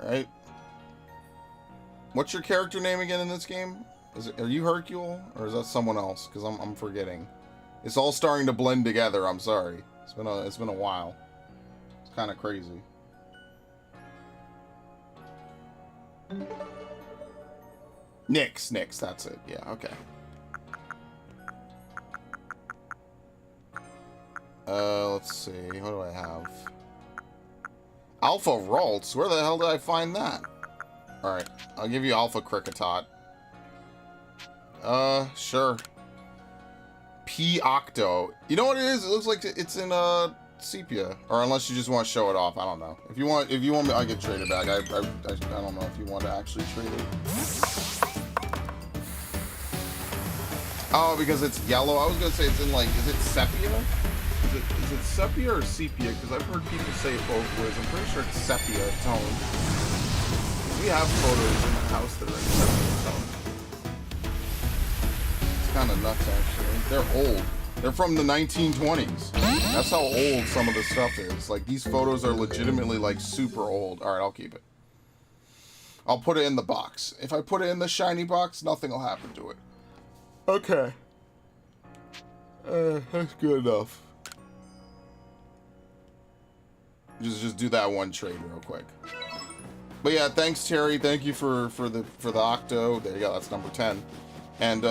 Alright. What's your character name again in this game? Are you Hercule, or is that someone else? Because I'm forgetting. It's all starting to blend together. I'm sorry. It's been a while. It's kind of crazy. Nyx, that's it. Yeah, okay. Let's see. What do I have? Alpha Ralts. Where the hell did I find that? Alright, I'll give you Alpha Kricketot. Sure. P Octo. You know what it is? It looks like it's in sepia, or unless you just want to show it off. I don't know. If you want me, I can trade it back. I don't know if you want to actually trade it. Oh, because it's yellow. I was gonna say it's in, like, is it sepia? Is it sepia or sepia? Because I've heard people say it both ways. I'm pretty sure it's sepia tone. We have photos in the house that are in sepia tone. It's kind of nuts, actually. They're old. They're from the 1920s. That's how old some of the stuff is. Like, these photos are legitimately, like, super old. Alright, I'll keep it. I'll put it in the box. If I put it in the shiny box, nothing will happen to it. Okay. That's good enough. Just do that one trade real quick. But yeah, thanks Terry. Thank you for the Octo. There you go. That's number 10. And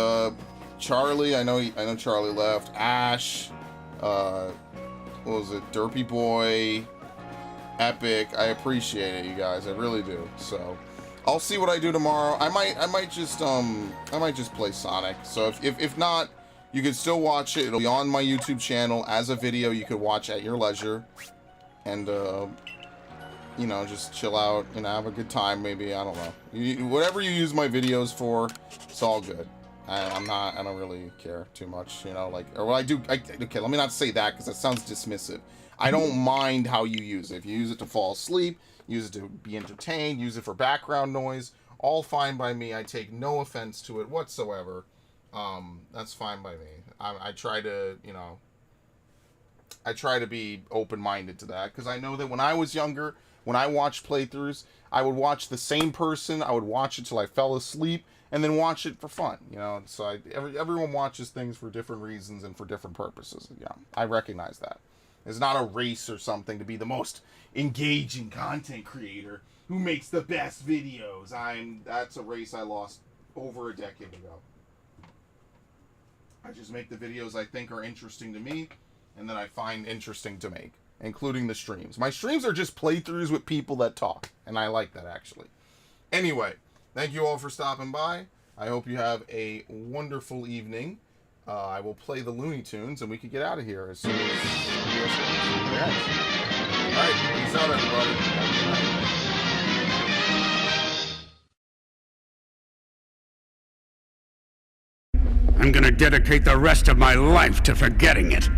Charlie, I know Charlie left. Ash, what was it? Derpy Boy, Epic. I appreciate it, you guys. I really do. So I'll see what I do tomorrow. I might just play Sonic. So if not, You can still watch it. It'll be on my YouTube channel as a video you could watch at your leisure. And, you know, just chill out, you know, have a good time, maybe, I don't know. Whatever you use my videos for, it's all good. I don't really care too much, you know, like, or what okay, let me not say that, because that sounds dismissive. I don't mind how you use it. If you use it to fall asleep, use it to be entertained, use it for background noise, all fine by me. I take no offense to it whatsoever. That's fine by me. I try to, you know, I try to be open-minded to that, because I know that when I was younger, when I watched playthroughs, I would watch the same person, I would watch it till I fell asleep, and then watch it for fun, you know. So everyone watches things for different reasons and for different purposes. Yeah, I recognize that. It's not a race or something to be the most engaging content creator who makes the best videos. That's a race I lost over a decade ago. I just make the videos I think are interesting to me, and that I find interesting to make, including the streams. My streams are just playthroughs with people that talk, and I like that, actually. Anyway, thank you all for stopping by. I hope you have a wonderful evening. I will play the Looney Tunes, and we can get out of here as soon as... Alright, peace out, everybody. I'm gonna dedicate the rest of my life to forgetting it.